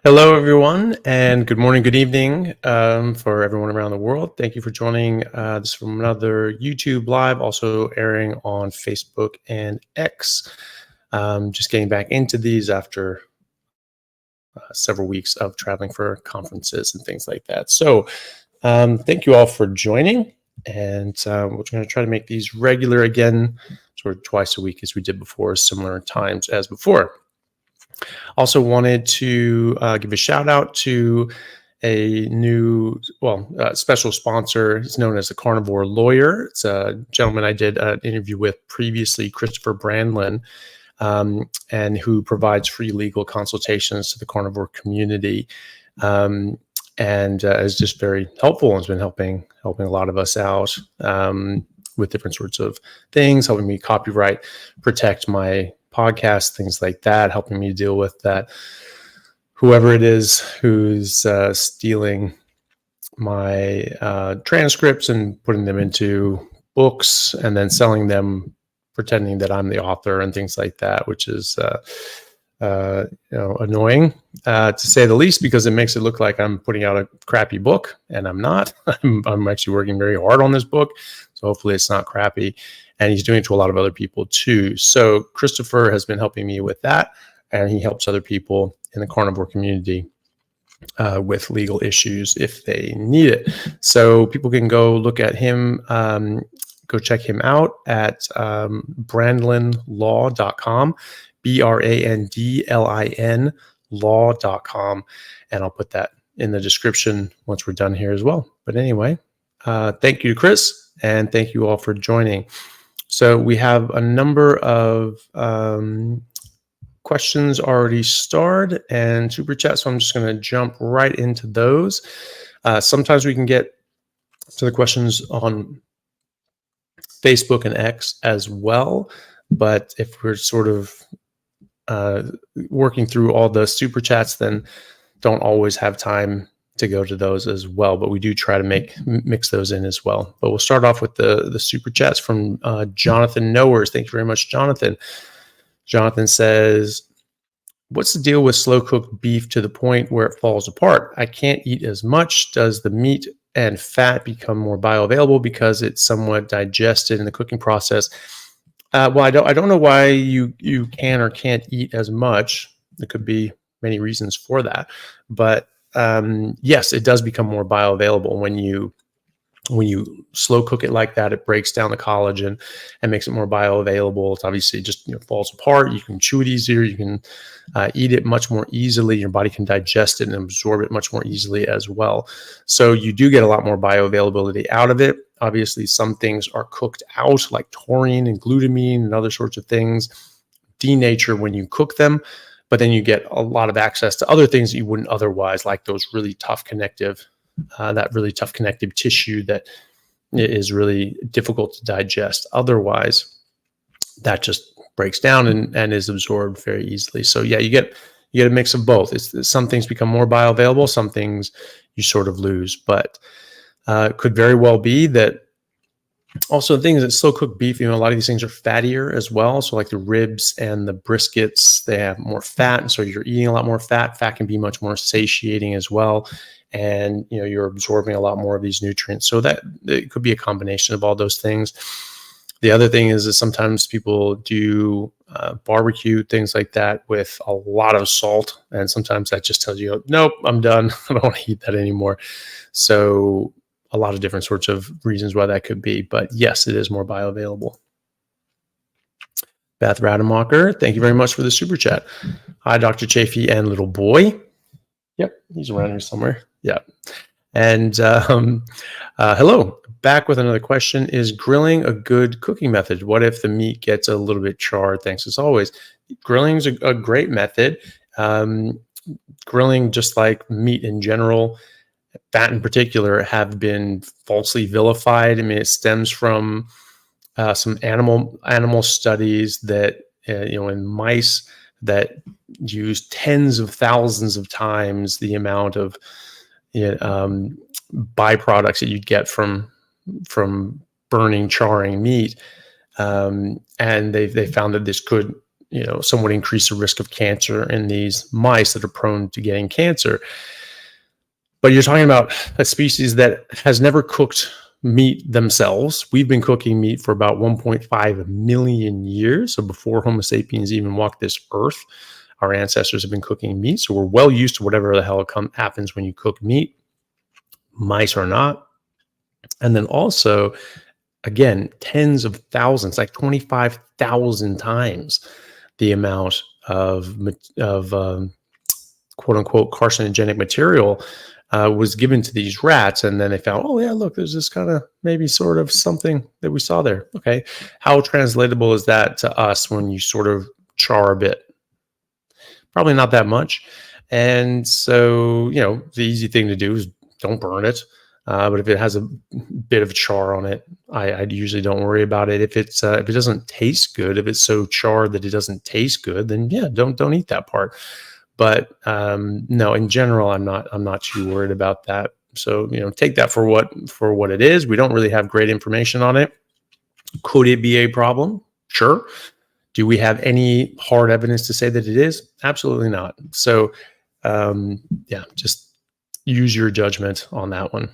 Hello, everyone, and good morning, good evening for everyone around the world. Thank you for joining this from another YouTube Live, also airing on Facebook and X. Just getting back into these after several weeks of traveling for conferences and things like that. So thank you all for joining, and we're going to try to make these regular again, sort of twice a week as we did before, similar times as before. Also wanted to give a shout out to a new, special sponsor. He's known as the Carnivore Lawyer. It's a gentleman I did an interview with previously, Christopher Brandlin, and who provides free legal consultations to the carnivore community, and is just very helpful and has been helping a lot of us out with different sorts of things, helping me copyright, protect my podcast, things like that, helping me deal with that. Whoever it is who's stealing my transcripts and putting them into books and then selling them, pretending that I'm the author and things like that, which is annoying to say the least, because it makes it look like I'm putting out a crappy book, and I'm not. I'm actually working very hard on this book, so hopefully it's not crappy. And he's doing it to a lot of other people too. So Christopher has been helping me with that, and he helps other people in the carnivore community with legal issues if they need it. So people can go look at him, go check him out at brandlinlaw.com, BRANDLIN law.com. And I'll put that in the description once we're done here as well. But anyway, thank you, Chris, and thank you all for joining. So we have a number of questions already starred and super chat, so I'm just going to jump right into those. Sometimes we can get to the questions on Facebook and X as well, but if we're sort of working through all the super chats, then don't always have time to go to those as well, but we do try to mix those in as well. But we'll start off with the super chats from Jonathan Knowers. Thank you very much, Jonathan. Jonathan says, what's the deal with slow cooked beef to the point where it falls apart? I can't eat as much. Does the meat and fat become more bioavailable because it's somewhat digested in the cooking process? Well, I don't know why you can or can't eat as much. There could be many reasons for that, but yes, it does become more bioavailable when you slow cook it like that. It breaks down the collagen and makes it more bioavailable. It's obviously just falls apart. You can chew it easier. You can eat it much more easily. Your body can digest it and absorb it much more easily as well. So you do get a lot more bioavailability out of it. Obviously, some things are cooked out, like taurine and glutamine and other sorts of things, denature when you cook them. But then you get a lot of access to other things that you wouldn't otherwise, like those really tough connective tissue that is really difficult to digest. Otherwise, that just breaks down and is absorbed very easily. So yeah, you get a mix of both. Some things become more bioavailable, some things you sort of lose, but it could very well be that. Also, the thing is that slow cooked beef, a lot of these things are fattier as well. So like the ribs and the briskets, they have more fat. And so you're eating a lot more fat. Fat can be much more satiating as well. And, you're absorbing a lot more of these nutrients. So that it could be a combination of all those things. The other thing is that sometimes people do barbecue, things like that, with a lot of salt. And sometimes that just tells you, nope, I'm done. I don't want to eat that anymore. So a lot of different sorts of reasons why that could be, but yes, it is more bioavailable. Beth Rademacher, thank you very much for the super chat. Hi, Dr. Chaffee and little boy. Yep, he's around here somewhere. Yeah. And hello, back with another question. Is grilling a good cooking method? What if the meat gets a little bit charred? Thanks as always. Grilling is a great method. Grilling, just like meat in general, fat in particular, have been falsely vilified. I mean, it stems from some animal studies that in mice that use tens of thousands of times the amount of byproducts that you'd get from burning, charring meat, and they found that this could somewhat increase the risk of cancer in these mice that are prone to getting cancer. But you're talking about a species that has never cooked meat themselves. We've been cooking meat for about 1.5 million years. So before Homo sapiens even walked this earth, our ancestors have been cooking meat. So we're well used to whatever the hell happens when you cook meat. Mice are not. And then also, again, tens of thousands, like 25,000 times the amount of quote unquote carcinogenic material was given to these rats. And then they found, oh yeah, look, there's this kind of maybe sort of something that we saw there. Okay. How translatable is that to us when you sort of char a bit? Probably not that much. And so, the easy thing to do is don't burn it. But if it has a bit of char on it, I usually don't worry about it. If it doesn't taste good, if it's so charred that it doesn't taste good, then yeah, don't eat that part. But no, in general, I'm not too worried about that. So take that for what it is. We don't really have great information on it. Could it be a problem? Sure. Do we have any hard evidence to say that it is? Absolutely not. So yeah, just use your judgment on that one.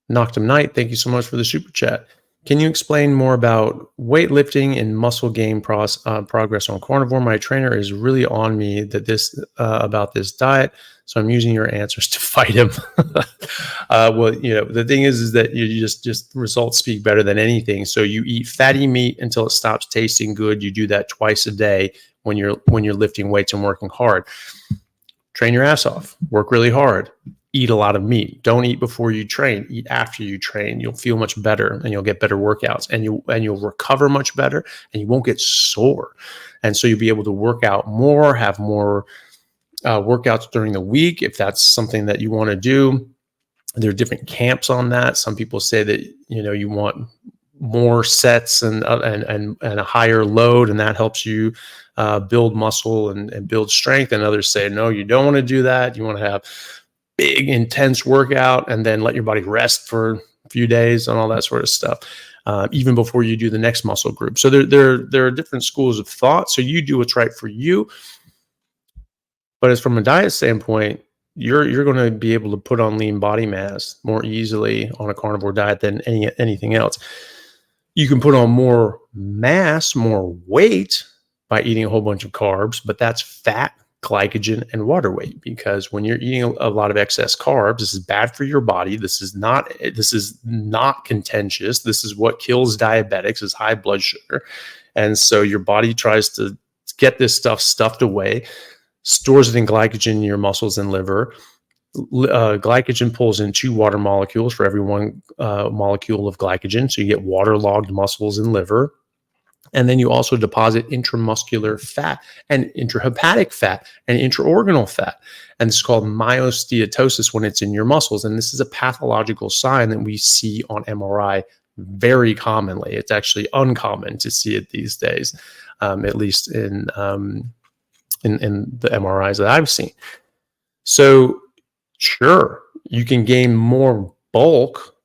Noctum Knight, thank you so much for the super chat. Can you explain more about weightlifting and muscle gain progress on carnivore? My trainer is really on me that about this diet, so I'm using your answers to fight him. Well, the thing is that you just results speak better than anything. So you eat fatty meat until it stops tasting good. You do that twice a day when you're lifting weights and working hard. Train your ass off. Work really hard. Eat a lot of meat. Don't eat before you train. Eat after you train. You'll feel much better, and you'll get better workouts, and you'll recover much better, and you won't get sore. And so you'll be able to work out more, have more workouts during the week if that's something that you want to do. There are different camps on that. Some people say that you want more sets and a higher load, and that helps you build muscle and build strength. And others say no, you don't want to do that. You want to have big, intense workout and then let your body rest for a few days and all that sort of stuff, even before you do the next muscle group. So there are different schools of thought. So you do what's right for you. But as from a diet standpoint, you're going to be able to put on lean body mass more easily on a carnivore diet than anything else. You can put on more mass, more weight by eating a whole bunch of carbs, but that's fat, glycogen, and water weight, because when you're eating a lot of excess carbs, this is bad for your body. This is not contentious. This is what kills diabetics, is high blood sugar. And so your body tries to get this stuff stuffed away, stores it in glycogen in your muscles and liver. Glycogen pulls in 2 water molecules for every 1 molecule of glycogen. So you get waterlogged muscles and liver. And then you also deposit intramuscular fat and intrahepatic fat and intraorganal fat. And it's called myosteatosis when it's in your muscles. And this is a pathological sign that we see on MRI very commonly. It's actually uncommon to see it these days, at least in the MRIs that I've seen. So sure, you can gain more bulk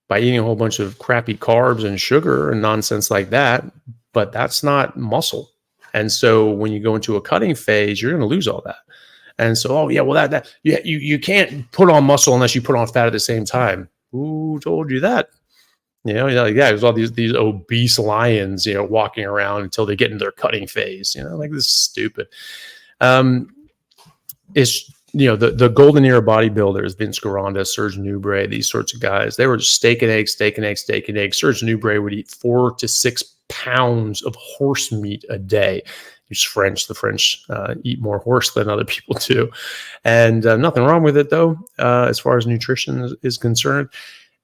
by eating a whole bunch of crappy carbs and sugar and nonsense like that, but that's not muscle. And so when you go into a cutting phase, you're going to lose all that. And so, oh yeah, well you can't put on muscle unless you put on fat at the same time. Who told you that? There's all these obese lions, walking around until they get into their cutting phase. Like, this is stupid. It's the golden era bodybuilders, Vince Gironda, Serge Nubret, these sorts of guys, they were just steak and eggs. Serge Nubret would eat 4 to 6 pounds of horse meat a day. He's French. The French eat more horse than other people do. And nothing wrong with it, though, as far as nutrition is concerned.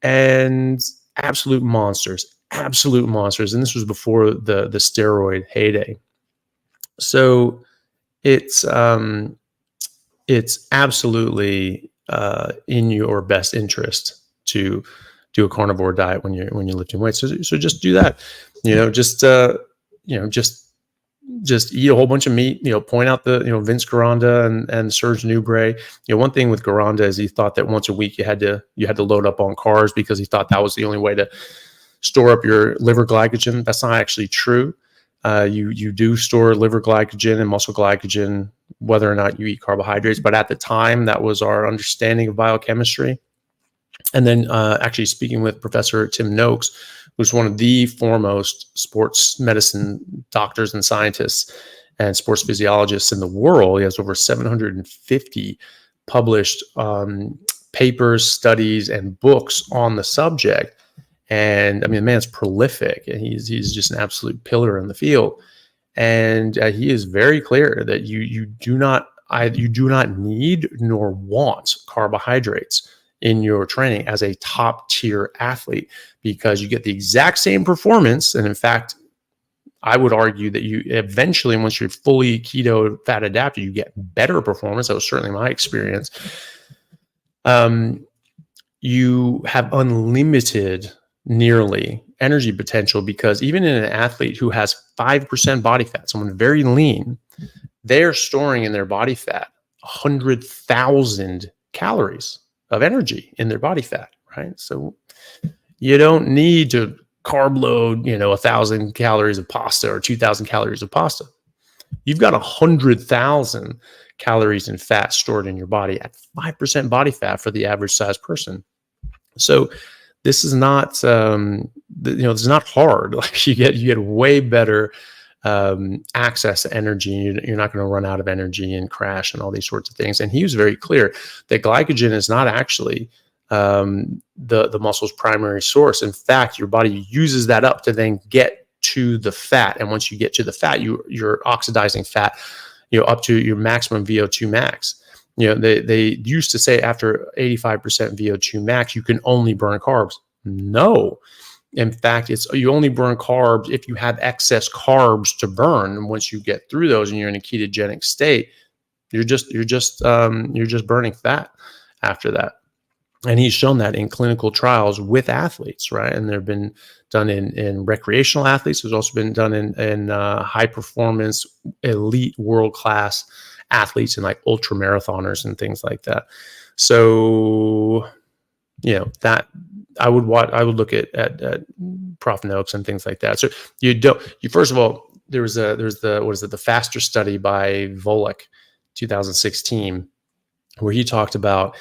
And absolute monsters. And this was before the steroid heyday. So it's absolutely in your best interest to do a carnivore diet when you're lifting weights. So just do that. Just eat a whole bunch of meat. Point out the Vince Gironda and Serge Nubret. One thing with Gironda is he thought that once a week you had to load up on carbs because he thought that was the only way to store up your liver glycogen. That's not actually true. You do store liver glycogen and muscle glycogen, whether or not you eat carbohydrates. But at the time, that was our understanding of biochemistry. And then actually speaking with Professor Tim Noakes, who's one of the foremost sports medicine doctors and scientists and sports physiologists in the world. He has over 750 published papers, studies, and books on the subject. And I mean, the man's prolific, and he's just an absolute pillar in the field. And he is very clear that you do not need nor want carbohydrates in your training as a top tier athlete, because you get the exact same performance. And in fact, I would argue that you eventually, once you're fully keto fat adapted, you get better performance. That was certainly my experience. You have unlimited nearly energy potential, because even in an athlete who has 5% body fat, someone very lean, they're storing in their body fat 100,000 calories of energy in their body fat, right? So you don't need to carb load, 1,000 calories of pasta or 2,000 calories of pasta. You've got 100,000 calories in fat stored in your body at 5% body fat for the average size person. So this is not, this is not hard. Like you get way better access to energy. You're not going to run out of energy and crash and all these sorts of things. And he was very clear that glycogen is not actually the muscle's primary source. In fact, your body uses that up to then get to the fat. And once you get to the fat, you're oxidizing fat, up to your maximum VO2 max. They used to say after 85% VO2 max, you can only burn carbs. No. In fact, you only burn carbs if you have excess carbs to burn. And once you get through those and you're in a ketogenic state, you're just burning fat after that. And he's shown that in clinical trials with athletes, right? And they've been done in recreational athletes. There's also been done in high performance, elite, world class athletes and like ultra marathoners and things like that. So, that I would look at Prof Noakes and things like that. So first of all, there's the faster study by Volek, 2016, where he talked about,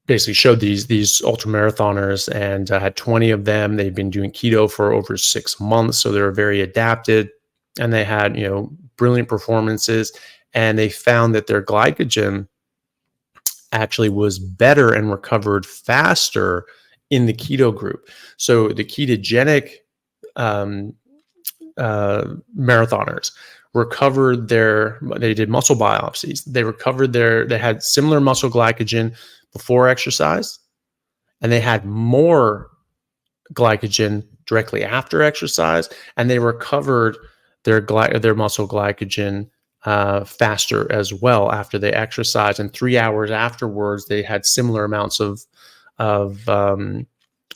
basically showed these ultra marathoners and had 20 of them. They've been doing keto for over 6 months. So they were very adapted and they had, brilliant performances, and they found that their glycogen actually was better and recovered faster in the keto group. So the ketogenic marathoners recovered they did muscle biopsies. They had similar muscle glycogen before exercise, and they had more glycogen directly after exercise, and they recovered their muscle glycogen faster as well after they exercised. And 3 hours afterwards, they had similar amounts of muscle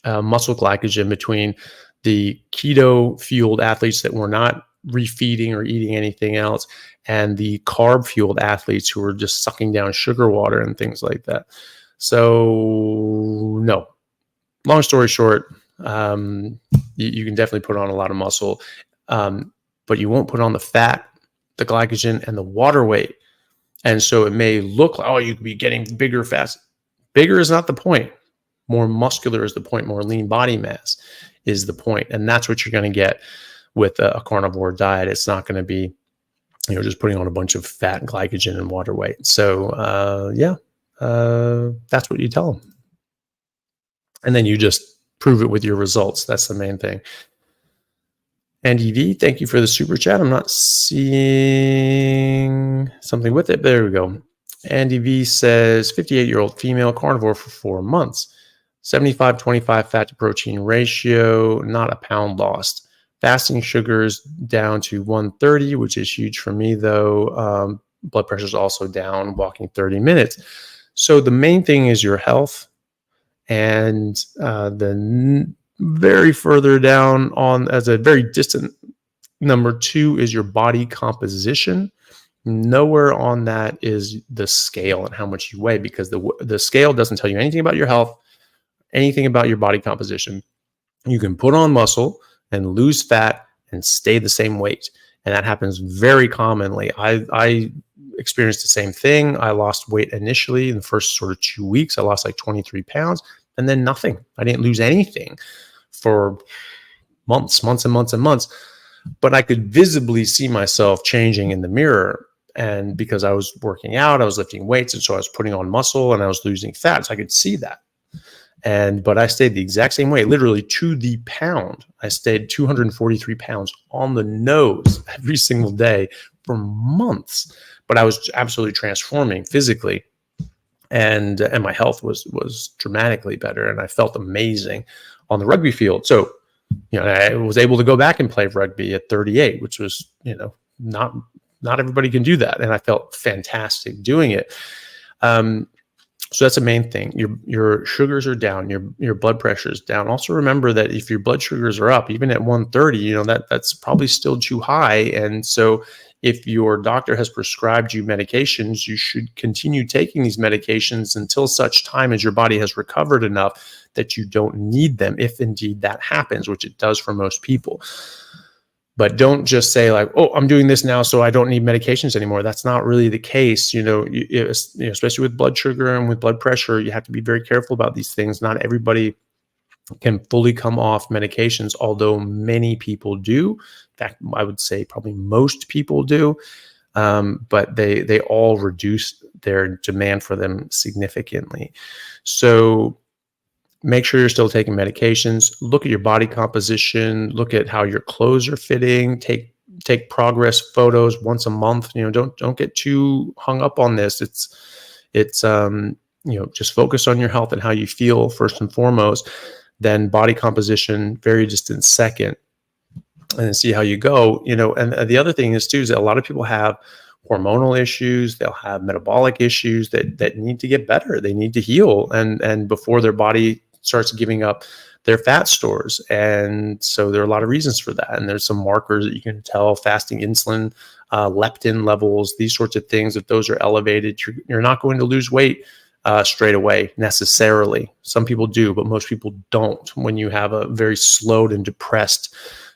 glycogen between the keto fueled athletes that were not refeeding or eating anything else, and the carb fueled athletes who were just sucking down sugar water and things like that. So no, long story short, you can definitely put on a lot of muscle, but you won't put on the fat, the glycogen, and the water weight. And so it may look like, you could be getting bigger fast. Bigger is not the point. More muscular is the point. More lean body mass is the point. And that's what you're going to get with a carnivore diet. It's not going to be, just putting on a bunch of fat and glycogen and water weight. So, that's what you tell them. And then you just prove it with your results. That's the main thing. Andy V, thank you for the super chat. I'm not seeing something with it. There we go. Andy V says, 58-year-old female, carnivore for 4 months, 75-25 fat to protein ratio, not a pound lost. Fasting sugars down to 130, which is huge for me though. Blood pressure is also down, walking 30 minutes. So the main thing is your health. And then very further down on as a very distant number 2 is your body composition. Nowhere on that is the scale and how much you weigh, because the scale doesn't tell you anything about your health, anything about your body composition. You can put on muscle and lose fat and stay the same weight. And that happens very commonly. I experienced the same thing. I lost weight initially in the first sort of 2 weeks. I lost like 23 pounds and then nothing. I didn't lose anything for months and months. But I could visibly see myself changing in the mirror. And because I was working out, I was lifting weights. And so I was putting on muscle and I was losing fat. So I could see that. But I stayed the exact same way, literally to the pound. I stayed 243 pounds on the nose every single day for months. But I was absolutely transforming physically. And my health was dramatically better. And I felt amazing on the rugby field. So, I was able to go back and play rugby at 38, which was, not everybody can do that. And I felt fantastic doing it. So that's the main thing. Your sugars are down, your blood pressure is down. Also remember that if your blood sugars are up, even at 130, that's probably still too high. And so if your doctor has prescribed you medications, you should continue taking these medications until such time as your body has recovered enough that you don't need them, if indeed that happens, which it does for most people. But don't just say like, oh, I'm doing this now, so I don't need medications anymore. That's not really the case. Especially with blood sugar and with blood pressure, you have to be very careful about these things. Not everybody can fully come off medications, although many people do. In fact, I would say probably most people do, but they all reduce their demand for them significantly. So make sure you're still taking medications. Look at your body composition. Look at how your clothes are fitting. Take progress photos once a month. Don't get too hung up on this. It's just focus on your health and how you feel first and foremost. Then body composition, very distant second, and then see how you go. And the other thing is that a lot of people have hormonal issues. They'll have metabolic issues that need to get better. They need to heal, and before their body starts giving up their fat stores. And so there are a lot of reasons for that. And there's some markers that you can tell: fasting insulin, leptin levels, these sorts of things. If those are elevated, you're not going to lose weight straight away necessarily. Some people do, but most people don't. When you have a very slowed and depressed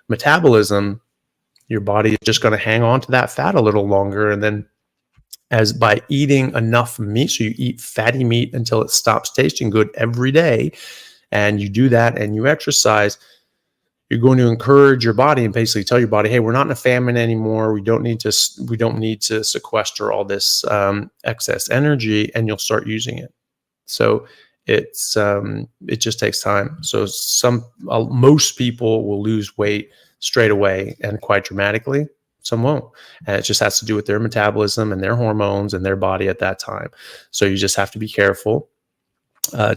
metabolism, your body is just going to hang on to that fat a little longer. And then as by eating enough meat, so you eat fatty meat until it stops tasting good every day, and you do that and you exercise, you're going to encourage your body and basically tell your body, hey, we're not in a famine anymore. We don't need to sequester all this excess energy, and you'll start using it. So it just takes time. So most people will lose weight straight away and quite dramatically. Some won't. And it just has to do with their metabolism and their hormones and their body at that time. So you just have to be careful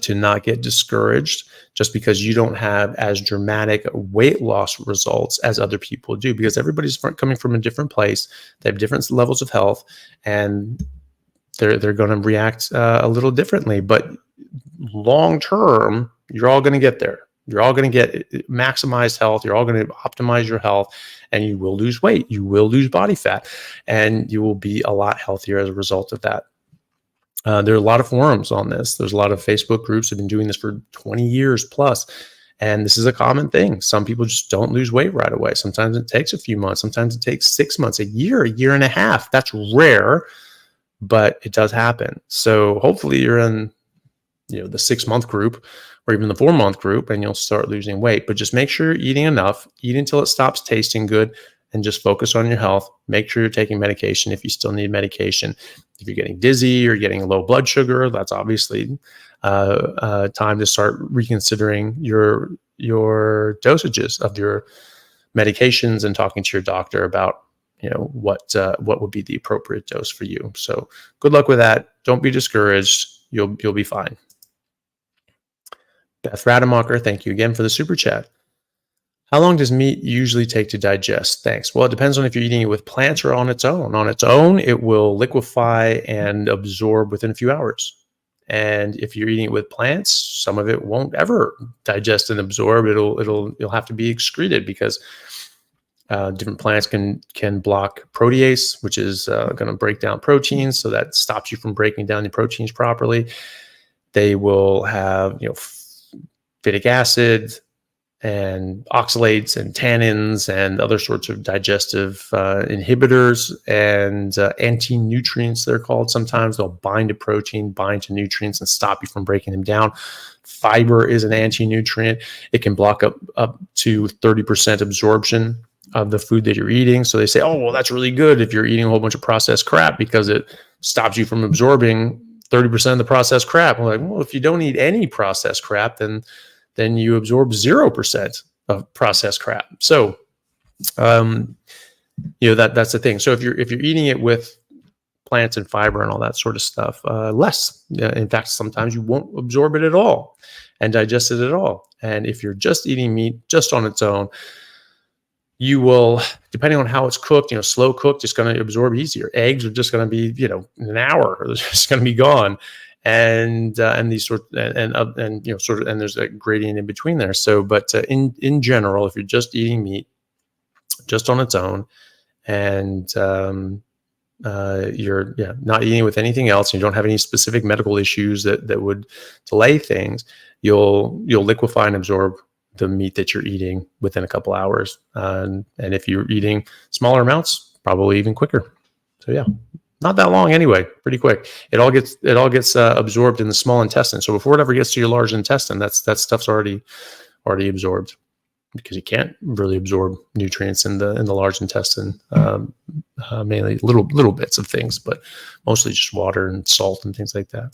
to not get discouraged just because you don't have as dramatic weight loss results as other people do, because everybody's coming from a different place. They have different levels of health, and they're going to react a little differently. But long term, you're all going to get there. You're all going to get maximized health. You're all going to optimize your health, and you will lose weight. You will lose body fat, and you will be a lot healthier as a result of that. There are a lot of forums on this. There's a lot of Facebook groups that have been doing this for 20 years plus. And this is a common thing. Some people just don't lose weight right away. Sometimes it takes a few months. Sometimes it takes 6 months, a year and a half. That's rare, but it does happen. So hopefully you're in the 6-month group or even the 4-month group, and you'll start losing weight. But just make sure you're eating enough. Eat until it stops tasting good, and just focus on your health. Make sure you're taking medication if you still need medication. If you're getting dizzy or getting low blood sugar, that's obviously time to start reconsidering your dosages of your medications and talking to your doctor about what would be the appropriate dose for you. So good luck with that. Don't be discouraged. You'll be fine. Beth Rademacher, thank you again for the super chat. How long does meat usually take to digest? Thanks. Well, it depends on if you're eating it with plants or on its own. On its own, it will liquefy and absorb within a few hours. And if you're eating it with plants, some of it won't ever digest and absorb. You'll have to be excreted because different plants can block protease, which is going to break down proteins. So that stops you from breaking down the proteins properly. They will have phytic acid, and oxalates and tannins and other sorts of digestive inhibitors and anti-nutrients, they're called. Sometimes they'll bind to protein, bind to nutrients, and stop you from breaking them down. Fiber is an anti-nutrient. It can block up to 30% absorption of the food that you're eating. So they say, oh, well, that's really good if you're eating a whole bunch of processed crap because it stops you from absorbing 30% of the processed crap. I'm like, well, if you don't eat any processed crap, then you absorb 0% of processed crap. So, that's the thing. So if you're eating it with plants and fiber and all that sort of stuff, less. In fact, sometimes you won't absorb it at all and digest it at all. And if you're just eating meat just on its own, you will, depending on how it's cooked, slow cooked, it's going to absorb easier. Eggs are just going to be, in an hour, they're just going to be gone. And these sort and there's a gradient in between there. So, but in general, if you're just eating meat just on its own, and you're not eating it with anything else, and you don't have any specific medical issues that would delay things, you'll liquefy and absorb the meat that you're eating within a couple hours. And if you're eating smaller amounts, probably even quicker. So yeah. Not that long anyway, pretty quick. It all gets absorbed in the small intestine. So before it ever gets to your large intestine, that stuff's already absorbed, because you can't really absorb nutrients in the large intestine. Mainly little bits of things, but mostly just water and salt and things like that.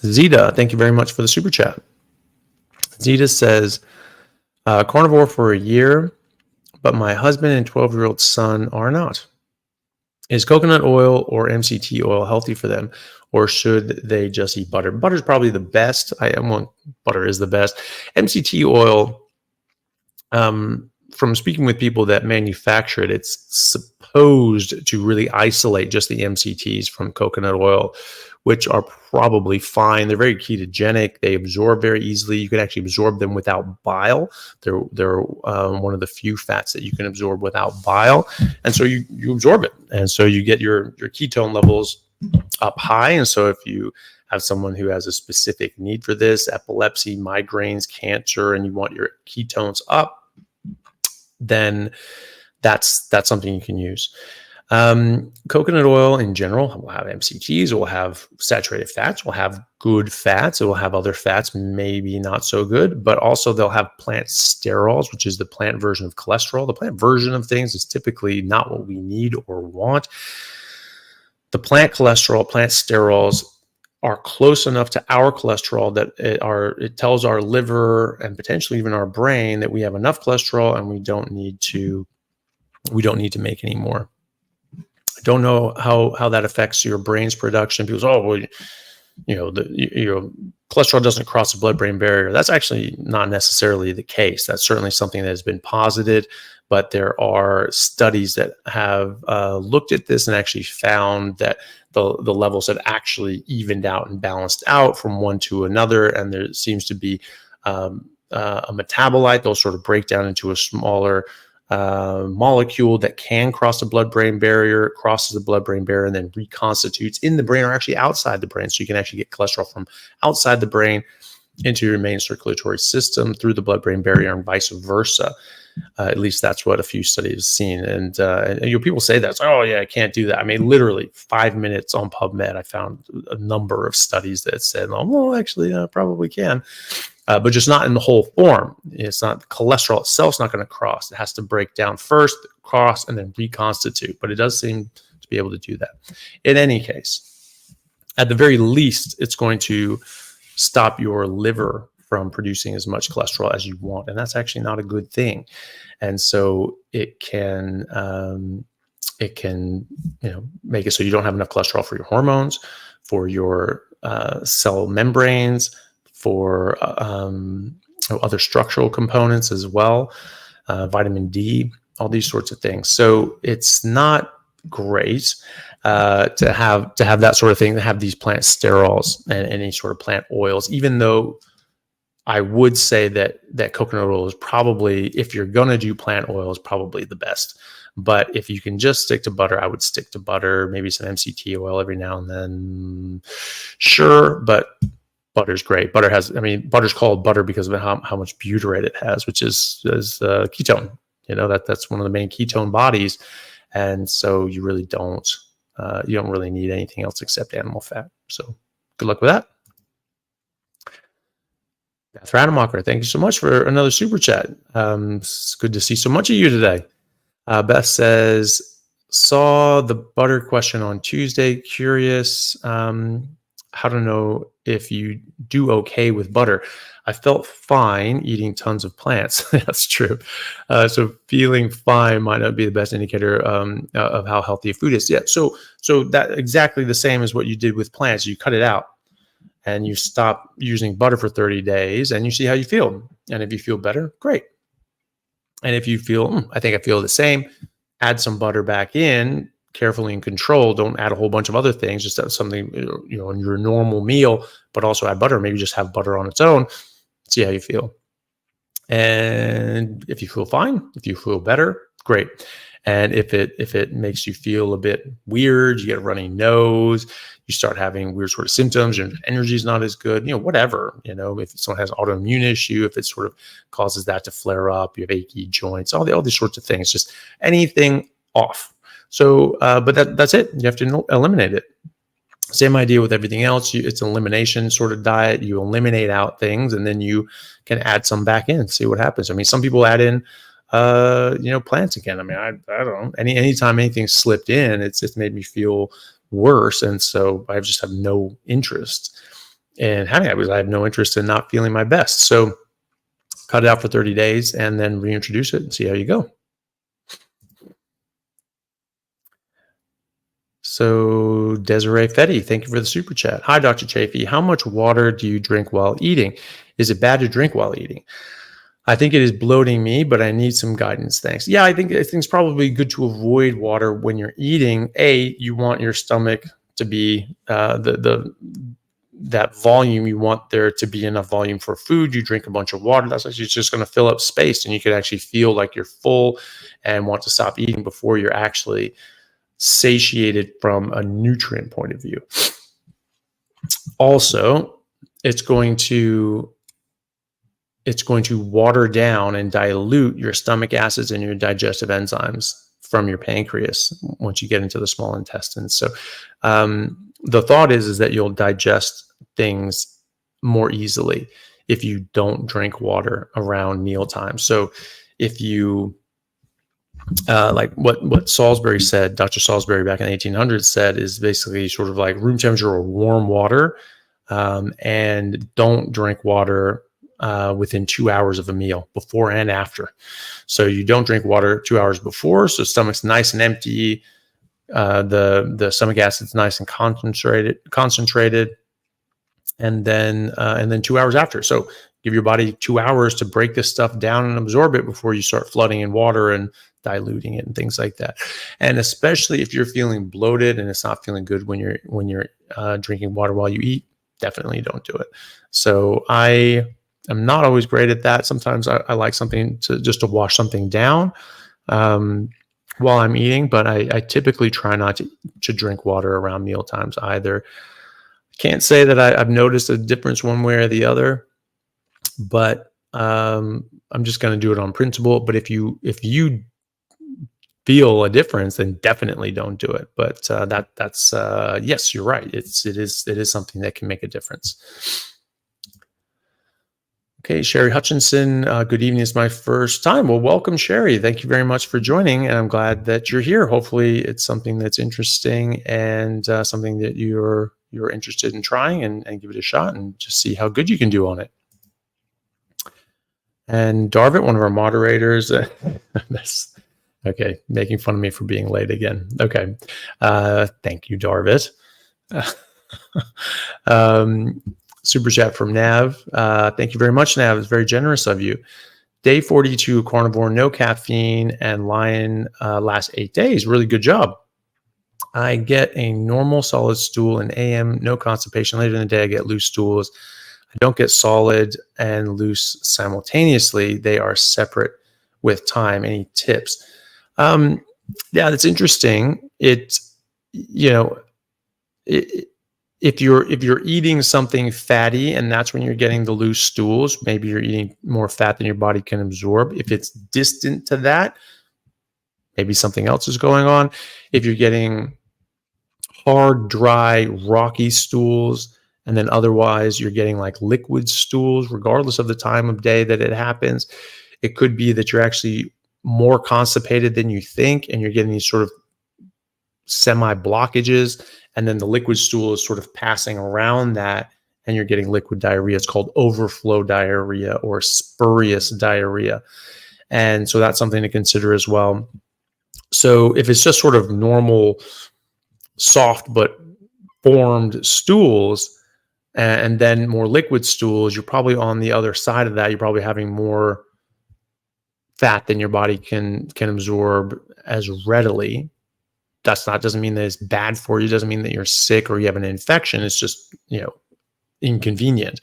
Zeta, thank you very much for the super chat. Zeta says, carnivore for a year, but my husband and 12-year-old son are not. Is coconut oil or MCT oil healthy for them, or should they just eat butter? Butter is probably the best. Butter is the best. MCT oil, from speaking with people that manufacture it, it's supposed to really isolate just the MCTs from coconut oil, which are probably fine. They're very ketogenic. They absorb very easily. You can actually absorb them without bile. They're one of the few fats that you can absorb without bile. And so you absorb it. And so you get your ketone levels up high. And so if you have someone who has a specific need for this, epilepsy, migraines, cancer, and you want your ketones up, then that's something you can use. Coconut oil in general will have MCTs, it will have saturated fats, will have good fats, it will have other fats, maybe not so good, but also they'll have plant sterols, which is the plant version of cholesterol. The plant version of things is typically not what we need or want. The plant cholesterol, plant sterols are close enough to our cholesterol that it tells our liver and potentially even our brain that we have enough cholesterol and we don't need to make any more. I don't know how that affects your brain's production. People say, oh, well, cholesterol doesn't cross the blood-brain barrier. That's actually not necessarily the case. That's certainly something that has been posited, but there are studies that have looked at this and actually found that the levels have actually evened out and balanced out from one to another, and there seems to be a metabolite. They'll sort of break down into a smaller molecule that can cross the blood-brain barrier, crosses the blood-brain barrier, and then reconstitutes in the brain or actually outside the brain. So you can actually get cholesterol from outside the brain into your main circulatory system through the blood-brain barrier and vice versa. At least that's what a few studies have seen. And people say that, oh yeah, I can't do that. I mean, literally 5 minutes on PubMed, I found a number of studies that said, oh, well, actually, I probably can. But just not in the whole form. It's not, cholesterol itself is not going to cross. It has to break down first, cross, and then reconstitute. But it does seem to be able to do that. In any case, at the very least, it's going to stop your liver from producing as much cholesterol as you want. And that's actually not a good thing. And so it can make it so you don't have enough cholesterol for your hormones, for your cell membranes, for other structural components as well, vitamin D, all these sorts of things. So it's not great to have that sort of thing, to have these plant sterols and any sort of plant oils, even though I would say that coconut oil is probably, if you're going to do plant oil, is probably the best. But if you can just stick to butter, I would stick to butter, maybe some MCT oil every now and then. Sure, but butter's great. Butter's called butter because of how much butyrate it has, which is ketone. That's one of the main ketone bodies. And so you really don't really need anything else except animal fat. So good luck with that. Beth Rademacher, thank you so much for another super chat. It's good to see so much of you today. Beth says, saw the butter question on Tuesday. Curious how to know if you do okay with butter. I felt fine eating tons of plants. That's true. So feeling fine might not be the best indicator of how healthy a food is. Yeah. So that exactly the same as what you did with plants. You cut it out and you stop using butter for 30 days and you see how you feel. And if you feel better, great. And if you feel, I think I feel the same, add some butter back in, carefully and controlled. Don't add a whole bunch of other things. Just have something, in your normal meal, but also add butter. Maybe just have butter on its own. See how you feel. And if you feel fine, if you feel better, great. And if it makes you feel a bit weird, you get a runny nose, you start having weird sort of symptoms, your energy is not as good, whatever, if someone has an autoimmune issue, if it sort of causes that to flare up, you have achy joints, all these sorts of things, just anything off. So, but that's it. You have to eliminate it. Same idea with everything else. It's an elimination sort of diet. You eliminate out things and then you can add some back in, see what happens. I mean, some people add in, plants again. I mean, I don't know. Anytime anything slipped in, it's made me feel worse. And so I just have no interest in having it because I have no interest in not feeling my best. So cut it out for 30 days and then reintroduce it and see how you go. So Desiree Fetty, thank you for the super chat. Hi, Dr. Chaffee. How much water do you drink while eating? Is it bad to drink while eating? I think it is bloating me, but I need some guidance. Thanks. Yeah, I think it's probably good to avoid water when you're eating. You want your stomach to be that volume. You want there to be enough volume for food. You drink a bunch of water. That's actually just going to fill up space, and you could actually feel like you're full and want to stop eating before you're actually satiated from a nutrient point of view. Also, it's going to water down and dilute your stomach acids and your digestive enzymes from your pancreas once you get into the small intestine. So the thought is that you'll digest things more easily if you don't drink water around mealtime. So if you like what Salisbury said, Dr. Salisbury back in the 1800s said is basically sort of like room temperature or warm water, and don't drink water within 2 hours of a meal, before and after. So you don't drink water 2 hours before, so stomach's nice and empty, the stomach acid's nice and concentrated, and then 2 hours after. So give your body 2 hours to break this stuff down and absorb it before you start flooding in water and diluting it and things like that. And especially if you're feeling bloated and it's not feeling good when you're drinking water while you eat, definitely don't do it. So I'm not always great at that. Sometimes I like something to wash something down while I'm eating, but I typically try not to drink water around meal times either. Can't say that I've noticed a difference one way or the other, but I'm just going to do it on principle. But if you feel a difference, then definitely don't do it. But that's yes, you're right. It is something that can make a difference. Okay, Sherry Hutchinson, good evening. It's my first time. Well, welcome, Sherry. Thank you very much for joining, and I'm glad that you're here. Hopefully, it's something that's interesting and something that you're interested in trying, and give it a shot and just see how good you can do on it. And Darvit, one of our moderators, okay, making fun of me for being late again. Okay, thank you, Darvit. Super chat from Nav. Thank you very much, Nav. It's very generous of you. Day 42, carnivore, no caffeine, and lion last 8 days. Really good job. I get a normal solid stool in AM, no constipation. Later in the day, I get loose stools. I don't get solid and loose simultaneously. They are separate with time. Any tips? Yeah, that's interesting. If you're eating something fatty and that's when you're getting the loose stools, maybe you're eating more fat than your body can absorb. If it's distant to that, maybe something else is going on. If you're getting hard, dry, rocky stools, and then otherwise you're getting like liquid stools, regardless of the time of day that it happens, it could be that you're actually more constipated than you think, and you're getting these sort of semi-blockages, and then the liquid stool is sort of passing around that, and you're getting liquid diarrhea. It's called overflow diarrhea or spurious diarrhea. And so that's something to consider as well. So if it's just sort of normal, soft but formed stools, and then more liquid stools, you're probably on the other side of that. You're probably having more fat than your body can absorb as readily. Doesn't mean that it's bad for you. Doesn't mean that you're sick or you have an infection. It's just, inconvenient.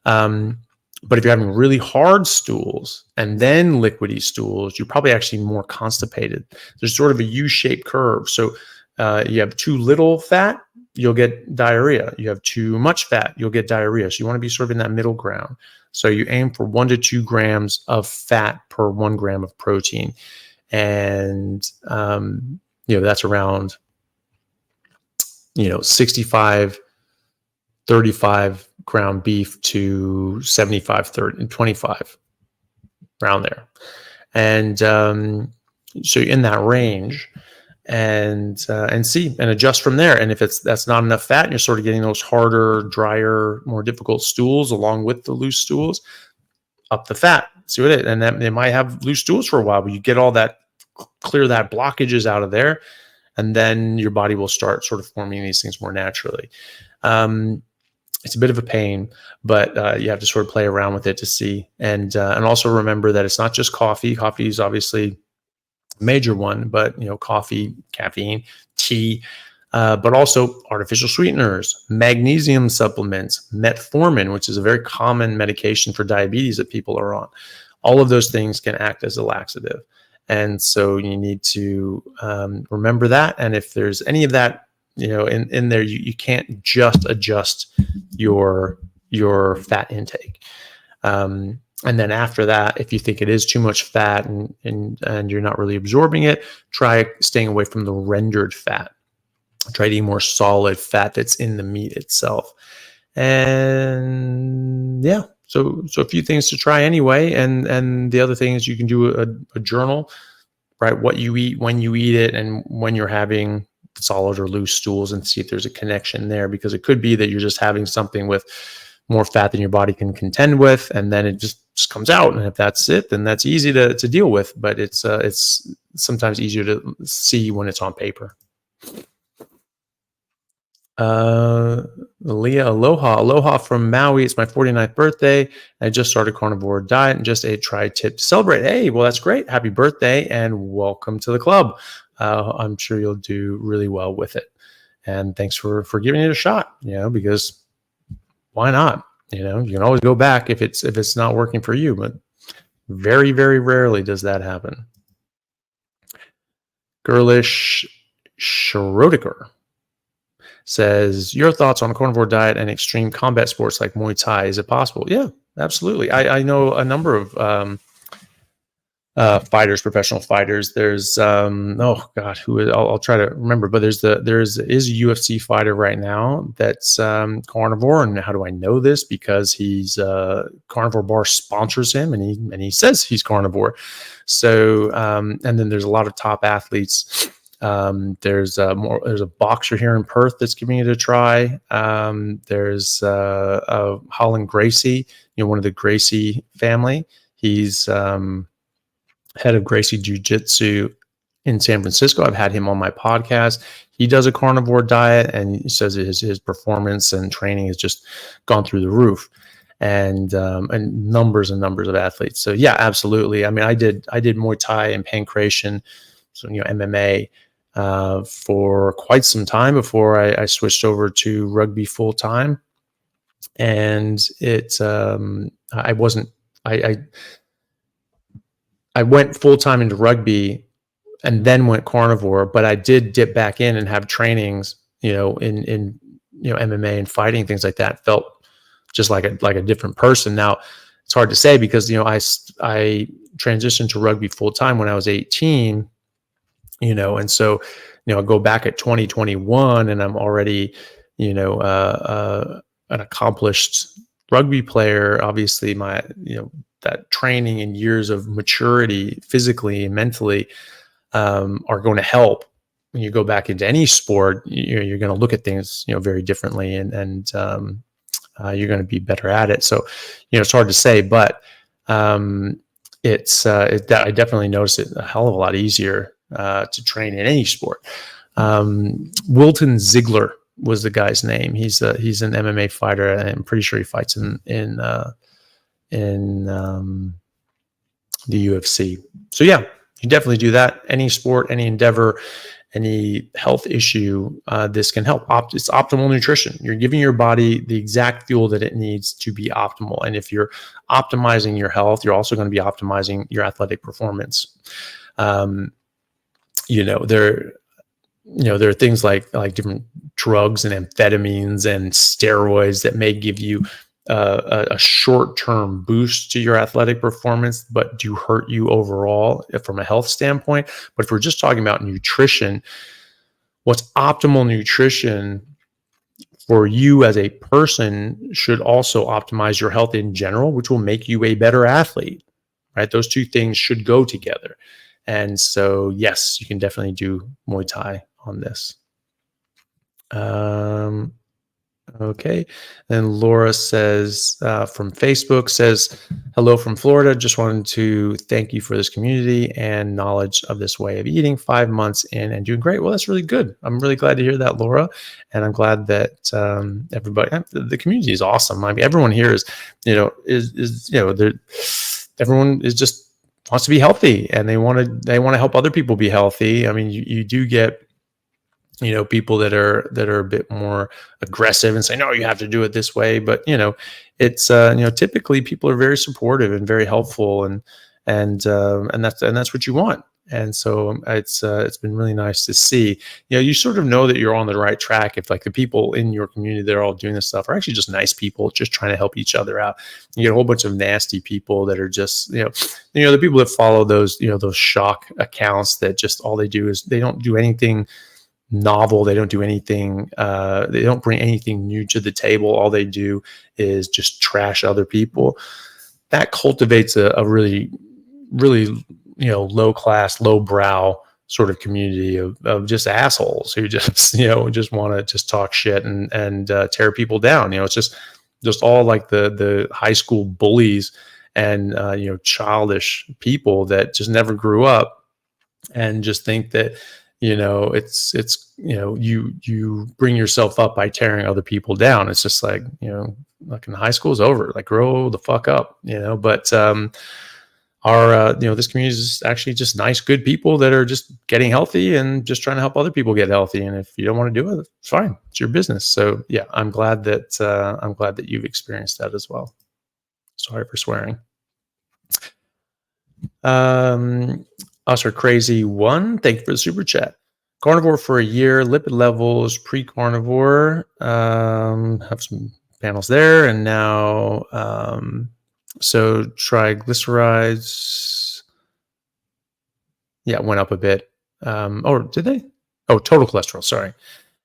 But if you're having really hard stools and then liquidy stools, you're probably actually more constipated. There's sort of a U-shaped curve. So you have too little fat, you'll get diarrhea. You have too much fat, you'll get diarrhea. So you want to be sort of in that middle ground. So you aim for 1 to 2 grams of fat per 1 gram of protein. And, that's around, 65, 35 ground beef to 75, 30, 25, around there. And so in that range, and see and adjust from there. And if that's not enough fat and you're sort of getting those harder, drier, more difficult stools along with the loose stools, up the fat, see what it is. And then they might have loose stools for a while, but you get all that, clear that blockages out of there, and then your body will start sort of forming these things more naturally. It's a bit of a pain, but you have to sort of play around with it to see. And also remember that it's not just coffee. Coffee is obviously a major one, but coffee, caffeine, tea, but also artificial sweeteners, magnesium supplements, metformin, which is a very common medication for diabetes that people are on. All of those things can act as a laxative. And so you need to remember that. And if there's any of that, in there, you can't just adjust your fat intake. And then after that, if you think it is too much fat and you're not really absorbing it, try staying away from the rendered fat. Try eating more solid fat that's in the meat itself. And yeah, so a few things to try anyway. And the other thing is you can do a journal, right? What you eat, when you eat it, and when you're having solid or loose stools, and see if there's a connection there, because it could be that you're just having something with more fat than your body can contend with, and then it just comes out. And if that's it, then that's easy to deal with, but it's sometimes easier to see when it's on paper. Leah, aloha from Maui. It's my 49th birthday. I just started carnivore diet and just ate tri-tip to celebrate. Hey, well, that's great. Happy birthday and welcome to the club. I'm sure you'll do really well with it. And thanks for giving it a shot, because why not? You can always go back if it's not working for you, but very, very rarely does that happen. Girlish Schrodiger says, your thoughts on a carnivore diet and extreme combat sports like Muay Thai. Is it possible? Yeah, absolutely. I know a number of fighters, professional fighters. There's who is, I'll try to remember, but is a UFC fighter right now that's carnivore. And how do I know this? Because he's Carnivore Bar sponsors him, and he says he's carnivore. So and then there's a lot of top athletes. There's a boxer here in Perth that's giving it a try. There's Holland Gracie, one of the Gracie family. He's head of Gracie Jiu-Jitsu in San Francisco. I've had him on my podcast. He does a carnivore diet, and he says his performance and training has just gone through the roof, and numbers and numbers of athletes. So yeah, absolutely. I mean, I did Muay Thai and pancration, so MMA, for quite some time before I switched over to rugby full time. and I went full time into rugby and then went carnivore, but I did dip back in and have trainings, in MMA and fighting, things like that. Felt just like a different person. Now it's hard to say because, I transitioned to rugby full time when I was 18, and so, I go back at 2021 and I'm already, an accomplished rugby player. Obviously my, that training and years of maturity physically and mentally are going to help when you go back into any sport. You're going to look at things, very differently, and you're going to be better at it. So, it's hard to say, but I definitely noticed it a hell of a lot easier to train in any sport. Wilton Ziegler was the guy's name. He's an MMA fighter. I'm pretty sure he fights in the UFC. So yeah, you definitely do that. Any sport, any endeavor, any health issue, this can help. It's optimal nutrition. You're giving your body the exact fuel that it needs to be optimal. And if you're optimizing your health, you're also going to be optimizing your athletic performance. There are things like different drugs and amphetamines and steroids that may give you a short-term boost to your athletic performance, but do hurt you overall from a health standpoint. But if we're just talking about nutrition, what's optimal nutrition for you as a person should also optimize your health in general, which will make you a better athlete, right? Those two things should go together. And so, yes, you can definitely do Muay Thai on this. Okay. And Laura says, from Facebook, says, hello from Florida. Just wanted to thank you for this community and knowledge of this way of eating. 5 months in and doing great. Well, that's really good. I'm really glad to hear that, Laura. And I'm glad that everybody, the community is awesome. I mean, everyone here is everyone is just wants to be healthy, and they want to help other people be healthy. I mean, you do get, people that are a bit more aggressive and say, no, you have to do it this way. But, it's, typically people are very supportive and very helpful, and that's what you want. And so it's been really nice to see, you sort of know that you're on the right track if like the people in your community that are all doing this stuff are actually just nice people, just trying to help each other out. You get a whole bunch of nasty people that are just, the people that follow those, those shock accounts that just all they do is they don't do anything novel. They don't do anything. They don't bring anything new to the table. All they do is just trash other people. That cultivates a really, really, low class, low brow sort of community of just assholes who just, just want to just talk shit and tear people down. It's just all like the high school bullies and, childish people that just never grew up and just think that, it's you bring yourself up by tearing other people down. It's just like, like in high school is over, like grow the fuck up, but, our, this community is actually just nice, good people that are just getting healthy and just trying to help other people get healthy. And if you don't want to do it, it's fine. It's your business. So yeah, I'm glad that you've experienced that as well. Sorry for swearing. Oscar Crazy One, thank you for the super chat. Carnivore for a year, lipid levels pre-carnivore, have some panels there, and now so triglycerides, went up a bit. Or did they? Oh, total cholesterol, sorry.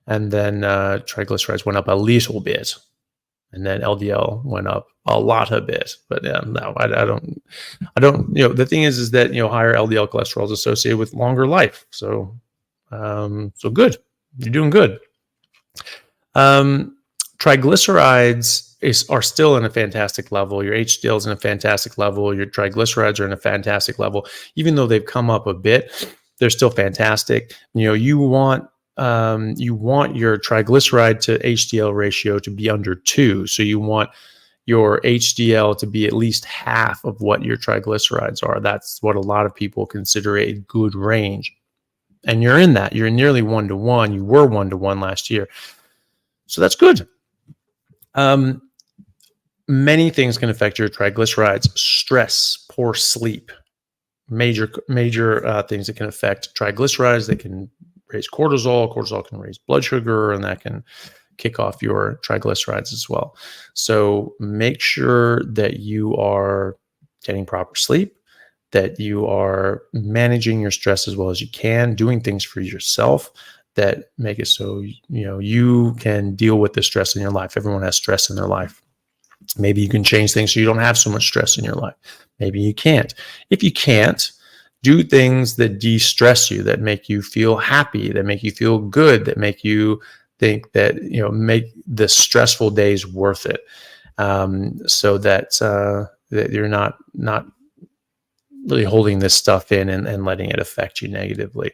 And then triglycerides went up a little bit, and then LDL went up a lot a bit. But no, I don't. The thing is that higher LDL cholesterol is associated with longer life. So good, you're doing good. Triglycerides are still in a fantastic level. Your HDL is in a fantastic level. Your triglycerides are in a fantastic level. Even though they've come up a bit, they're still fantastic. You want your triglyceride to HDL ratio to be under 2. So you want your HDL to be at least half of what your triglycerides are. That's what a lot of people consider a good range. And you're in that. You're nearly 1-to-1. You were 1-to-1 last year. So that's good. many things can affect your triglycerides: stress, poor sleep, major things that can affect triglycerides. They can raise cortisol. Cortisol can raise blood sugar, and that can kick off your triglycerides as well. So make sure that you are getting proper sleep, that you are managing your stress as well as you can, doing things for yourself that make it so you can deal with the stress in your life. Everyone has stress in their life. Maybe you can change things so you don't have so much stress in your life. Maybe you can't. If you can't, do things that de-stress you, that make you feel happy, that make you feel good, that make you think that, make the stressful days worth it, so that that you're not really holding this stuff in and letting it affect you negatively.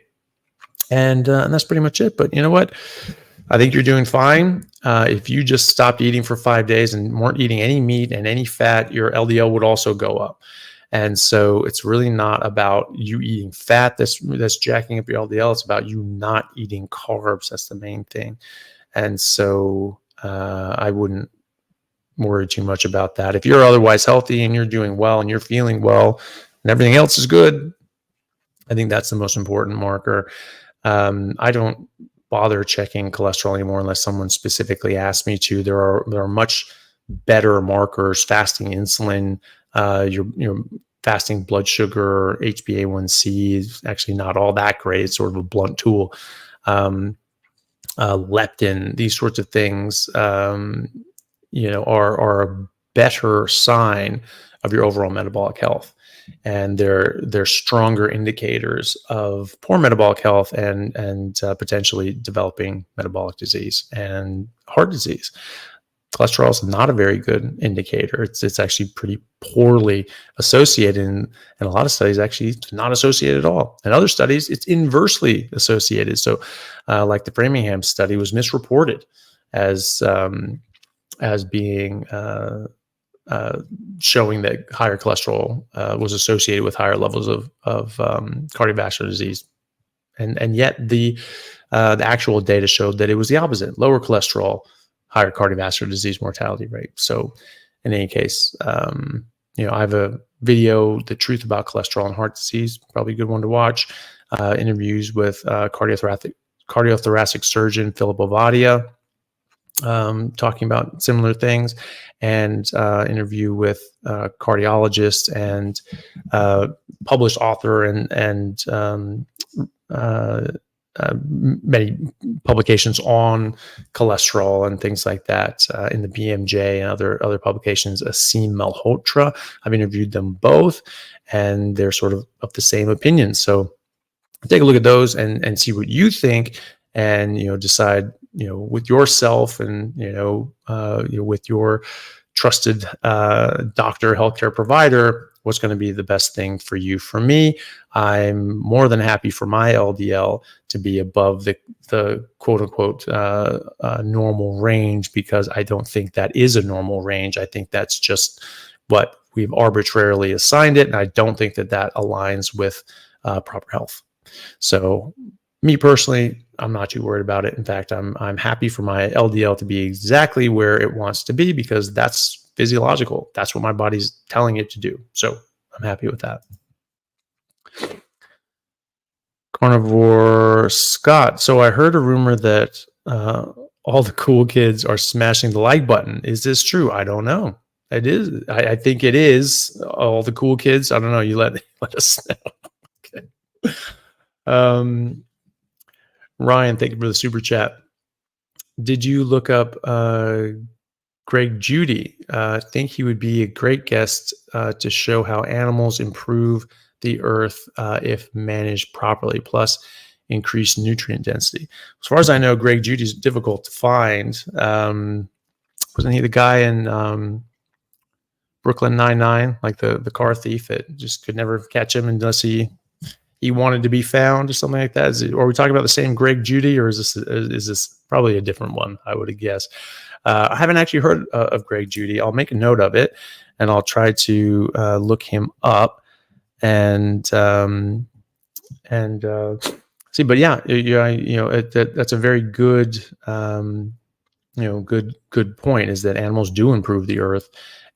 And that's pretty much it. But you know what? I think you're doing fine. If you just stopped eating for 5 days and weren't eating any meat and any fat, your LDL would also go up. And so it's really not about you eating fat that's jacking up your LDL. It's about you not eating carbs. That's the main thing. And so I wouldn't worry too much about that. If you're otherwise healthy and you're doing well and you're feeling well and everything else is good, I think that's the most important marker. I don't bother checking cholesterol anymore unless someone specifically asks me to. There are much better markers: fasting insulin, your fasting blood sugar, HbA1c is actually not all that great. It's sort of a blunt tool. Leptin, these sorts of things, are a better sign of your overall metabolic health. And they're stronger indicators of poor metabolic health and potentially developing metabolic disease and heart disease. Cholesterol is not a very good indicator. It's actually pretty poorly associated, and a lot of studies actually it's not associated at all. In other studies, it's inversely associated. So, like the Framingham study was misreported as being showing that higher cholesterol was associated with higher levels of cardiovascular disease, and yet the actual data showed that it was the opposite: lower cholesterol, higher cardiovascular disease mortality rate. So, in any case, I have a video, "The Truth About Cholesterol and Heart Disease," probably a good one to watch. Interviews with cardiothoracic surgeon Philip Ovadia, talking about similar things, and interview with cardiologist and published author and many publications on cholesterol and things like that in the BMJ and other publications. Asim Malhotra, I've interviewed them both, and they're sort of the same opinion. So take a look at those and see what you think, and decide with yourself and with your trusted doctor, healthcare provider, what's going to be the best thing for you. For me, I'm more than happy for my LDL to be above the quote unquote normal range, because I don't think that is a normal range. I think that's just what we've arbitrarily assigned it, and I don't think that aligns with proper health. So me personally, I'm not too worried about it. In fact, I'm happy for my LDL to be exactly where it wants to be, because that's physiological. That's what my body's telling it to do. So I'm happy with that. Carnivore Scott. So I heard a rumor that all the cool kids are smashing the like button. Is this true? I don't know. It is. I think it is. All the cool kids. I don't know. You let us know. Okay. Ryan, thank you for the super chat. Did you look up Greg Judy? I think he would be a great guest to show how animals improve the earth if managed properly, plus increase nutrient density. As far as I know, Greg Judy is difficult to find. Wasn't he the guy in Brooklyn Nine-Nine, like the car thief that just could never catch him unless he wanted to be found or something like that? Are we talking about the same Greg Judy, or is this probably a different one? I would guess. I haven't actually heard of Greg Judy. I'll make a note of it, and I'll try to look him up and see. But yeah, that's a very good good point is that animals do improve the earth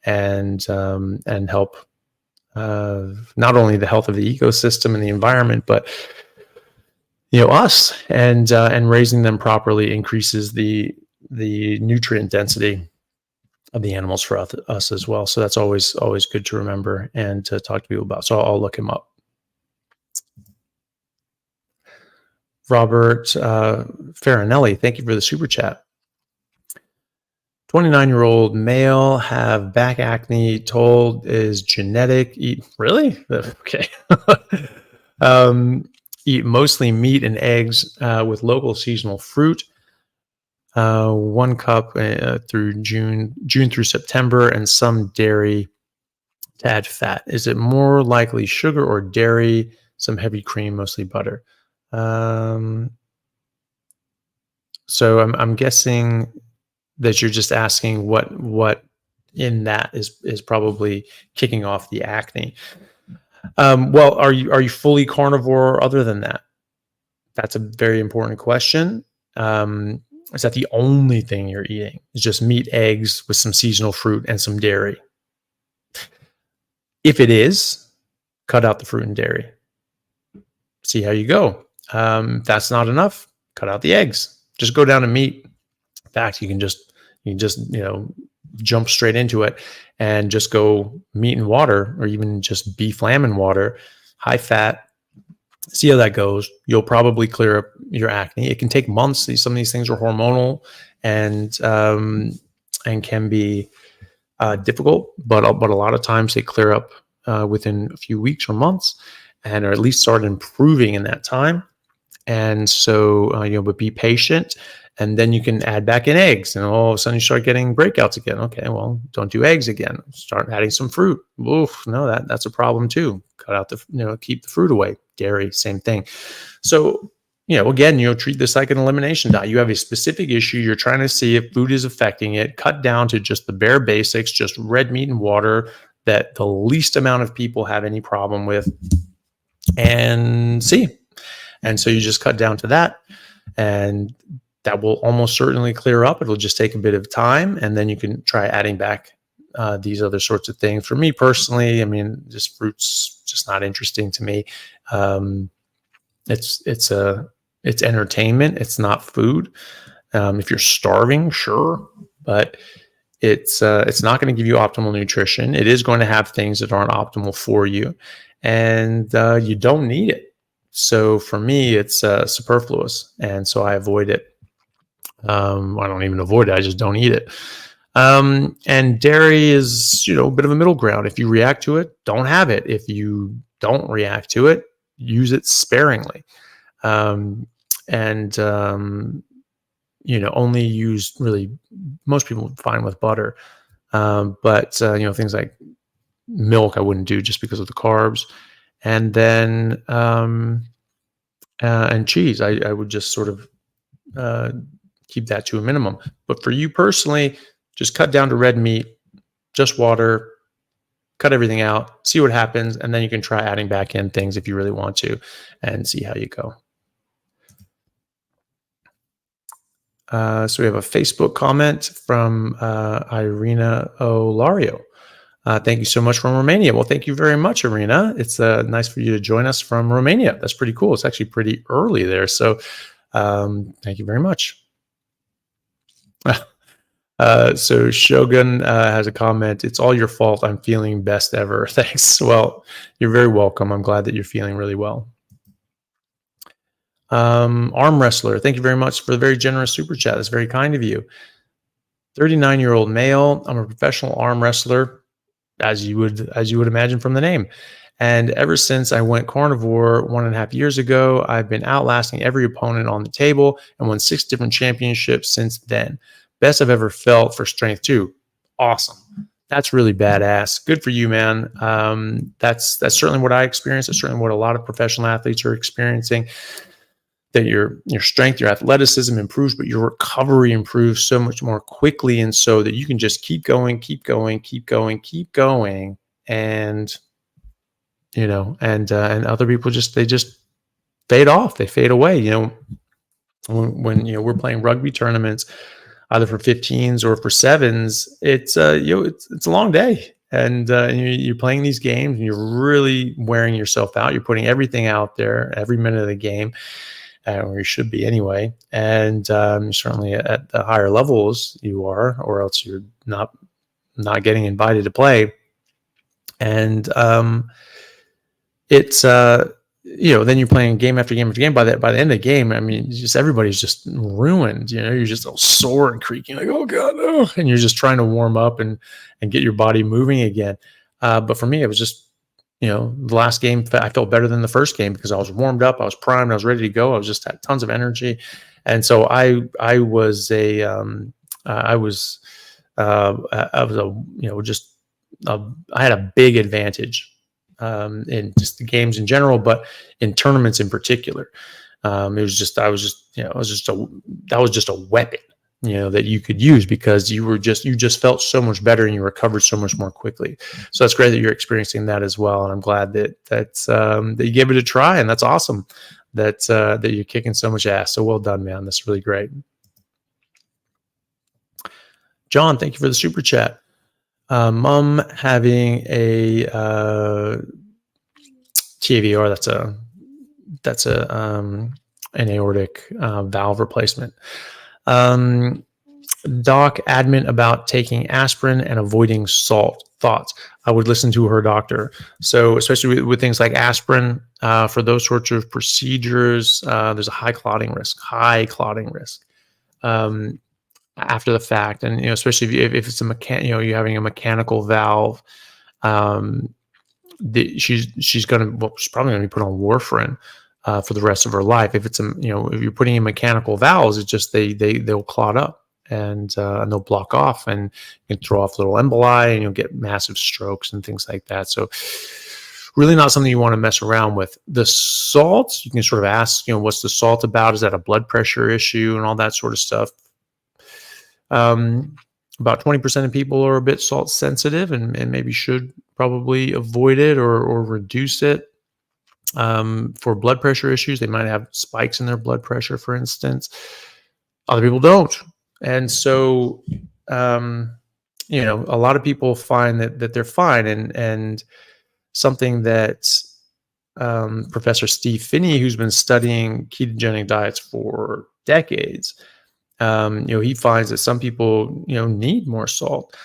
and help not only the health of the ecosystem and the environment, but us, and raising them properly increases the nutrient density of the animals for us as well. So that's always good to remember and to talk to people about. So I'll look him up. Robert Farinelli, thank you for the super chat. 29-year-old male have back acne, told is genetic. Eat really? Okay. Eat mostly meat and eggs with local seasonal fruit. 1 cup through June through September, and some dairy to add fat. Is it more likely sugar or dairy? Some heavy cream, mostly butter. So I'm guessing that you're just asking what in that is probably kicking off the acne. Well, are you fully carnivore other than that? That's a very important question. Is that the only thing you're eating? Is just meat, eggs with some seasonal fruit and some dairy? If it is, cut out the fruit and dairy. See how you go. If that's not enough, cut out the eggs. Just go down to meat. In fact, you can just jump straight into it and just go meat and water, or even just beef, lamb and water, high fat. See how that goes. You'll probably clear up your acne. It can take months. Some of these things are hormonal and can be difficult, but a lot of times they clear up within a few weeks or months, and or at least start improving in that time. And so but be patient, and then you can add back in eggs, and all of a sudden you start getting breakouts again. Okay, well, don't do eggs again. Start adding some fruit. Oof, no, that's a problem too. Cut out keep the fruit away. Dairy, same thing. So again, treat this like an elimination diet. You have a specific issue. You're trying to see if food is affecting it. Cut down to just the bare basics, just red meat and water that the least amount of people have any problem with, and see. And so you just cut down to that, and that will almost certainly clear up. It'll just take a bit of time, and then you can try adding back these other sorts of things. For me personally, I mean, just fruit's just not interesting to me. It's entertainment. It's not food. If you're starving, sure, but it's not going to give you optimal nutrition. It is going to have things that aren't optimal for you, and you don't need it. So for me, it's superfluous, and so I avoid it. I don't even avoid it. I just don't eat it. And dairy is, a bit of a middle ground. If you react to it, don't have it. If you don't react to it, use it sparingly. Only use really, most people fine with butter. But things like milk, I wouldn't do just because of the carbs. And then, and cheese, I would just sort of keep that to a minimum. But for you personally, just cut down to red meat, just water, cut everything out, see what happens, and then you can try adding back in things if you really want to, and see how you go. So we have a Facebook comment from Irina Olario. Thank you so much from Romania. Well, thank you very much, Irina. It's nice for you to join us from Romania. That's pretty cool. It's actually pretty early there. So thank you very much. So Shogun has a comment. It's all your fault. I'm feeling best ever. Thanks. Well, you're very welcome. I'm glad that you're feeling really well. Arm wrestler, thank you very much for the very generous super chat. That's very kind of you. 39-year-old male. I'm a professional arm wrestler, as you would imagine from the name. And ever since I went carnivore 1.5 years ago, I've been outlasting every opponent on the table and won 6 different championships since then. Best I've ever felt for strength too. Awesome. That's really badass. Good for you, man. That's certainly what I experienced. That's certainly what a lot of professional athletes are experiencing. That your strength, your athleticism improves, but your recovery improves so much more quickly, and so that you can just keep going, and and other people just fade off, they fade away. When we're playing rugby tournaments, either for 15s or for 7s, it's it's a long day, and you're playing these games and you're really wearing yourself out. You're putting everything out there every minute of the game, or you should be anyway. And certainly at the higher levels you are, or else you're not getting invited to play. And it's then you're playing game after game after game. By the end of the game, I mean, just everybody's just ruined. You're just all sore and creaking, like, oh god, no, and you're just trying to warm up and get your body moving again. But for me, it was just, the last game, I felt better than the first game because I was warmed up, I was primed, I was ready to go. I was just had tons of energy, and so I was I had a big advantage in just the games in general, but in tournaments in particular. That was just a weapon, that you could use because you just felt so much better and you recovered so much more quickly. So that's great that you're experiencing that as well. And I'm glad that you gave it a try, and that's awesome that you're kicking so much ass. So well done, man. That's really great. John, thank you for the super chat. Mom having a TAVR, that's an aortic valve replacement. Doc adamant about taking aspirin and avoiding salt. Thoughts? I would listen to her doctor. So especially with things like aspirin, for those sorts of procedures, there's a high clotting risk. After the fact, and especially if it's you're having a mechanical valve, she's probably gonna be put on warfarin for the rest of her life. If it's if you're putting in mechanical valves, it's just they'll clot up and they'll block off, and you can throw off little emboli, and you'll get massive strokes and things like that. So really not something you want to mess around with. The salt, you can sort of ask, what's the salt about? Is that a blood pressure issue and all that sort of stuff? About 20% of people are a bit salt sensitive and maybe should probably avoid it or reduce it. For blood pressure issues, they might have spikes in their blood pressure, for instance. Other people don't. And so, a lot of people find that they're fine. And something that Professor Steve Phinney, who's been studying ketogenic diets for decades, he finds that some people, need more salt.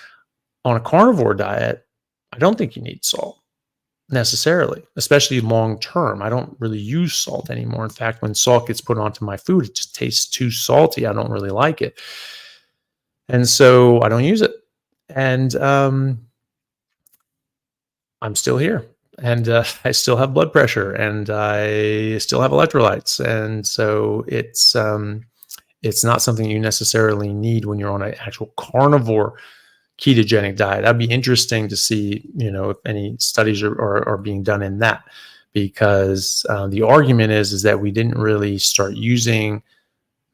On a carnivore diet, I don't think you need salt necessarily, especially long term. I don't really use salt anymore. In fact, when salt gets put onto my food, it just tastes too salty. I don't really like it. And so I don't use it. And I'm still here. And I still have blood pressure, and I still have electrolytes. And so it's not something you necessarily need when you're on an actual carnivore ketogenic diet. That'd be interesting to see, if any studies are being done in that, because the argument is that we didn't really start using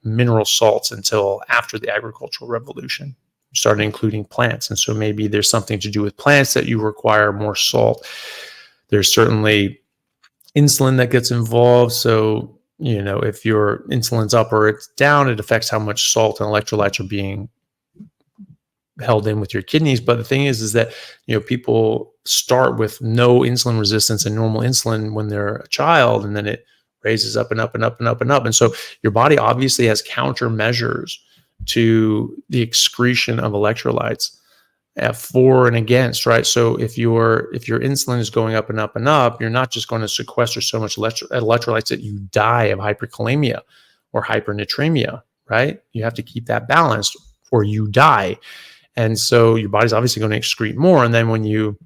mineral salts until after the agricultural revolution. We started including plants. And so maybe there's something to do with plants that you require more salt. There's certainly insulin that gets involved. So, if your insulin's up or it's down, it affects how much salt and electrolytes are being held in with your kidneys. But the thing is that, people start with no insulin resistance and normal insulin when they're a child, and then it raises up and up and up and up and up. And so your body obviously has countermeasures to the excretion of electrolytes for and against, right? So if your insulin is going up and up and up, you're not just going to sequester so much electrolytes that you die of hyperkalemia or hypernatremia, right? You have to keep that balanced or you die. And so your body's obviously going to excrete more. And then when you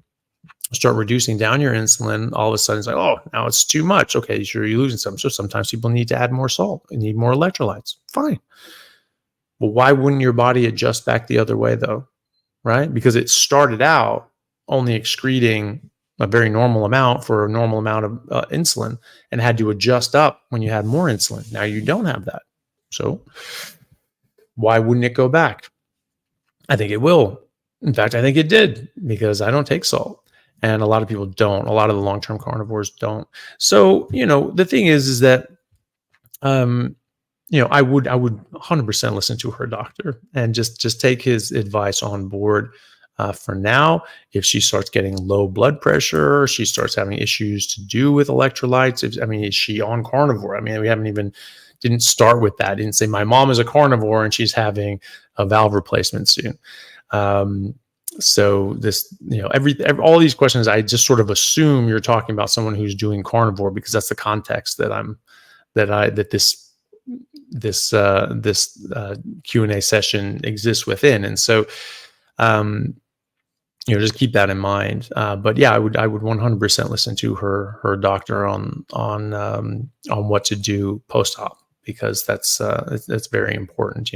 start reducing down your insulin, all of a sudden it's like, oh, now it's too much. Okay, sure, you're losing some. So sometimes people need to add more salt and need more electrolytes. Fine. Well, why wouldn't your body adjust back the other way though? Right? Because it started out only excreting a very normal amount for a normal amount of insulin and had to adjust up when you had more insulin. Now you don't have that. So why wouldn't it go back? I think it will. In fact, I think it did, because I don't take salt. And a lot of people don't. A lot of the long-term carnivores don't. So, the thing is that, I would 100% listen to her doctor and just take his advice on board. For now, if she starts getting low blood pressure, she starts having issues to do with electrolytes. Is she on carnivore? We didn't start with that. Didn't say my mom is a carnivore and she's having a valve replacement soon. So this, all these questions, I just sort of assume you're talking about someone who's doing carnivore because that's the context that this Q&A session exists within. And so, just keep that in mind. But yeah, I would 100% listen to her doctor on what to do post-op, because that's very important.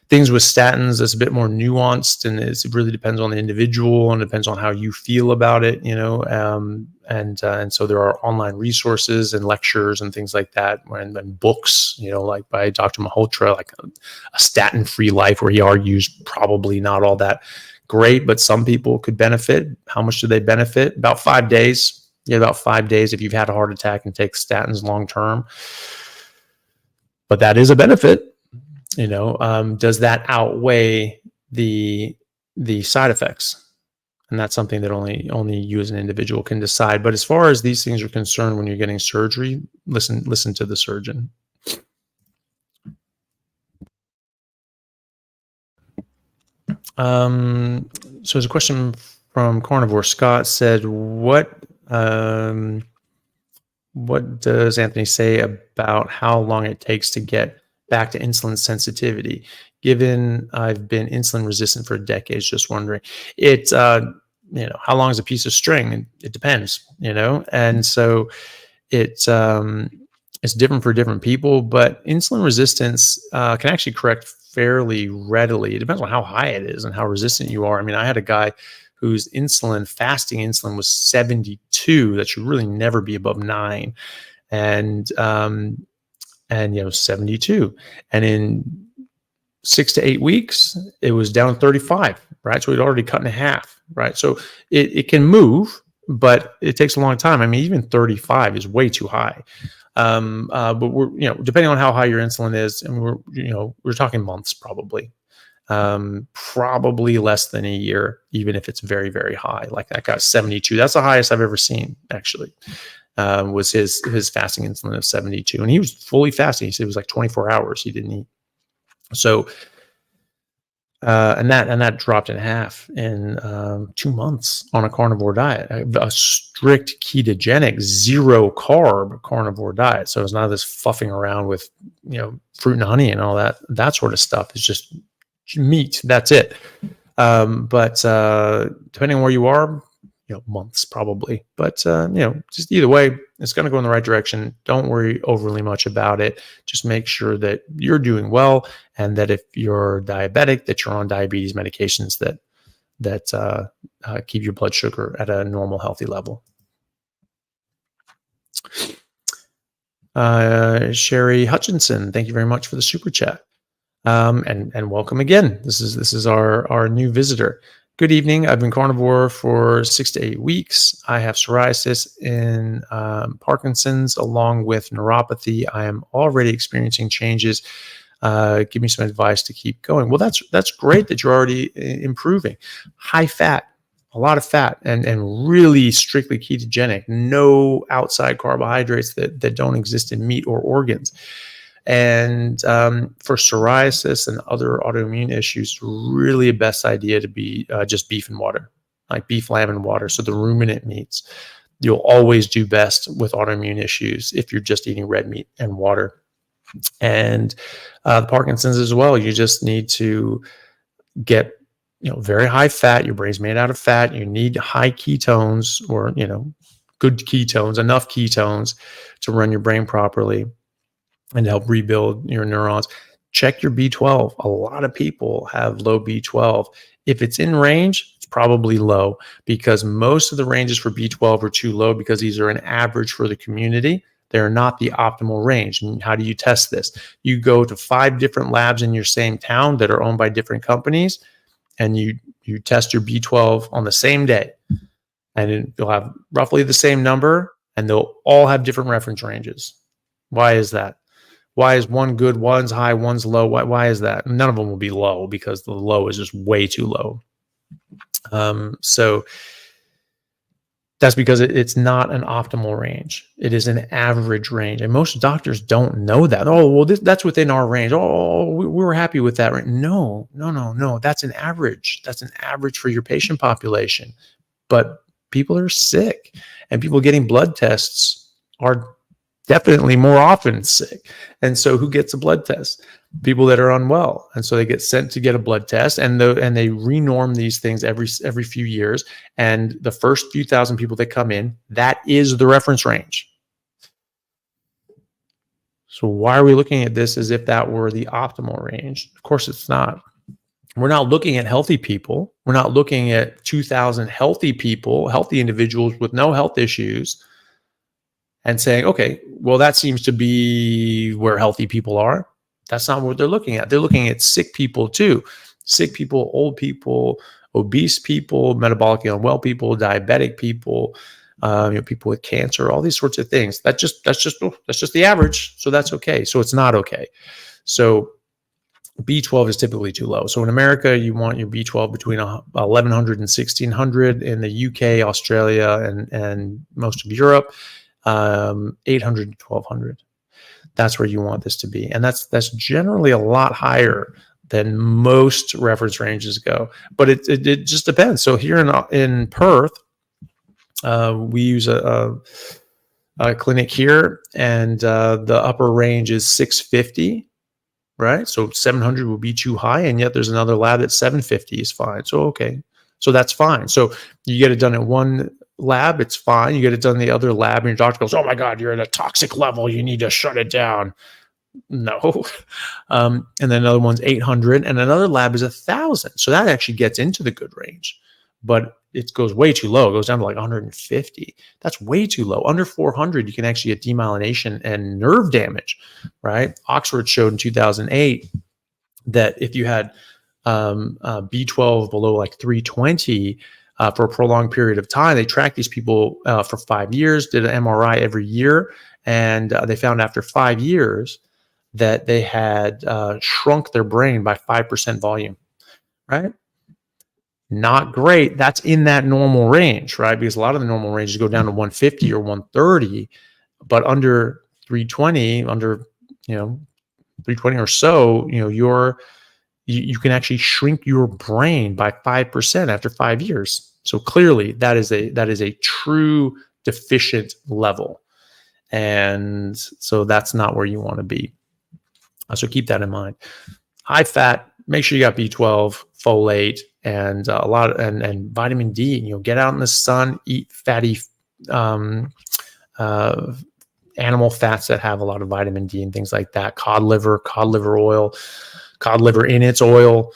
Things with statins is a bit more nuanced, and it really depends on the individual and depends on how you feel about it. And so there are online resources and lectures and things like that, and books, like by Dr. Malhotra, like a statin-free life, where he argues probably not all that great, but some people could benefit. How much do they benefit? About 5 days. About 5 days if you've had a heart attack and take statins long term. But that is a benefit. Does that outweigh the side effects? And that's something that only you as an individual can decide. But as far as these things are concerned, when you're getting surgery, listen to the surgeon. So there's a question from Carnivore. Scott said, what does Anthony say about how long it takes to get back to insulin sensitivity, given I've been insulin resistant for decades? Just wondering. It's how long is a piece of string? It depends, and so it's different for different people, but insulin resistance can actually correct fairly readily. It depends on how high it is and how resistant you are. I had a guy whose fasting insulin was 72. That should really never be above 9. And 72. And in 6 to 8 weeks, it was down 35, right? So we'd already cut in half, right? So it can move, but it takes a long time. Even 35 is way too high. But we're, depending on how high your insulin is, and we're talking months probably. Probably less than a year, even if it's very, very high. Like that guy 72. That's the highest I've ever seen, actually. Was his fasting insulin of 72, and he was fully fasting. He said it was like 24 hours he didn't eat. So, and that dropped in half in 2 months on a carnivore diet, a strict ketogenic, zero carb carnivore diet. So it's not this fluffing around with fruit and honey and all that sort of stuff. It's just meat. That's it. But depending on where you are, months probably, but just either way, it's going to go in the right direction. Don't worry overly much about it. Just make sure that you're doing well, and that if you're diabetic, that you're on diabetes medications that keep your blood sugar at a normal, healthy level. Sherry Hutchinson, thank you very much for the super chat, and welcome again. This is our new visitor. Good evening. I've been carnivore for 6 to 8 weeks. I have psoriasis and Parkinson's, along with neuropathy. I am already experiencing changes. Give me some advice to keep going. Well, that's great that you're already improving. High fat, a lot of fat, and really strictly ketogenic. No outside carbohydrates that don't exist in meat or organs. And for psoriasis and other autoimmune issues, really a best idea to be just beef and water, like beef, lamb, and water. So the ruminant meats, you'll always do best with autoimmune issues if you're just eating red meat and water. And the Parkinson's as well. You just need to get very high fat. Your brain's made out of fat. You need high ketones, or good ketones, enough ketones to run your brain properly and help rebuild your neurons. Check your B12. A lot of people have low B12. If it's in range, it's probably low, because most of the ranges for B12 are too low, because these are an average for the community. They're not the optimal range. And how do you test this? You go to 5 different labs in your same town that are owned by different companies, and you test your B12 on the same day. And you'll have roughly the same number, and they'll all have different reference ranges. Why is that? Why is one good, one's high, one's low? Why is that? None of them will be low because the low is just way too low. So that's because it's not an optimal range. It is an average range. And most doctors don't know that. Oh, well, that's within our range. Oh, we were happy with that. Right? No. That's an average. That's an average for your patient population. But people are sick, and people getting blood tests are definitely more often sick. And so who gets a blood test? People that are unwell. And so they get sent to get a blood test, and they renorm these things every few years. And the first few thousand people that come in, that is the reference range. So why are we looking at this as if that were the optimal range? Of course it's not. We're not looking at healthy people. We're not looking at 2,000 healthy people, healthy individuals with no health issues, and saying, okay, well, that seems to be where healthy people are. That's not what they're looking at. They're looking at sick people too. Sick people, old people, obese people, metabolically unwell people, diabetic people, people with cancer, all these sorts of things. That's just the average. So that's okay. So it's not okay. So B12 is typically too low. So in America, you want your B12 between 1,100 and 1,600. In the UK, Australia, and most of Europe, 800 to 1,200. That's where you want this to be. And that's generally a lot higher than most reference ranges go. But it just depends. So here in Perth, we use a clinic here, and the upper range is 650. Right? So 700 will be too high, and yet there's another lab at 750 is fine. So, okay. So that's fine. So you get it done at one lab, it's fine. You get it done in the other lab, and your doctor goes, oh my God, you're at a toxic level. You need to shut it down. No. And then another one's 800, and another lab is 1,000. So that actually gets into the good range, but it goes way too low. It goes down to like 150. That's way too low. Under 400, you can actually get demyelination and nerve damage, right? Oxford showed in 2008 that if you had B12 below like 320 for a prolonged period of time, they tracked these people for 5 years, did an MRI every year, and they found after 5 years that they had shrunk their brain by 5% volume, right? Not great. That's in that normal range, right? Because a lot of the normal ranges go down to 150 or 130, but under 320, under 320 or so, you can actually shrink your brain by 5% after 5 years. So clearly, that is a true deficient level, and so that's not where you want to be. So keep that in mind. High fat. Make sure you got B12, folate, and a lot and vitamin D. Get out in the sun, eat fatty animal fats that have a lot of vitamin D and things like that. Cod liver oil, cod liver in its oil,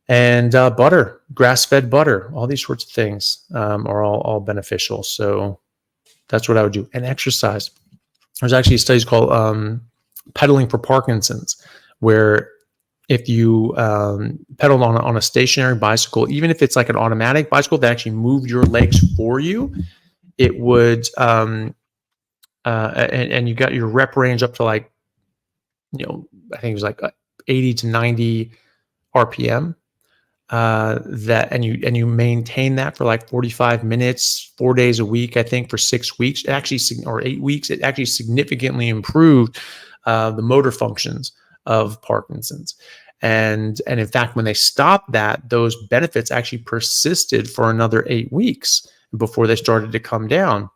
and butter, grass-fed butter. All these sorts of things are all beneficial. So that's what I would do. And exercise. There's actually studies called pedaling for Parkinson's, where if you pedaled on a stationary bicycle, even if it's like an automatic bicycle that actually moved your legs for you, it would, and you got your rep range up to like, I think it was like 80 to 90 RPM. And you maintain that for like 45 minutes, 4 days a week, I think for 6 weeks, or 8 weeks, it actually significantly improved the motor functions of Parkinson's. And in fact, when they stopped that, those benefits actually persisted for another 8 weeks before they started to come down.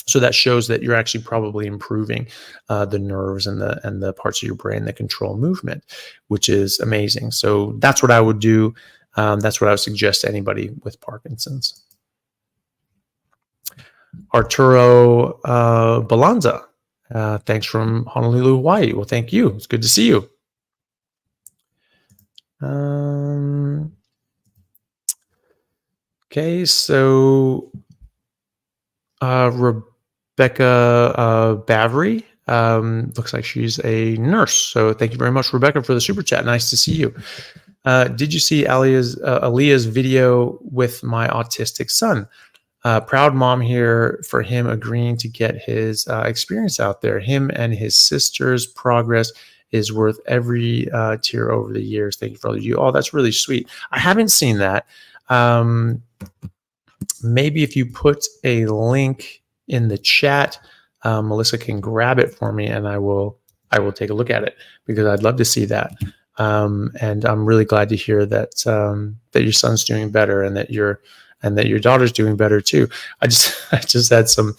So that shows that you're actually probably improving the nerves and the parts of your brain that control movement, which is amazing. So that's what I would do. That's what I would suggest to anybody with Parkinson's. Arturo Balanza, thanks from Honolulu, Hawaii. Well, thank you. It's good to see you. Okay, so Rebecca Bavry, looks like she's a nurse. So thank you very much, Rebecca, for the super chat. Nice to see you. Did you see Aaliyah's video with my autistic son? proud mom here for him agreeing to get his experience out there. Him and his sister's progress is worth every tear over the years. Thank you for all you. Oh, that's really sweet. I haven't seen that. Maybe if you put a link in the chat, Melissa can grab it for me, and I will take a look at it, because I'd love to see that. And I'm really glad to hear that that your son's doing better, and that your daughter's doing better too. I just had some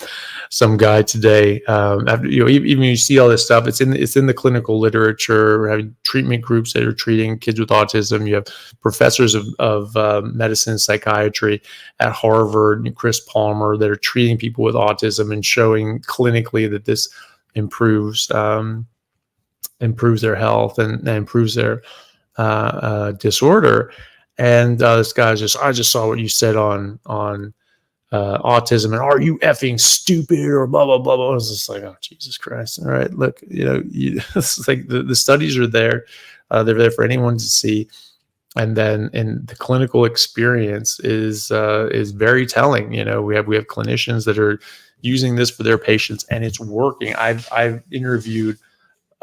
guy today. After, even when you see all this stuff, it's in the clinical literature. We're having treatment groups that are treating kids with autism. You have professors of medicine and psychiatry at Harvard, Chris Palmer, that are treating people with autism and showing clinically that this improves their health and improves their disorder. And this guy's I just saw what you said on autism, and are you effing stupid or blah blah blah blah. I was just like, oh Jesus Christ! All right, look, it's like the studies are there, they're there for anyone to see, and then the clinical experience is very telling. We have clinicians that are using this for their patients, and it's working. I've interviewed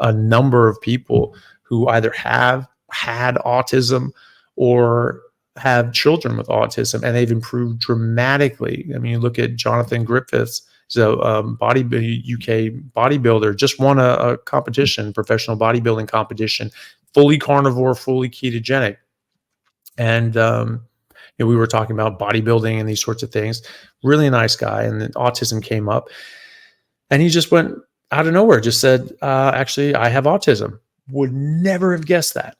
a number of people who either have had autism or have children with autism, and they've improved dramatically. I mean, you look at Jonathan Griffiths, he's a UK bodybuilder, just won a competition, professional bodybuilding competition, fully carnivore, fully ketogenic. And we were talking about bodybuilding and these sorts of things. Really nice guy, and then autism came up, and he just went out of nowhere, just said, actually, I have autism. Would never have guessed that.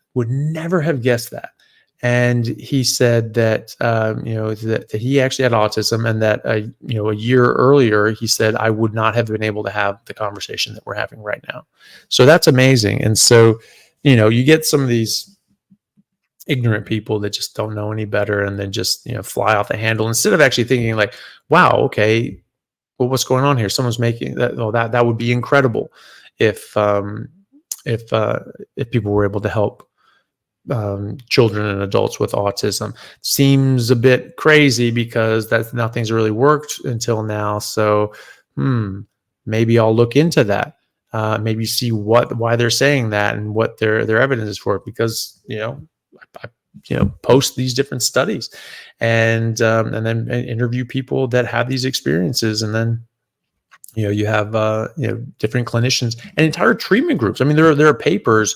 And he said that, that he actually had autism, and that, a year earlier, he said, I would not have been able to have the conversation that we're having right now. So that's amazing. And so, you get some of these ignorant people that just don't know any better, and then just, fly off the handle, instead of actually thinking like, wow, okay, well, what's going on here? Someone's making that. Oh, that would be incredible if people were able to help children and adults with autism. Seems a bit crazy, because nothing's really worked until now. So maybe I'll look into that. Maybe see why they're saying that and what their evidence is for it, because I post these different studies, and then interview people that have these experiences, and then you have different clinicians and entire treatment groups. I mean, there are papers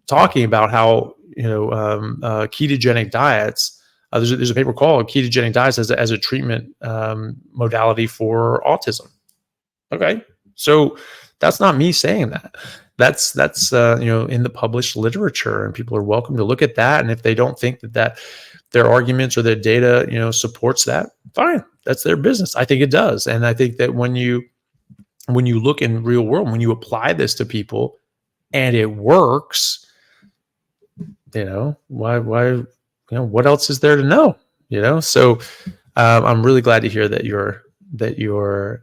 talking about how ketogenic diets. There's a paper called "Ketogenic Diets as a Treatment Modality for Autism." Okay, so that's not me saying that. That's in the published literature, and people are welcome to look at that. And if they don't think that their arguments or their data supports that, fine, that's their business. I think it does, and I think that when you look in real world, when you apply this to people and it works, why what else is there to know? So I'm really glad to hear that your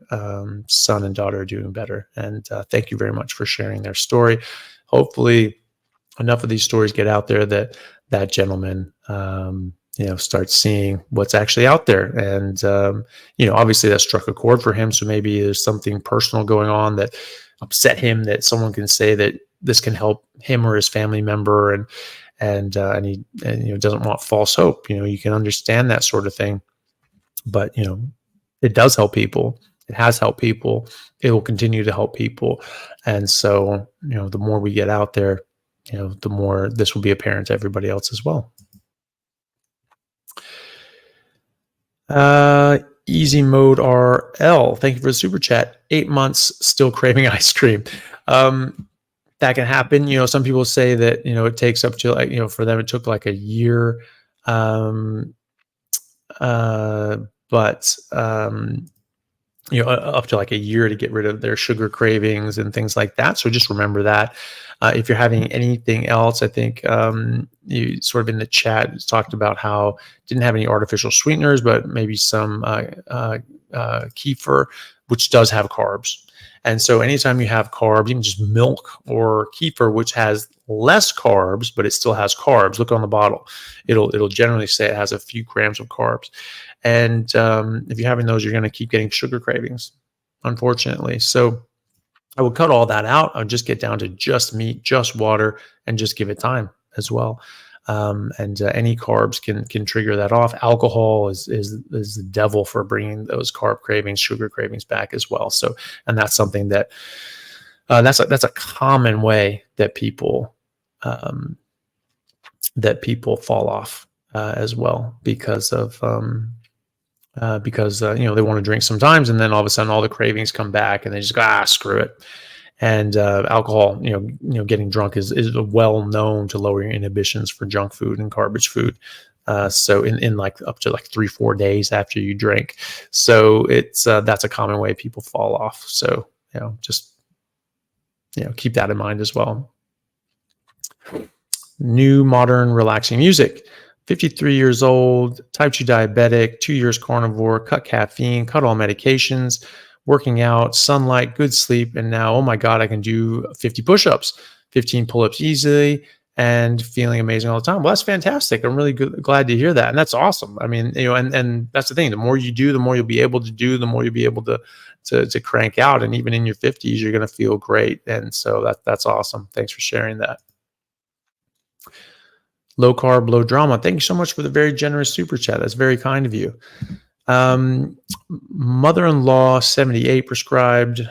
son and daughter are doing better, and thank you very much for sharing their story. Hopefully enough of these stories get out there that gentleman starts seeing what's actually out there, and obviously that struck a chord for him. So maybe there's something personal going on that upset him, that someone can say that this can help him or his family member, and he doesn't want false hope. You can understand that sort of thing, but it does help people. It has helped people. It will continue to help people. And so, the more we get out there, the more this will be apparent to everybody else as well. Easy Mode RL, thank you for the super chat. 8 months, still craving ice cream. That can happen. Some people say that, it takes up to for them, it took like a year. But up to like a year to get rid of their sugar cravings and things like that. So just remember that. If you're having anything else, I think you sort of in the chat talked about how it didn't have any artificial sweeteners, but maybe some kefir, which does have carbs. And so anytime you have carbs, even just milk or kefir, which has less carbs, but it still has carbs. Look on the bottle. It'll generally say it has a few grams of carbs. And if you're having those, you're going to keep getting sugar cravings, unfortunately. So I would cut all that out. I would just get down to just meat, just water, and just give it time as well. And any carbs can trigger that off. Alcohol is the devil for bringing those carb cravings, sugar cravings back as well. So, and that's something that that's a common way that people fall off as well because of they want to drink sometimes, and then all of a sudden all the cravings come back, and they just go, screw it. And alcohol, getting drunk is well known to lower your inhibitions for junk food and garbage food. So in like up to like 3-4 days after you drink. So it's that's a common way people fall off. So just keep that in mind as well. New modern relaxing music. 53 years old, type 2 diabetic, 2 years carnivore, cut caffeine, cut all medications, working out, sunlight, good sleep, and now, oh my God, I can do 50 push-ups, 15 pull-ups easily, and feeling amazing all the time. Well, that's fantastic. I'm really glad to hear that, and that's awesome. I mean, and that's the thing. The more you do, the more you'll be able to do, the more you'll be able to crank out, and even in your 50s, you're going to feel great. And so that's awesome. Thanks for sharing that. Low carb, low drama. Thank you so much for the very generous super chat. That's very kind of you. Mother-in-law 78 prescribed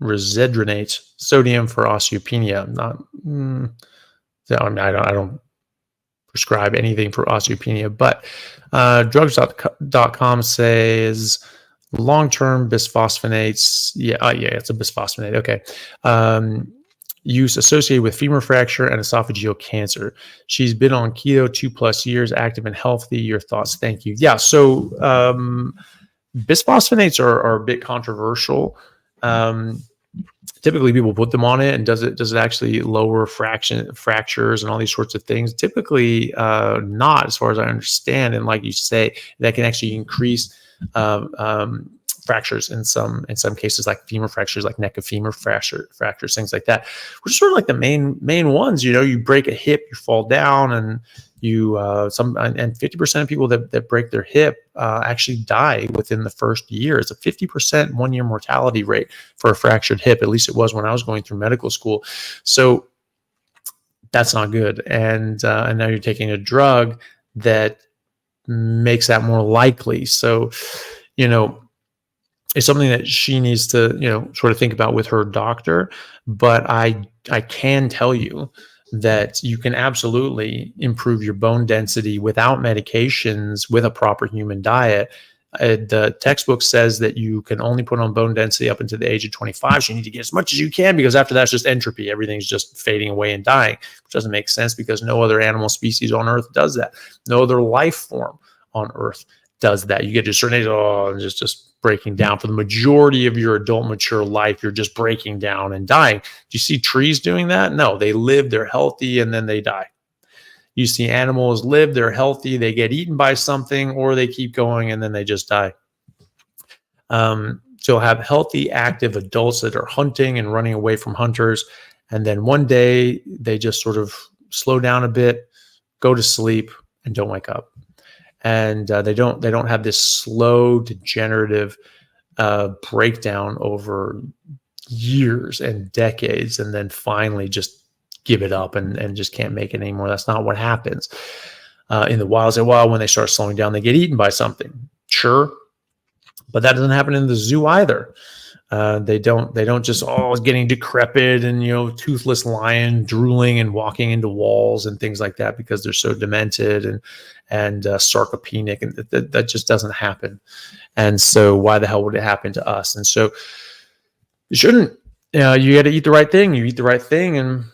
Resedronate, sodium for osteopenia. I don't prescribe anything for osteopenia, but drugs.com says long-term bisphosphonates. Yeah, it's a bisphosphonate. Okay. Use associated with femur fracture and esophageal cancer. She's been on keto 2+ years, active and healthy. Your thoughts? Thank you. Yeah. So bisphosphonates are a bit controversial. Typically people put them on it, and does it actually lower fractures and all these sorts of things? Typically not, as far as I understand. And like you say, that can actually increase fractures in some cases, like femur fractures, like neck of femur fractures, things like that, which are sort of like the main ones. You break a hip, you fall down, and you and 50% of people that break their hip actually die within the first year. It's a 50% 1-year mortality rate for a fractured hip. At least it was when I was going through medical school. So that's not good. And now you're taking a drug that makes that more likely. So it's something that she needs to, sort of think about with her doctor. But I can tell you that you can absolutely improve your bone density without medications with a proper human diet. The textbook says that you can only put on bone density up until the age of 25. So you need to get as much as you can, because after that's just entropy. Everything's just fading away and dying, which doesn't make sense because no other animal species on Earth does that. No other life form on Earth does that. You get to a certain age, just breaking down. For the majority of your adult mature life, you're just breaking down and dying. Do you see trees doing that? No, they live, they're healthy, and then they die. You see animals live, they're healthy, they get eaten by something, or they keep going and then they just die. So you'll have healthy, active adults that are hunting and running away from hunters, and then one day they just sort of slow down a bit, go to sleep, and don't wake up. And they don't have this slow degenerative breakdown over years and decades, and then finally just give it up and just can't make it anymore. That's not what happens in the wild. When they start slowing down, they get eaten by something. Sure, but that doesn't happen in the zoo either. They don't just getting decrepit and toothless lion drooling and walking into walls and things like that because they're so demented and sarcopenic, and that just doesn't happen. And so why the hell would it happen to us? And so it shouldn't. You got to eat the right thing. You eat the right thing, and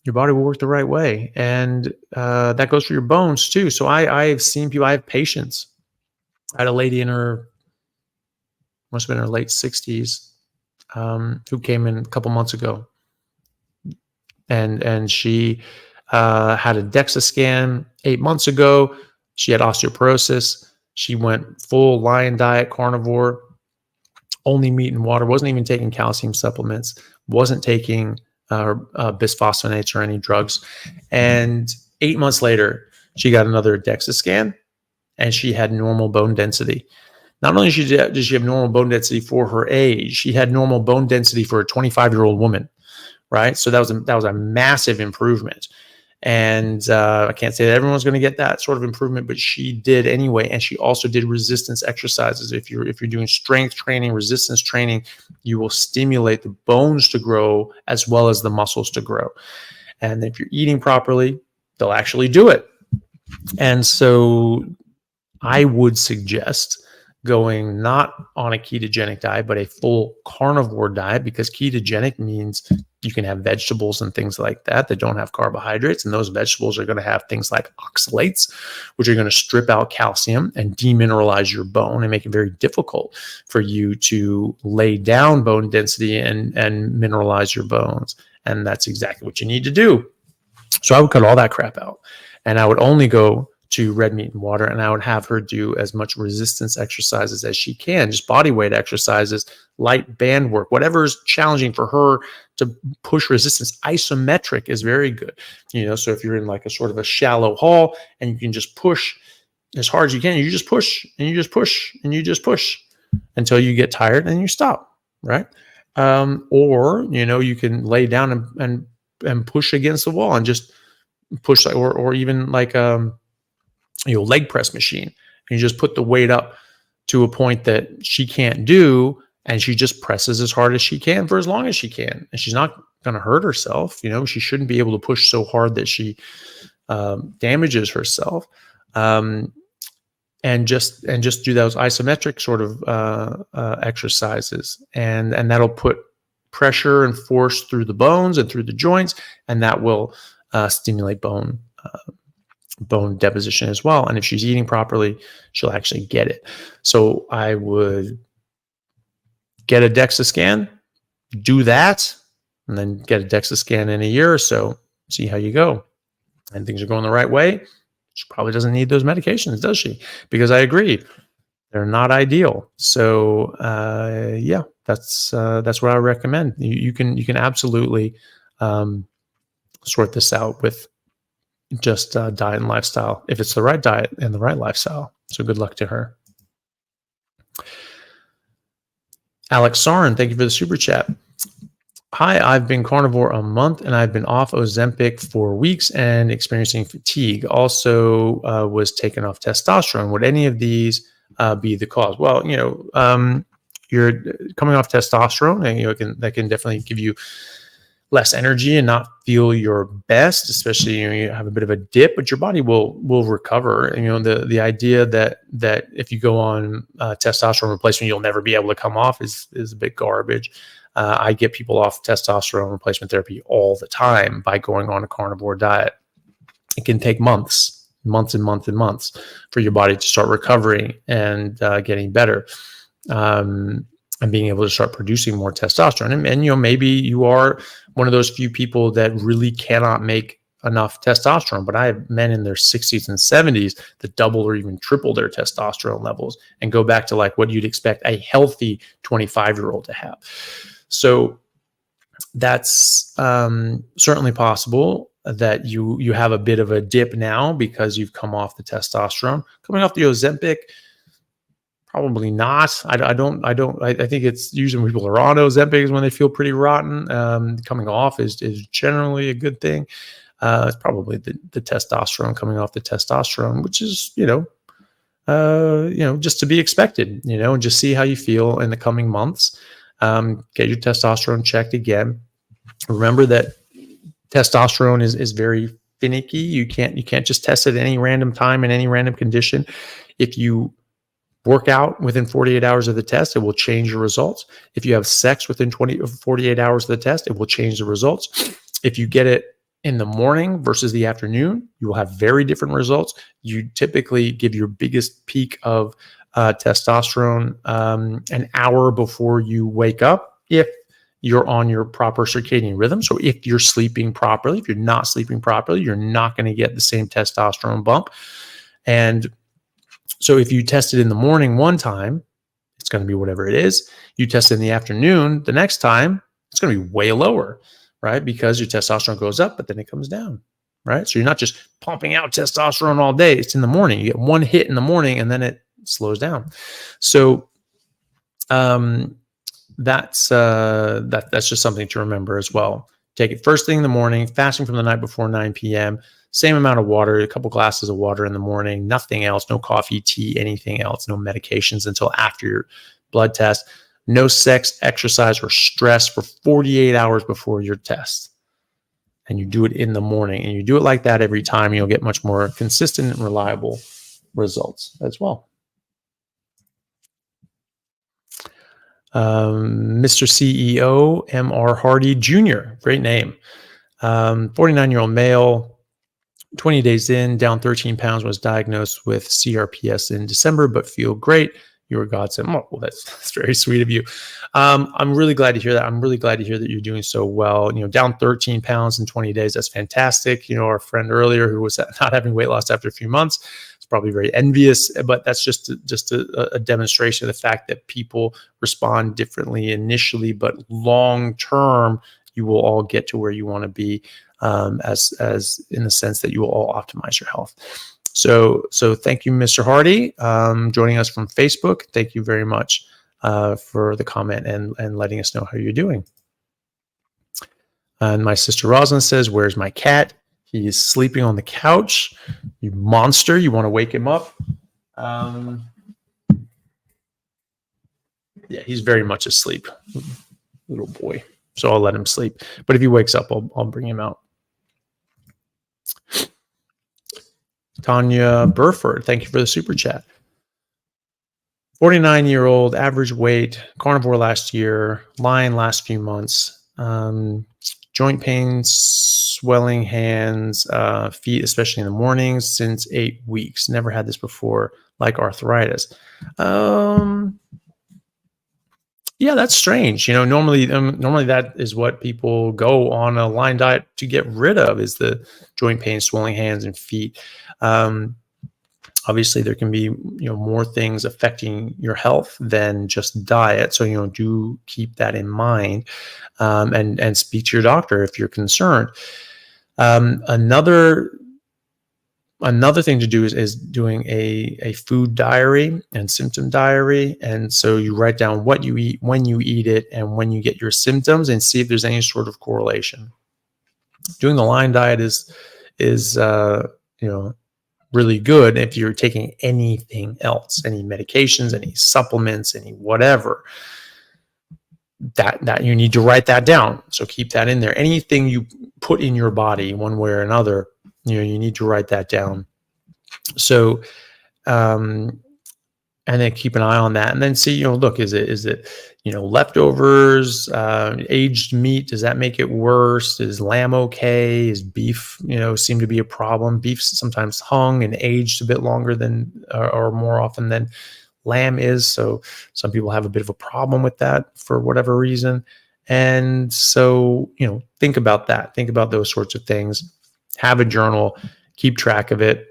your body will work the right way. And that goes for your bones too. So I've seen people. I have patients. I had a lady in her must have been in her late 60s. Who came in a couple months ago, and she had a DEXA scan 8 months ago. She had osteoporosis. She went full lion diet, carnivore, only meat and water, wasn't even taking calcium supplements, wasn't taking bisphosphonates or any drugs. And 8 months later, she got another DEXA scan and she had normal bone density. Not only did she have normal bone density for her age, she had normal bone density for a 25-year-old woman, right? So that was a massive improvement. And I can't say that everyone's going to get that sort of improvement, but she did anyway. And she also did resistance exercises. If you're doing strength training, resistance training, you will stimulate the bones to grow as well as the muscles to grow. And if you're eating properly, they'll actually do it. And so I would suggest going not on a ketogenic diet, but a full carnivore diet, because ketogenic means you can have vegetables and things like that don't have carbohydrates. And those vegetables are going to have things like oxalates, which are going to strip out calcium and demineralize your bone and make it very difficult for you to lay down bone density and mineralize your bones. And that's exactly what you need to do. So I would cut all that crap out, and I would only go to red meat and water, and I would have her do as much resistance exercises as she can, just body weight exercises, light band work, whatever is challenging for her to push resistance. Isometric is very good. So if you're in like a sort of a shallow hall and you can just push as hard as you can, you just push and you just push and you just push until you get tired and you stop, right? Or, you can lay down and push against the wall and just push, or even like, leg press machine. And you just put the weight up to a point that she can't do, and she just presses as hard as she can for as long as she can. And she's not going to hurt herself. She shouldn't be able to push so hard that she damages herself. And just do those isometric sort of exercises, and that'll put pressure and force through the bones and through the joints, and that will stimulate bone deposition as well. And if she's eating properly, she'll actually get it. So I would get a DEXA scan, do that, and then get a DEXA scan in a year or so, see how you go. And things are going the right way. She probably doesn't need those medications, does she? Because I agree, they're not ideal. So yeah, that's what I recommend. You can absolutely sort this out with just diet and lifestyle, if it's the right diet and the right lifestyle. So good luck to her. Alex Sarin, thank you for the super chat. Hi, I've been carnivore a month and I've been off Ozempic for weeks and experiencing fatigue. Also was taken off testosterone. Would any of these be the cause? Well, you're coming off testosterone, and that can definitely give you less energy and not feel your best, especially you have a bit of a dip, but your body will recover. And the idea that if you go on testosterone replacement, you'll never be able to come off is a bit garbage. I get people off testosterone replacement therapy all the time by going on a carnivore diet. It can take months and months for your body to start recovering and getting better. And being able to start producing more testosterone. And maybe you are one of those few people that really cannot make enough testosterone, but I have men in their 60s and 70s that double or even triple their testosterone levels and go back to like what you'd expect a healthy 25-year-old to have. So that's certainly possible that you have a bit of a dip now because you've come off the testosterone. Coming off the Ozempic, probably not. I think it's usually when people are on Ozempic is when they feel pretty rotten. Coming off is generally a good thing. It's probably the testosterone, coming off the testosterone, which is, just to be expected, and just see how you feel in the coming months. Get your testosterone checked again. Remember that testosterone is very finicky. You can't just test it at any random time in any random condition. If you work out within 48 hours of the test, it will change your results. If you have sex within 48 hours of the test, it will change the results. If you get it in the morning versus the afternoon, you will have very different results. You typically give your biggest peak of testosterone an hour before you wake up if you're on your proper circadian rhythm. So if you're sleeping properly, if you're not sleeping properly, you're not going to get the same testosterone bump. And so if you test it in the morning one time, It's going to be whatever it is. You test in the afternoon, the next time, it's going to be way lower, right? Because your testosterone goes up, but then it comes down, right? So you're not just pumping out testosterone all day. It's in the morning. You get one hit in the morning and then it slows down. So that's just something to remember as well. Take it first thing in the morning, fasting from the night before 9 p.m., same amount of water, a couple glasses of water in the morning, nothing else, no coffee, tea, anything else, no medications until after your blood test, no sex, exercise, or stress for 48 hours before your test. And you do it in the morning, and you do it like that every time, you'll get much more consistent and reliable results as well. Mr. CEO, M.R. Hardy Jr., great name. 49-year-old male, 20 days in, down 13 pounds, was diagnosed with CRPS in December, but feel great. You were godsend. Oh, well, that's very sweet of you. I'm really glad to hear that. I'm really glad to hear that you're doing so well. Down 13 pounds in 20 days. That's fantastic. Our friend earlier who was not having weight loss after a few months is probably very envious, but that's just a demonstration of the fact that people respond differently initially, but long term, you will all get to where you want to be, as in the sense that you will all optimize your health. So thank you, Mr. Hardy, joining us from Facebook. Thank you very much for the comment and letting us know how you're doing. And my sister Rosalind says, "Where's my cat? He is sleeping on the couch. You monster! You want to wake him up?" Yeah, he's very much asleep, little boy. So I'll let him sleep. But if he wakes up, I'll bring him out. Tanya Burford, thank you for the super chat. 49-year-old, average weight, carnivore last year, lying last few months, joint pain, swelling hands, feet, especially in the mornings, since 8 weeks. Never had this before, like arthritis. Yeah, that's strange. Normally that is what people go on a line diet to get rid of, is the joint pain, swelling hands, and feet. Obviously, there can be more things affecting your health than just diet. So do keep that in mind, and speak to your doctor if you're concerned. Another thing to do is doing a food diary and symptom diary. And so you write down what you eat, when you eat it, and when you get your symptoms, and see if there's any sort of correlation. Doing the line diet is really good if you're taking anything else, any medications, any supplements, any whatever. That you need to write that down. So keep that in there. Anything you put in your body one way or another, you need to write that down. So, and then keep an eye on that, and then see, look, is it leftovers, aged meat? Does that make it worse? Is lamb okay? Is beef, seem to be a problem? Beef's sometimes hung and aged a bit longer than, or more often than lamb is. So some people have a bit of a problem with that for whatever reason. And so, think about that. Think about those sorts of things. Have a journal, keep track of it,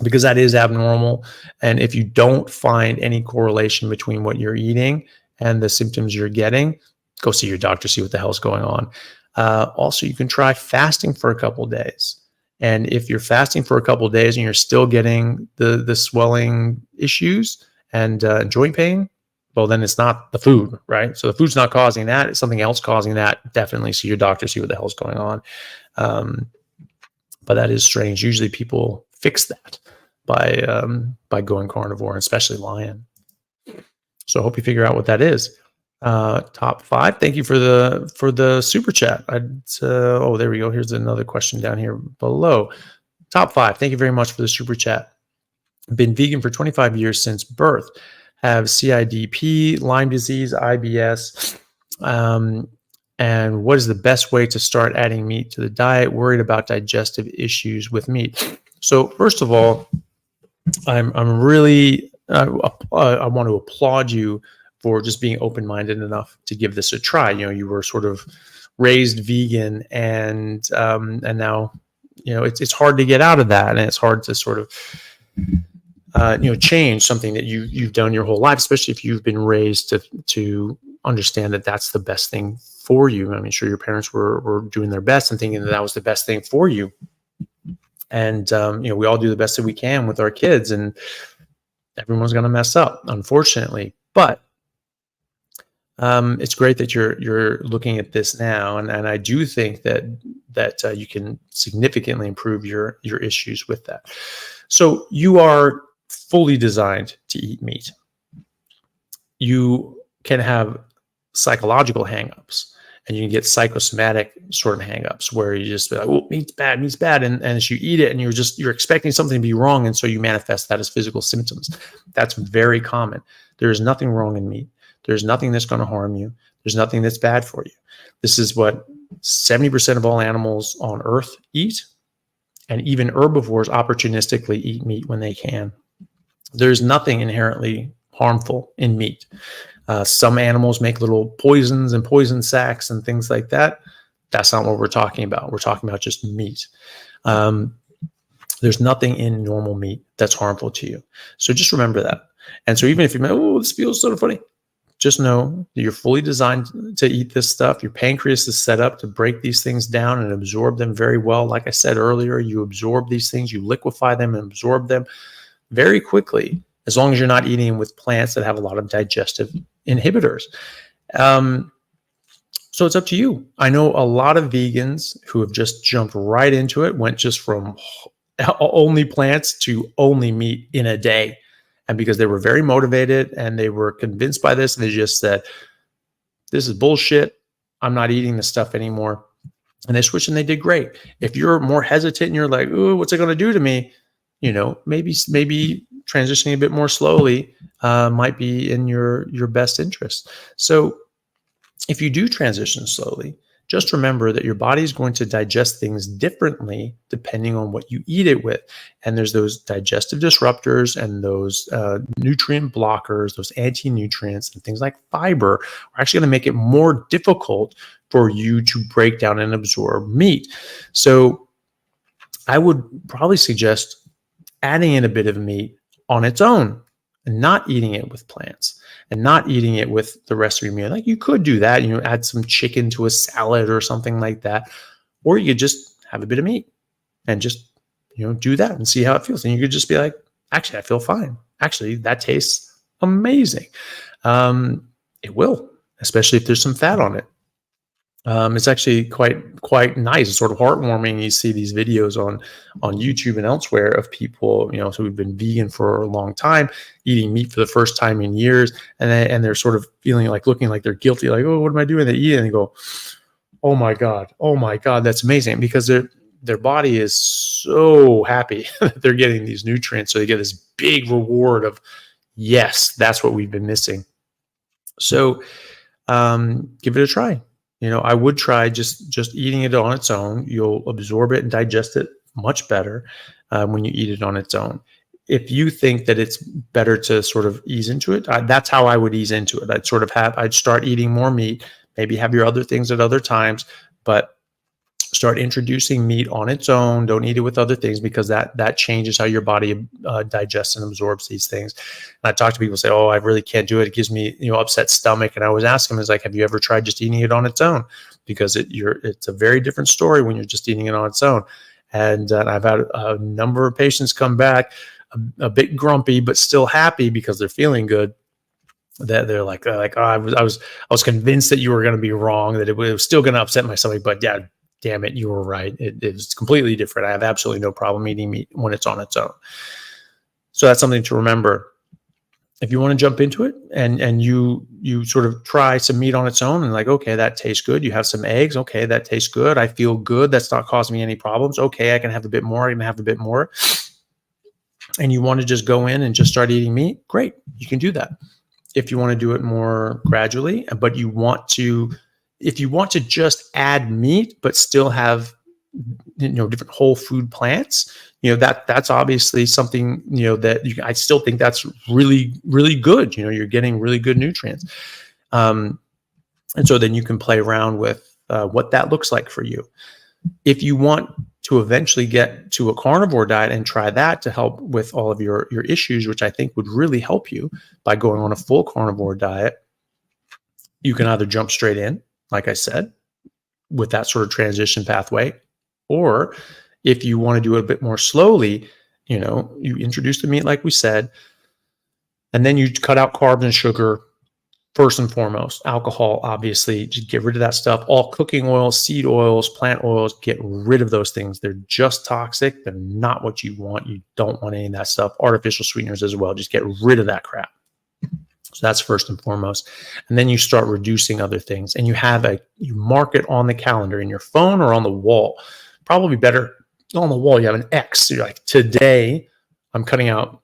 because that is abnormal. And if you don't find any correlation between what you're eating and the symptoms you're getting, go see your doctor, see what the hell's going on. Also, you can try fasting for a couple of days. And if you're fasting for a couple of days and you're still getting the swelling issues and joint pain, well, then it's not the food, right? So the food's not causing that. It's something else causing that. Definitely see your doctor, see what the hell's going on. But that is strange. Usually people fix that by going carnivore, especially lion. So I hope you figure out what that is. Top 5. Thank you for the super chat. Oh, there we go. Here's another question down here below. Top 5. Thank you very much for the super chat. Been vegan for 25 years since birth. Have CIDP, Lyme disease, IBS. And what is the best way to start adding meat to the diet? Worried about digestive issues with meat. So first of all, I want to applaud you for just being open-minded enough to give this a try. You were sort of raised vegan, and now it's hard to get out of that, and it's hard to sort of change something that you've done your whole life, especially if you've been raised to understand that that's the best thing for you. I mean, sure, your parents were doing their best and thinking that that was the best thing for you. And, we all do the best that we can with our kids, and everyone's going to mess up, unfortunately. But it's great that you're looking at this now, and I do think that you can significantly improve your issues with that. So you are fully designed to eat meat. You can have psychological hangups, and you can get psychosomatic sort of hangups where you just be like, "Oh, meat's bad," and as you eat it, and you're expecting something to be wrong, and so you manifest that as physical symptoms. That's very common. There is nothing wrong in meat. There's nothing that's going to harm you. There's nothing that's bad for you. This is what 70% of all animals on Earth eat, and even herbivores opportunistically eat meat when they can. There's nothing inherently harmful in meat. Some animals make little poisons and poison sacs and things like that. That's not what we're talking about. We're talking about just meat. There's nothing in normal meat that's harmful to you. So just remember that. And so even if you're, oh, this feels sort of funny, just know that you're fully designed to eat this stuff. Your pancreas is set up to break these things down and absorb them very well. Like I said earlier, you absorb these things, you liquefy them and absorb them very quickly, as long as you're not eating with plants that have a lot of digestive inhibitors. So it's up to you. I know a lot of vegans who have just jumped right into it, went just from only plants to only meat in a day. And because they were very motivated and they were convinced by this, they just said, this is bullshit. I'm not eating this stuff anymore. And they switched and they did great. If you're more hesitant and you're like, ooh, what's it going to do to me? Maybe transitioning a bit more slowly might be in your best interest. So if you do transition slowly, just remember that your body is going to digest things differently depending on what you eat it with. And there's those digestive disruptors and those nutrient blockers, those anti-nutrients and things like fiber are actually going to make it more difficult for you to break down and absorb meat. So I would probably suggest adding in a bit of meat on its own and not eating it with plants and not eating it with the rest of your meal. Like you could do that, add some chicken to a salad or something like that. Or you could just have a bit of meat and just, do that and see how it feels. And you could just be like, actually, I feel fine. Actually, that tastes amazing. It will, especially if there's some fat on it. It's actually quite nice. It's sort of heartwarming. You see these videos on YouTube and elsewhere of people, so we've been vegan for a long time, eating meat for the first time in years, and they're sort of feeling like looking like they're guilty, like, oh, what am I doing? They eat it and they go, oh my God, that's amazing, because their body is so happy that they're getting these nutrients, so they get this big reward of, yes, that's what we've been missing. So give it a try. I would try just eating it on its own. You'll absorb it and digest it much better when you eat it on its own. If you think that it's better to sort of ease into it, that's how I would ease into it. I'd start eating more meat, maybe have your other things at other times, but start introducing meat on its own. Don't eat it with other things, because that changes how your body digests and absorbs these things. And I talk to people say, oh, I really can't do it. It gives me, upset stomach. And I always ask them, is like, have you ever tried just eating it on its own? Because it's a very different story when you're just eating it on its own. And I've had a number of patients come back a bit grumpy, but still happy because they're feeling good. That they're like, oh, I was convinced that you were going to be wrong, that it was still going to upset my stomach, but yeah, damn it, you were right. It's completely different. I have absolutely no problem eating meat when it's on its own. So that's something to remember. If you want to jump into it and you sort of try some meat on its own and like, okay, that tastes good. You have some eggs. Okay, that tastes good. I feel good. That's not causing me any problems. Okay, I can have a bit more. I can have a bit more. And you want to just go in and just start eating meat, great. You can do that. If you want to do it more gradually, but if you want to just add meat, but still have, different whole food plants, that's obviously something, that I still think that's really, really good. You're getting really good nutrients. And so then you can play around with what that looks like for you. If you want to eventually get to a carnivore diet and try that to help with all of your issues, which I think would really help you by going on a full carnivore diet. You can either jump straight in, like I said, with that sort of transition pathway, or if you want to do it a bit more slowly, you introduce the meat like we said, and then you cut out carbs and sugar. First and foremost, alcohol, obviously, just get rid of that stuff. All cooking oils, seed oils, plant oils, get rid of those things. They're just toxic. They're not what you want. You don't want any of that stuff. Artificial sweeteners as well. Just get rid of that crap. So that's first and foremost. And then you start reducing other things. And you mark it on the calendar in your phone or on the wall. Probably better on the wall. You have an X. So you're like, today, I'm cutting out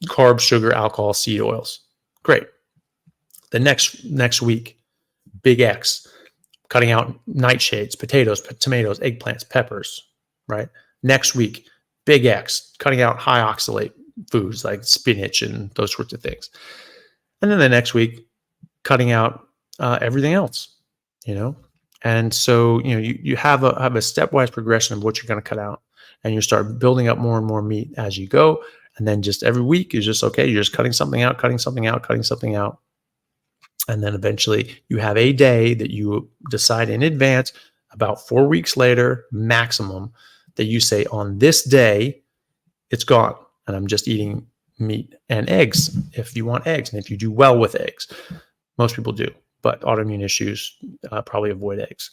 carbs, sugar, alcohol, seed oils. Great. The next week, big X, cutting out nightshades, potatoes, tomatoes, eggplants, peppers, right? Next week, big X, cutting out high oxalate foods like spinach and those sorts of things. And then the next week, cutting out everything else, And so, you have a stepwise progression of what you're going to cut out, and you start building up more and more meat as you go. And then just every week is just, okay, you're just cutting something out, cutting something out, cutting something out. And then eventually you have a day that you decide in advance, about 4 weeks later, maximum, that you say, on this day, it's gone. And I'm just eating meat and eggs if you want eggs. And if you do well with eggs, most people do, but autoimmune issues probably avoid eggs.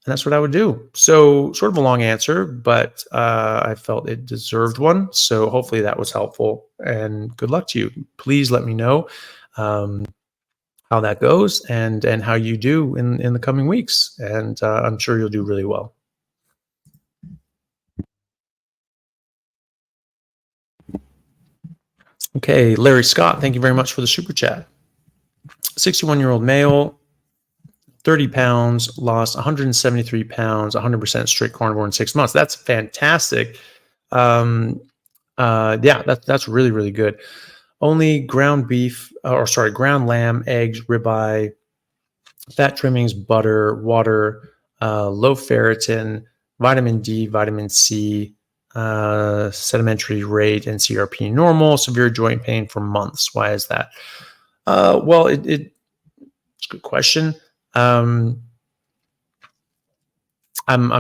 And that's what I would do. So sort of a long answer, but I felt it deserved one. So hopefully that was helpful, and good luck to you. Please let me know how that goes and how you do in the coming weeks. And I'm sure you'll do really well. Okay, Larry Scott, thank you very much for the super chat. 61-year-old male, 30 pounds, lost 173 pounds, 100% strict carnivore in 6 months. That's fantastic. Yeah, that's really, really good. Only ground lamb, eggs, ribeye, fat trimmings, butter, water, low ferritin, vitamin D, vitamin C, sedimentary rate, and CRP normal, severe joint pain for months. Why is that? Well, it's a good question. I'm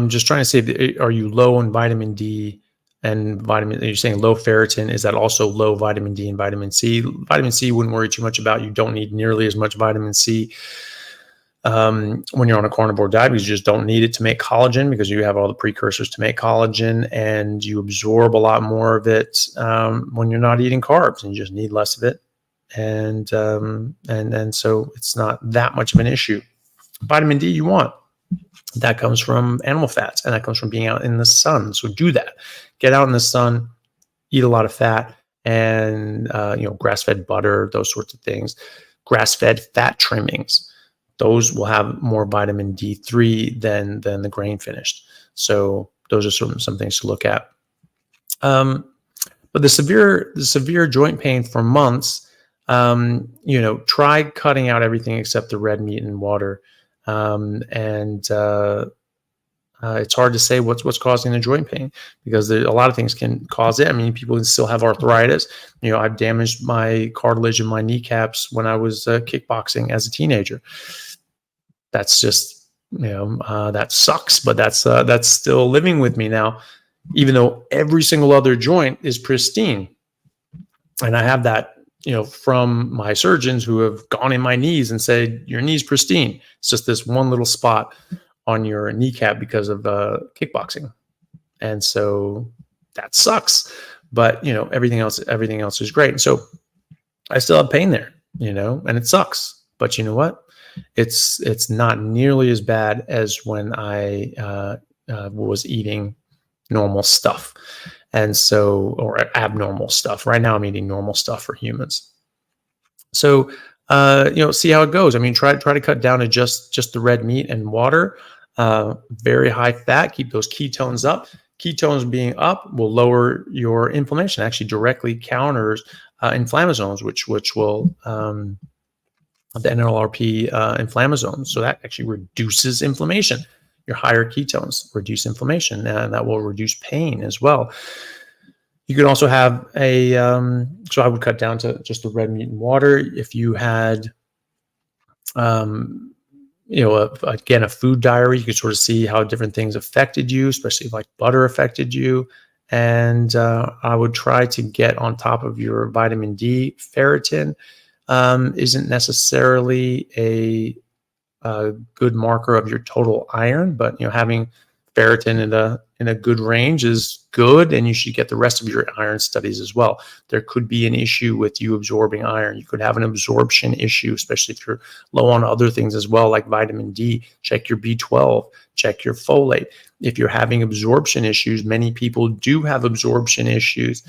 just trying to say, are you low in vitamin D and vitamin? You're saying low ferritin. Is that also low vitamin D and vitamin C? Vitamin C wouldn't worry too much about. You don't need nearly as much vitamin C when you're on a carnivore diet, because you just don't need it to make collagen, because you have all the precursors to make collagen, and you absorb a lot more of it when you're not eating carbs, and you just need less of it. And so it's not that much of an issue. Vitamin D you want. That comes from animal fats, and that comes from being out in the sun. So do that. Get out in the sun, eat a lot of fat, and grass-fed butter, those sorts of things. Grass-fed fat trimmings, those will have more vitamin D3 than the grain finished. So those are some things to look at. But the severe joint pain for months, try cutting out everything except the red meat and water. It's hard to say what's causing the joint pain, because a lot of things can cause it. I mean, people can still have arthritis. I've damaged my cartilage in my kneecaps when I was kickboxing as a teenager. That's just, that sucks, but that's still living with me now, even though every single other joint is pristine. And I have that, from my surgeons who have gone in my knees and said, your knee's pristine. It's just this one little spot on your kneecap because of kickboxing. And so that sucks, but everything else is great. And so I still have pain there, and it sucks, but you know what? It's not nearly as bad as when I was eating normal stuff. And so, or abnormal stuff. Right now I'm eating normal stuff for humans. So, see how it goes. I mean, try to cut down to just the red meat and water, very high fat, keep those ketones up. Ketones being up will lower your inflammation, actually directly counters inflammasomes, which will, the NLRP inflammasomes. So that actually reduces inflammation. your higher ketones, reduce inflammation, and that will reduce pain as well. You could also have a, so I would cut down to just the red meat and water. If you had, again, a food diary, you could sort of see how different things affected you, especially like butter affected you. And I would try to get on top of your vitamin D. Ferritin isn't necessarily a good marker of your total iron, but having ferritin in a good range is good, and you should get the rest of your iron studies as well. There could be an issue with you absorbing iron. You could have an absorption issue, especially if you're low on other things as well, like vitamin D. Check your B12, check your folate. If you're having absorption issues, many people do have absorption issues,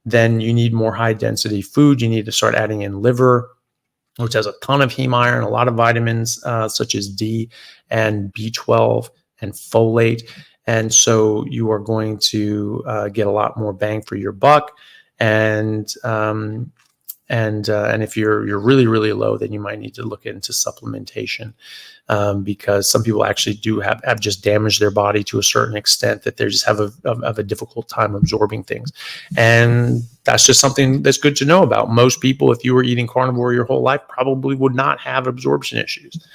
then you need more high density food. You need to start adding in liver, which has a ton of heme iron, a lot of vitamins such as D and B12 and folate. And so you are going to get a lot more bang for your buck. And if you're really, really low, then you might need to look into supplementation, because some people actually do have just damaged their body to a certain extent that they just have a difficult time absorbing things. And that's just something that's good to know about. Most people, if you were eating carnivore your whole life, probably would not have absorption issues.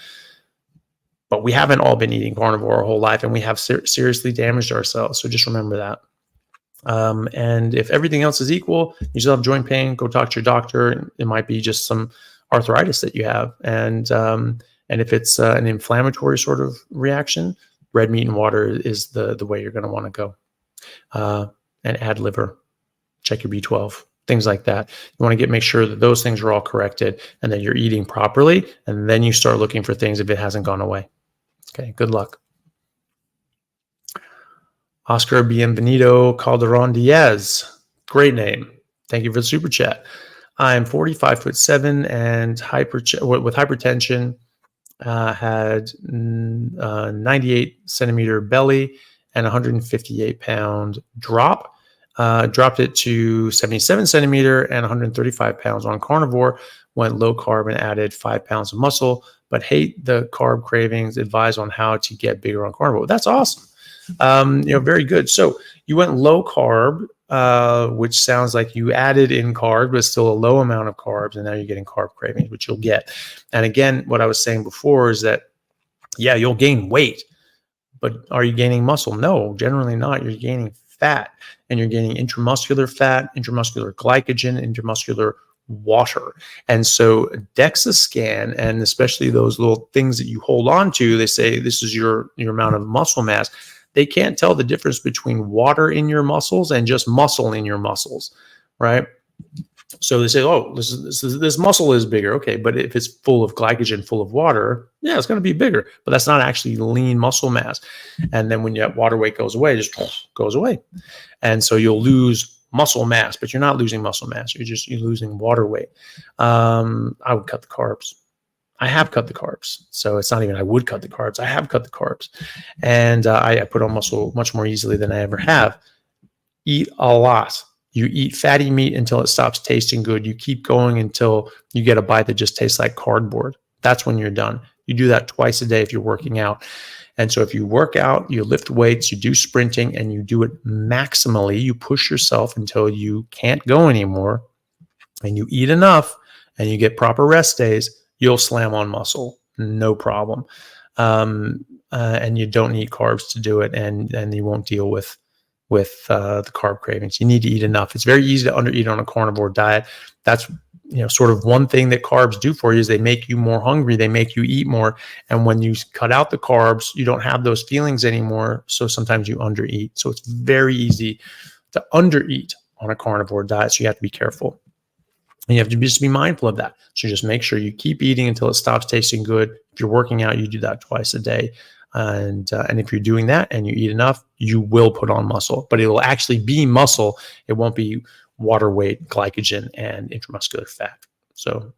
But we haven't all been eating carnivore our whole life, and we have seriously damaged ourselves. So just remember that. And if everything else is equal, you still have joint pain, go talk to your doctor. It might be just some arthritis that you have. And if it's an inflammatory sort of reaction, red meat and water is the way you're going to want to go. And add liver, check your B12, things like that. You want to make sure that those things are all corrected and that you're eating properly. And then you start looking for things if it hasn't gone away. Okay, good luck. Oscar Bienvenido Calderon Diaz. Great name. Thank you for the super chat. I'm 45'7" and with hypertension, had 98 centimeter belly and 158 pound drop. Dropped it to 77 centimeter and 135 pounds on carnivore, went low carb and added 5 pounds of muscle, but hate the carb cravings, advise on how to get bigger on carnivore. That's awesome. Very good. So you went low carb, which sounds like you added in carbs, but still a low amount of carbs. And now you're getting carb cravings, which you'll get. And again, what I was saying before is that, yeah, you'll gain weight, but are you gaining muscle? No, generally not. You're gaining fat, and you're gaining intramuscular fat, intramuscular glycogen, intramuscular water. And so DEXA scan, and especially those little things that you hold on to, they say this is your amount of muscle mass. They can't tell the difference between water in your muscles and just muscle in your muscles, right? So they say, oh, this muscle is bigger. Okay, but if it's full of glycogen, full of water, yeah, it's going to be bigger. But that's not actually lean muscle mass. And then when that water weight goes away, it just goes away. And so you'll lose muscle mass, but you're not losing muscle mass. You're losing water weight. I would cut the carbs. I have cut the carbs. So it's not even I would cut the carbs. I have cut the carbs. And I put on muscle much more easily than I ever have. Eat a lot. You eat fatty meat until it stops tasting good. You keep going until you get a bite that just tastes like cardboard. That's when you're done. You do that twice a day if you're working out. And so if you work out, you lift weights, you do sprinting, and you do it maximally, you push yourself until you can't go anymore, and you eat enough and you get proper rest days, you'll slam on muscle, no problem. And you don't need carbs to do it, and you won't deal with the carb cravings. You need to eat enough. It's very easy to undereat on a carnivore diet. That's sort of one thing that carbs do for you is they make you more hungry. They make you eat more. And when you cut out the carbs, you don't have those feelings anymore. So sometimes you undereat. So it's very easy to undereat on a carnivore diet. So you have to be careful. And you have to just be mindful of that. So just make sure you keep eating until it stops tasting good. If you're working out, you do that twice a day. And if you're doing that and you eat enough, you will put on muscle, but it will actually be muscle. It won't be water weight, glycogen, and intramuscular fat. So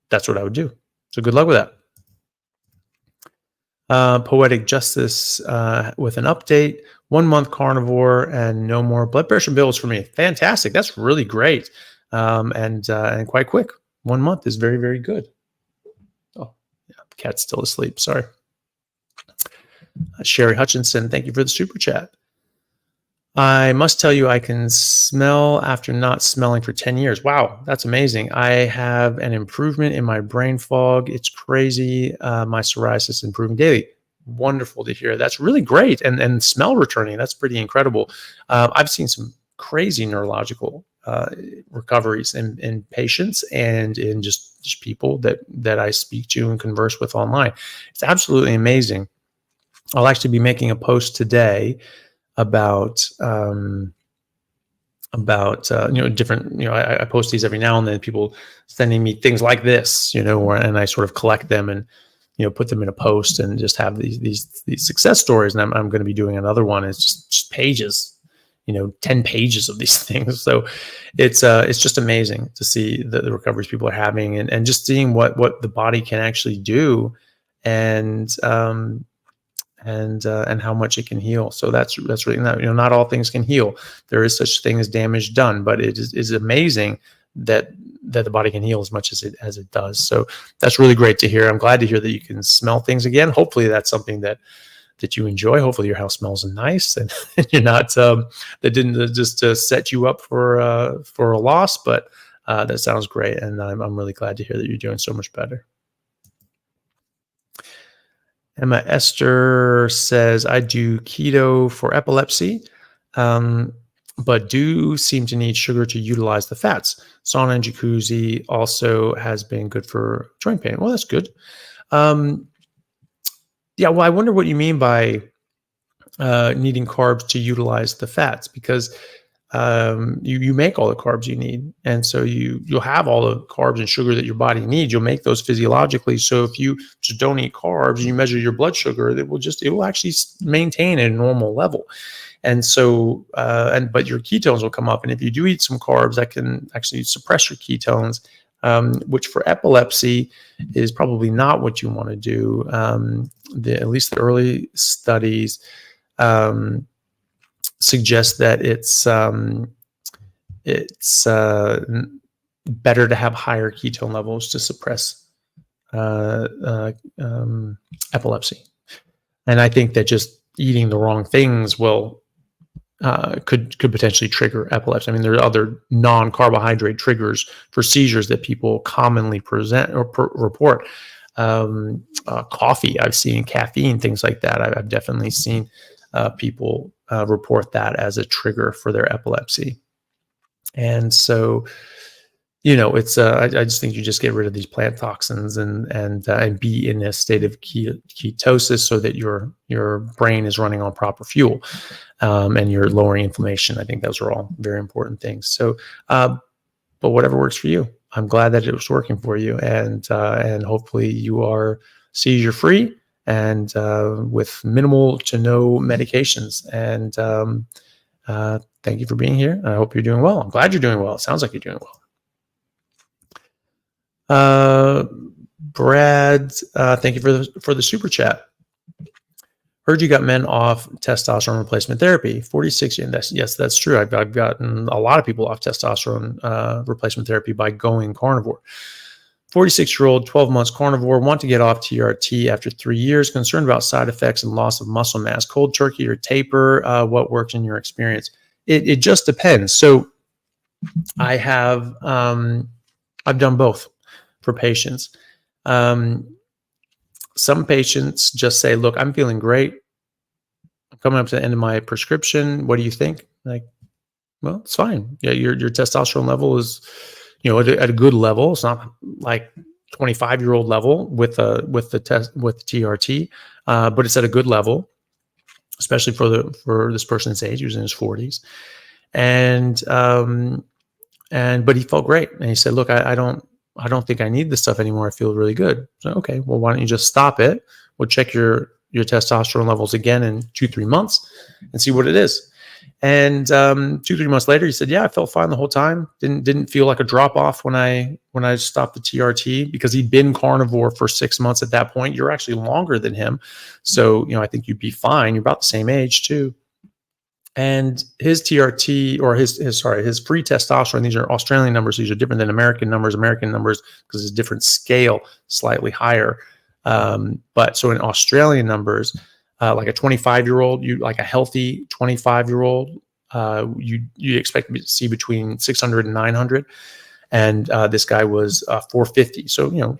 that's what I would do. So good luck with that. Poetic Justice with an update. 1 month carnivore and no more blood pressure bills for me. Fantastic. That's really great. And quite quick. 1 month is very, very good. Oh, yeah, the cat's still asleep. Sorry. Sherry Hutchinson, thank you for the super chat. I must tell you, I can smell after not smelling for 10 years. Wow, that's amazing. I have an improvement in my brain fog. It's crazy. My psoriasis is improving daily. Wonderful to hear. That's really great. And smell returning, that's pretty incredible. I've seen some crazy neurological recoveries in patients and in just people that I speak to and converse with online. It's absolutely amazing. I'll actually be making a post today about different, I post these every now and then, people sending me things like this, and I sort of collect them and put them in a post and just have these success stories. And I'm going to be doing another one. It's just pages, 10 pages of these things. So it's just amazing to see the recoveries people are having and just seeing what the body can actually do and how much it can heal. So that's really, not all things can heal. There is such thing as damage done, but it is amazing that the body can heal as much as it does. So that's really great to hear. I'm glad to hear that you can smell things again. Hopefully that's something that you enjoy. Hopefully your house smells nice and you're not, that didn't just set you up for a loss, but that sounds great. And I'm really glad to hear that you're doing so much better. Emma Esther says, I do keto for epilepsy, but do seem to need sugar to utilize the fats. Sauna and jacuzzi also has been good for joint pain. Well, that's good. Yeah, well, I wonder what you mean by needing carbs to utilize the fats, because you make all the carbs you need, and so you'll have all the carbs and sugar that your body needs. You'll make those physiologically. So if you just don't eat carbs and you measure your blood sugar, it will actually maintain at a normal level. And so but your ketones will come up, and if you do eat some carbs, that can actually suppress your ketones, which for epilepsy is probably not what you want to do. At least the early studies suggest that it's better to have higher ketone levels to suppress epilepsy. And I think that just eating the wrong things could potentially trigger epilepsy. I mean, there are other non-carbohydrate triggers for seizures that people commonly present or report. Coffee, I've seen, caffeine, things like that. I've definitely seen people report that as a trigger for their epilepsy. And so, it's I just think you just get rid of these plant toxins and be in a state of ketosis so that your brain is running on proper fuel, and you're lowering inflammation. I think those are all very important things. So, but whatever works for you. I'm glad that it was working for you, and hopefully you are seizure free and with minimal to no medications. And thank you for being here. I hope you're doing well. I'm glad you're doing well. It sounds like you're doing well. Brad, thank you for the super chat. Heard you got men off testosterone replacement therapy. 46 years. Yes, that's true. I've gotten a lot of people off testosterone replacement therapy by going carnivore. 46-year-old, 12 months carnivore, want to get off TRT after 3 years, concerned about side effects and loss of muscle mass. Cold turkey or taper, what works in your experience? It just depends. So I have, I've done both for patients. Some patients just say, look, I'm feeling great. I'm coming up to the end of my prescription. What do you think? Like, well, it's fine. Yeah, your testosterone level is, at a good level. It's not like 25-year-old level with TRT, but it's at a good level, especially for this person's age. He was in his 40s, but he felt great, and he said, look, I don't think I need this stuff anymore. I feel really good. So, okay, well, why don't you just stop it? We'll check your testosterone levels again in 2-3 months and see what it is. And 2-3 months later, he said, yeah, I felt fine the whole time. Didn't feel like a drop off when I stopped the TRT, because he'd been carnivore for 6 months at that point. You're actually longer than him. So, I think you'd be fine. You're about the same age too. And his TRT, or his free testosterone, these are Australian numbers. These are different than American numbers. American numbers, because it's a different scale, slightly higher. But so in Australian numbers, like a 25-year-old, like a healthy 25-year-old, you expect to see between 600 and 900. And this guy was 450. So,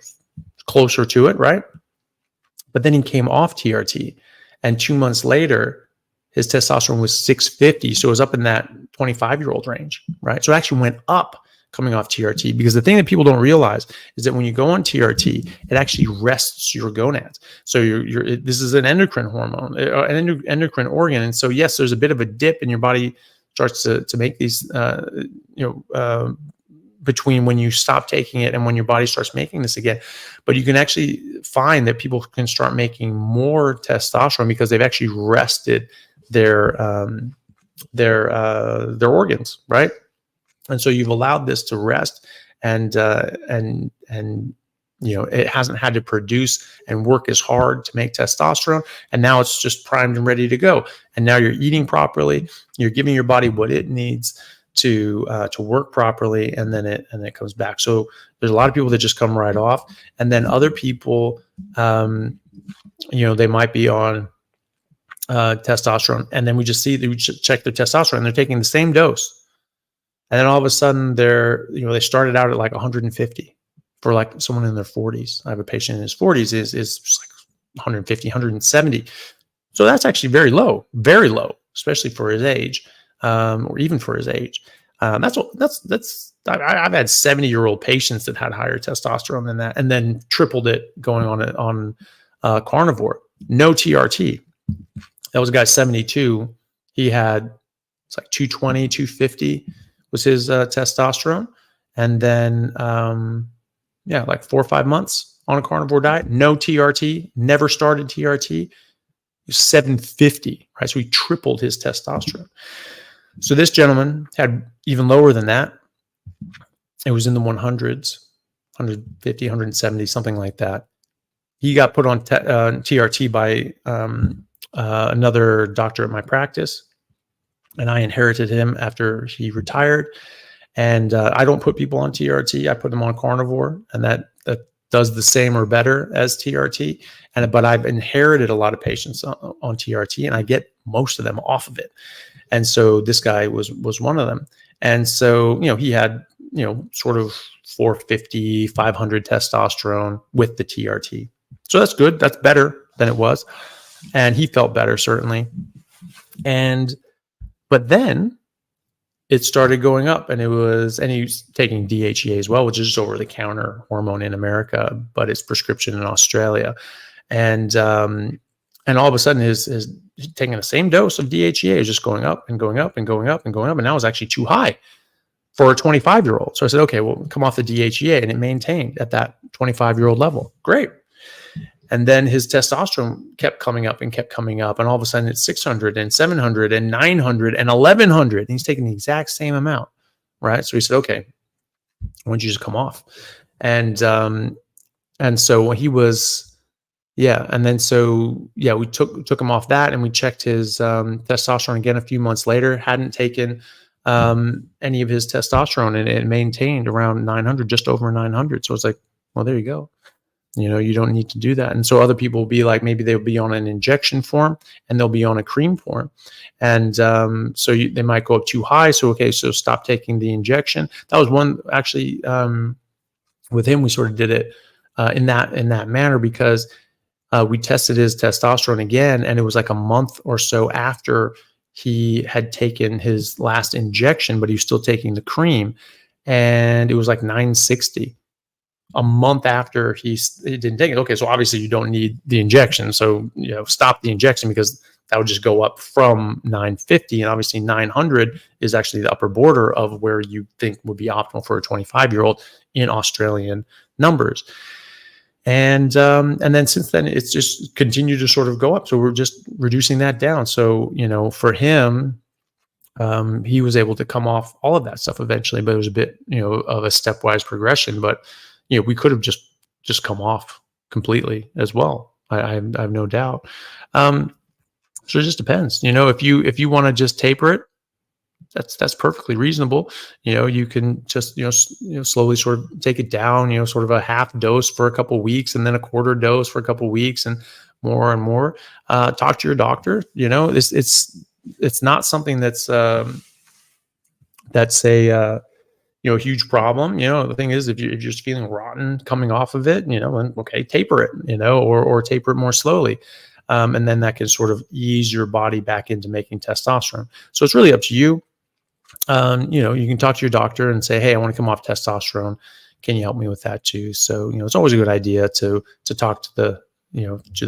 closer to it, right? But then he came off TRT, and 2 months later, his testosterone was 650. So it was up in that 25-year-old range, right? So it actually went up coming off TRT, because the thing that people don't realize is that when you go on TRT, it actually rests your gonads. So this is an endocrine hormone, an endocrine organ. And so, yes, there's a bit of a dip, and your body starts to make these, between when you stop taking it and when your body starts making this again. But you can actually find that people can start making more testosterone because they've actually rested their organs, right? And so you've allowed this to rest, and it hasn't had to produce and work as hard to make testosterone. And now it's just primed and ready to go. And now you're eating properly. You're giving your body what it needs to work properly, and then it comes back. So there's a lot of people that just come right off, and then other people, they might be on testosterone, and then we check their testosterone, and they're taking the same dose. And then all of a sudden they started out at like 150 for like someone in their 40s. I have a patient in his 40s is just like 150, 170. So that's actually very low, especially for his age, or even for his age. I've had 70-year-old patients that had higher testosterone than that, and then tripled it going on Carnivore. No TRT. That was a guy 72. He had, it's like 220, 250. Was his testosterone. And then, like 4 or 5 months on a carnivore diet, no TRT, never started TRT, 750, right? So he tripled his testosterone. So this gentleman had even lower than that. It was in the 100s, 150, 170, something like that. He got put on TRT by another doctor at my practice, and I inherited him after he retired. And I don't put people on TRT. I put them on Carnivore, and that does the same or better as TRT. But I've inherited a lot of patients on TRT, and I get most of them off of it. And so this guy was one of them. And so, he had, sort of 450, 500 testosterone with the TRT. So that's good. That's better than it was. And he felt better, certainly. But then it started going up, and he was taking DHEA as well, which is just over-the-counter hormone in America, but it's prescription in Australia. And all of a sudden, his taking the same dose of DHEA is just going up and going up and going up and going up, and now it's actually too high for a 25-year-old. So I said, okay, well, come off the DHEA, and it maintained at that 25-year-old level. Great. And then his testosterone kept coming up, and all of a sudden it's 600 and 700 and 900 and 1100. And he's taking the exact same amount, right? So he said, okay, why don't you just come off? And so he was, and then we took him off that, and we checked his testosterone again a few months later. Hadn't taken any of his testosterone, and it maintained around 900, just over 900. So it's like, well, there you go. You don't need to do that. And so other people will be like, maybe they'll be on an injection form, and they'll be on a cream form. And they might go up too high. So stop taking the injection. That was one, actually, with him, we sort of did it in that manner, because we tested his testosterone again, and it was like a month or so after he had taken his last injection, but he was still taking the cream, and it was like 960. A month after he didn't take it. Okay, so obviously you don't need the injection. So, stop the injection, because that would just go up from 950. And obviously 900 is actually the upper border of where you think would be optimal for a 25-year-old in Australian numbers. And then since then, it's just continued to sort of go up. So we're just reducing that down. So, for him, he was able to come off all of that stuff eventually, but it was a bit, of a stepwise progression. But we could have just come off completely as well. I have no doubt. So it just depends. If you want to just taper it, that's perfectly reasonable. You can just slowly sort of take it down. Sort of a half dose for a couple of weeks, and then a quarter dose for a couple of weeks, and more and more, talk to your doctor. You know, it's not something that's a huge problem. You know, the thing is, if you're just feeling rotten coming off of it, then okay, taper it, or taper it more slowly. And then that can sort of ease your body back into making testosterone. So it's really up to you. You can talk to your doctor and say, hey, I want to come off testosterone. Can you help me with that too? So, it's always a good idea to talk to the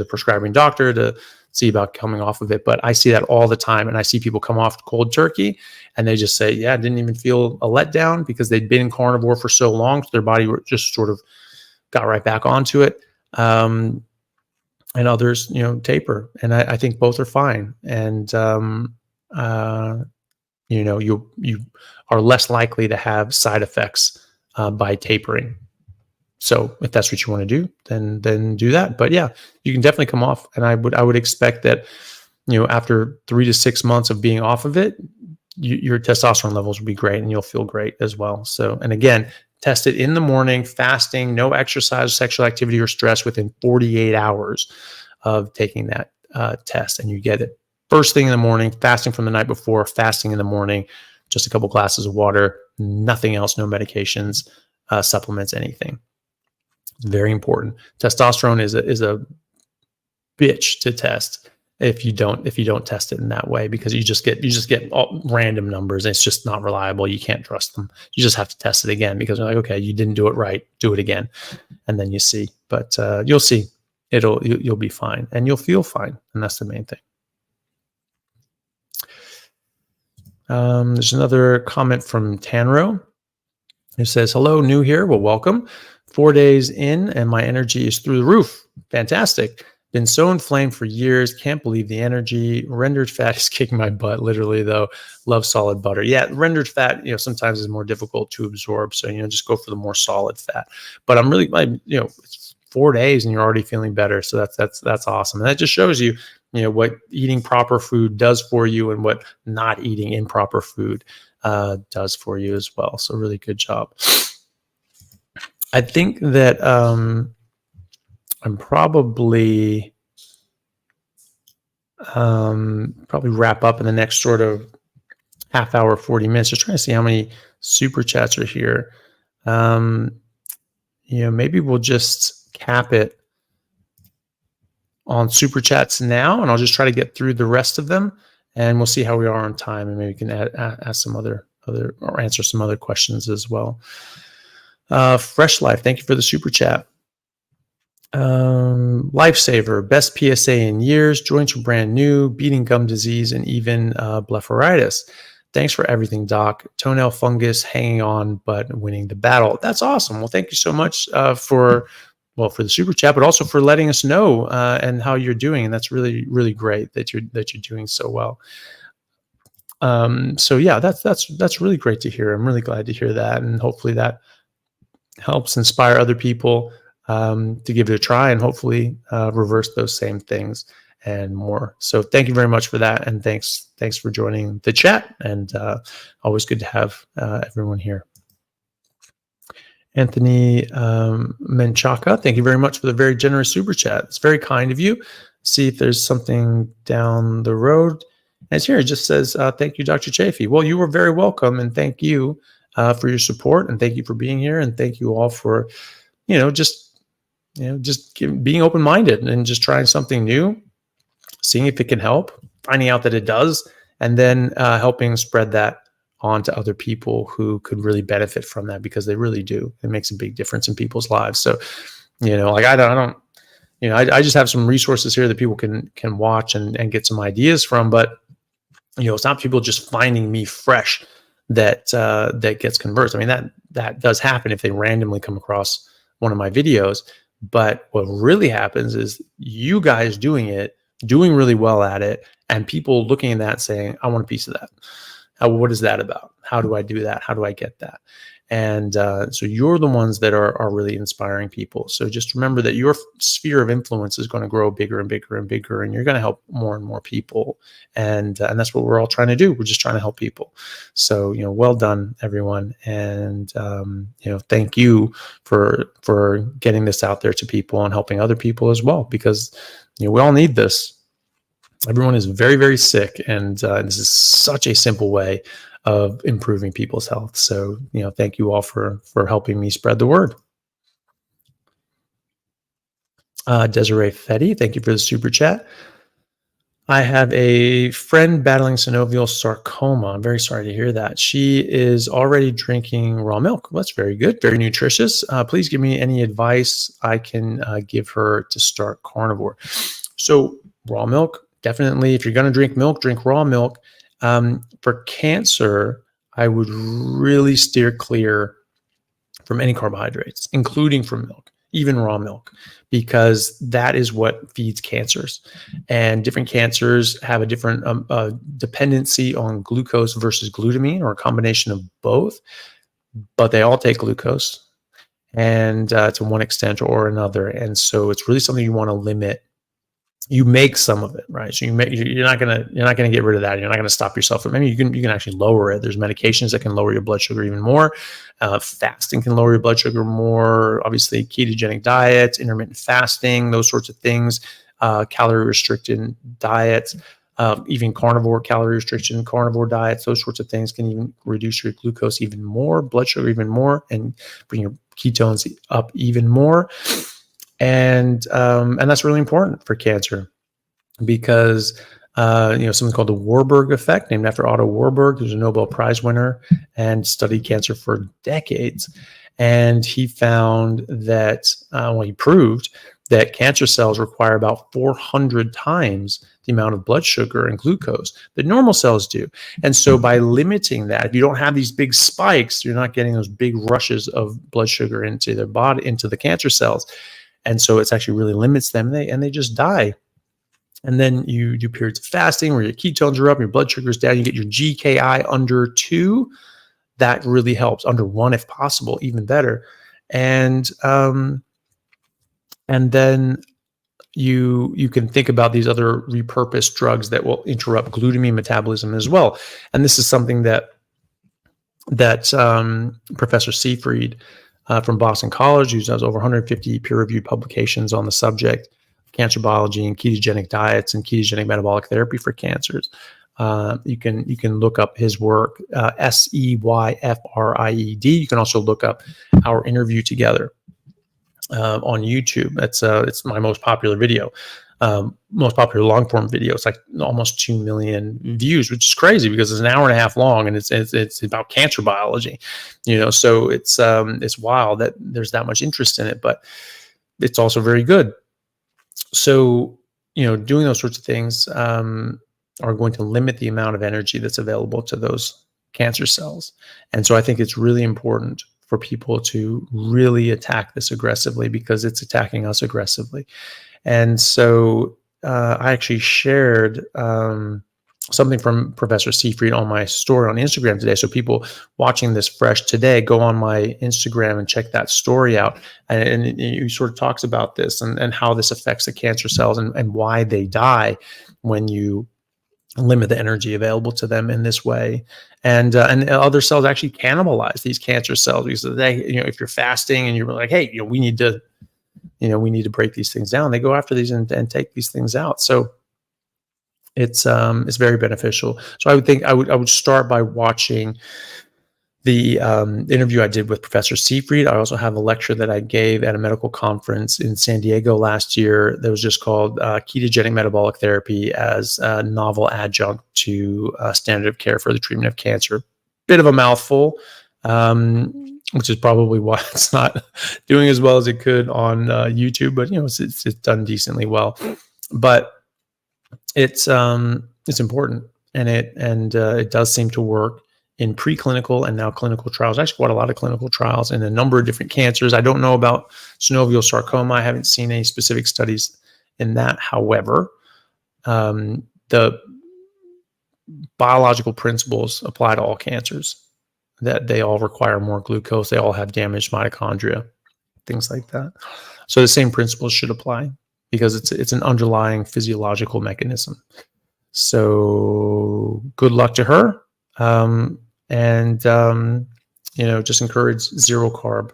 prescribing doctor to see about coming off of it. But I see that all the time. And I see people come off cold turkey and they just say, yeah, I didn't even feel a letdown because they'd been in carnivore for so long. So their body just sort of got right back onto it. And others, taper. And I think both are fine. And, you are less likely to have side effects by tapering. So if that's what you want to do, then do that. But yeah, you can definitely come off. And I would expect that, after 3 to 6 months of being off of it, your testosterone levels will be great and you'll feel great as well. So, and again, test it in the morning, fasting, no exercise, sexual activity, or stress within 48 hours of taking that test. And you get it first thing in the morning, fasting from the night before, fasting in the morning, just a couple glasses of water, nothing else, no medications, supplements, anything. It's very important. Testosterone is a bitch to test if you don't test it in that way, because you just get all random numbers and it's just not reliable. You can't trust them. You just have to test it again because you're like, okay, you didn't do it right, do it again, and then you see. But you'll see, you'll be fine and you'll feel fine, and that's the main thing. There's another comment from Tanro who says, hello, new here. Well, welcome. 4 days in and my energy is through the roof. Fantastic. Been so inflamed for years. Can't believe the energy. Rendered fat is kicking my butt, literally, though. Love solid butter. Yeah, rendered fat, sometimes is more difficult to absorb. So, just go for the more solid fat. But I'm really, it's 4 days and you're already feeling better. So that's awesome. And that just shows you, what eating proper food does for you and what not eating improper food does for you as well. So really good job. I think that I'm probably wrap up in the next sort of half hour, 40 minutes. Just trying to see how many super chats are here. Maybe we'll just cap it on super chats now, and I'll just try to get through the rest of them, and we'll see how we are on time, and maybe we can ask some other or answer some other questions as well. Fresh Life, thank you for the super chat. Lifesaver, best PSA in years, joints are brand new, beating gum disease, and even blepharitis. Thanks for everything, Doc. Toenail fungus, hanging on, but winning the battle. That's awesome. Well, thank you so much for the super chat, but also for letting us know and how you're doing. And that's really, really great that you're doing so well. So yeah, that's really great to hear. I'm really glad to hear that, and hopefully that helps inspire other people to give it a try and hopefully reverse those same things and more. So thank you very much for that, and thanks for joining the chat. And always good to have everyone here. Anthony Menchaca, thank you very much for the very generous super chat. It's very kind of you. See if there's something down the road. And it's here. It just says, thank you, Dr. Chaffee. Well, you were very welcome, and thank you for your support, and thank you for being here, and thank you all for, just being open-minded and just trying something new, seeing if it can help, finding out that it does, and then helping spread that on to other people who could really benefit from that, because they really do. It makes a big difference in people's lives. So, I just have some resources here that people can watch and get some ideas from, but it's not people just finding me fresh that gets converts. I mean, that does happen if they randomly come across one of my videos. But what really happens is you guys doing really well at it, and people looking at that saying, I want a piece of that. What is that about? How do I do that? How do I get that? And so you're the ones that are really inspiring people. So just remember that your sphere of influence is going to grow bigger and bigger and bigger, and you're going to help more and more people. And that's what we're all trying to do. We're just trying to help people. So, well done, everyone. And, thank you for getting this out there to people and helping other people as well, because we all need this. Everyone is very, very sick, and this is such a simple way of improving people's health. So, thank you all for helping me spread the word. Desiree Fetty, thank you for the super chat. I have a friend battling synovial sarcoma. I'm very sorry to hear that. She is already drinking raw milk. Well, that's very good, very nutritious. Please give me any advice I can give her to start carnivore. So raw milk, definitely. If you're going to drink milk, drink raw milk. For cancer, I would really steer clear from any carbohydrates, including from milk, even raw milk, because that is what feeds cancers. And different cancers have a different dependency on glucose versus glutamine, or a combination of both, but they all take glucose, and to one extent or another. And so it's really something you want to limit. You make some of it, right? So you're not gonna get rid of that. You're not gonna stop yourself from. I mean, you can actually lower it. There's medications that can lower your blood sugar even more. Fasting can lower your blood sugar more. Obviously, ketogenic diets, intermittent fasting, those sorts of things. Calorie restricted diets, even carnivore calorie restriction, carnivore diets. Those sorts of things can even reduce your glucose even more, blood sugar even more, and bring your ketones up even more. And that's really important for cancer, because something called the Warburg effect, named after Otto Warburg, who's a Nobel Prize winner and studied cancer for decades. And he found that, he proved that cancer cells require about 400 times the amount of blood sugar and glucose that normal cells do. And so by limiting that, if you don't have these big spikes, you're not getting those big rushes of blood sugar into their body, into the cancer cells. And so it's actually really limits them, and they just die. And then you do periods of fasting where your ketones are up, your blood sugar is down, you get your GKI under 2. That really helps. Under 1 if possible, even better. And then you can think about these other repurposed drugs that will interrupt glutamine metabolism as well. And this is something that Professor Seyfried from Boston College, who has over 150 peer-reviewed publications on the subject of cancer biology and ketogenic diets and ketogenic metabolic therapy for cancers. You can look up his work, Seyfried. You can also look up our interview together on YouTube. It's my most popular video. Most popular long form video. It's like almost 2 million views, which is crazy because it's an hour and a half long, and it's about cancer biology, so it's wild that there's that much interest in it, but it's also very good. So, doing those sorts of things are going to limit the amount of energy that's available to those cancer cells. And so I think it's really important for people to really attack this aggressively, because it's attacking us aggressively. And so I actually shared something from Professor Seyfried on my story on Instagram today. So people watching this fresh today, go on my Instagram and check that story out. And he sort of talks about this and how this affects the cancer cells and why they die when you limit the energy available to them in this way. And other cells actually cannibalize these cancer cells, because they, if you're fasting and you're like, hey, we need to break these things down, they go after these and take these things out. So it's very beneficial. So I would think I would start by watching the interview I did with Professor Seyfried. I also have a lecture that I gave at a medical conference in San Diego last year that was just called Ketogenic Metabolic Therapy as a Novel Adjunct to Standard of Care for the Treatment of Cancer. Bit of a mouthful, which is probably why it's not doing as well as it could on YouTube, but it's done decently well. But it's important, and it does seem to work in preclinical and now clinical trials. Actually, quite a lot of clinical trials in a number of different cancers. I don't know about synovial sarcoma. I haven't seen any specific studies in that. However, the biological principles apply to all cancers, that they all require more glucose. They all have damaged mitochondria, things like that. So the same principles should apply, because it's an underlying physiological mechanism. So good luck to her. Just encourage zero carb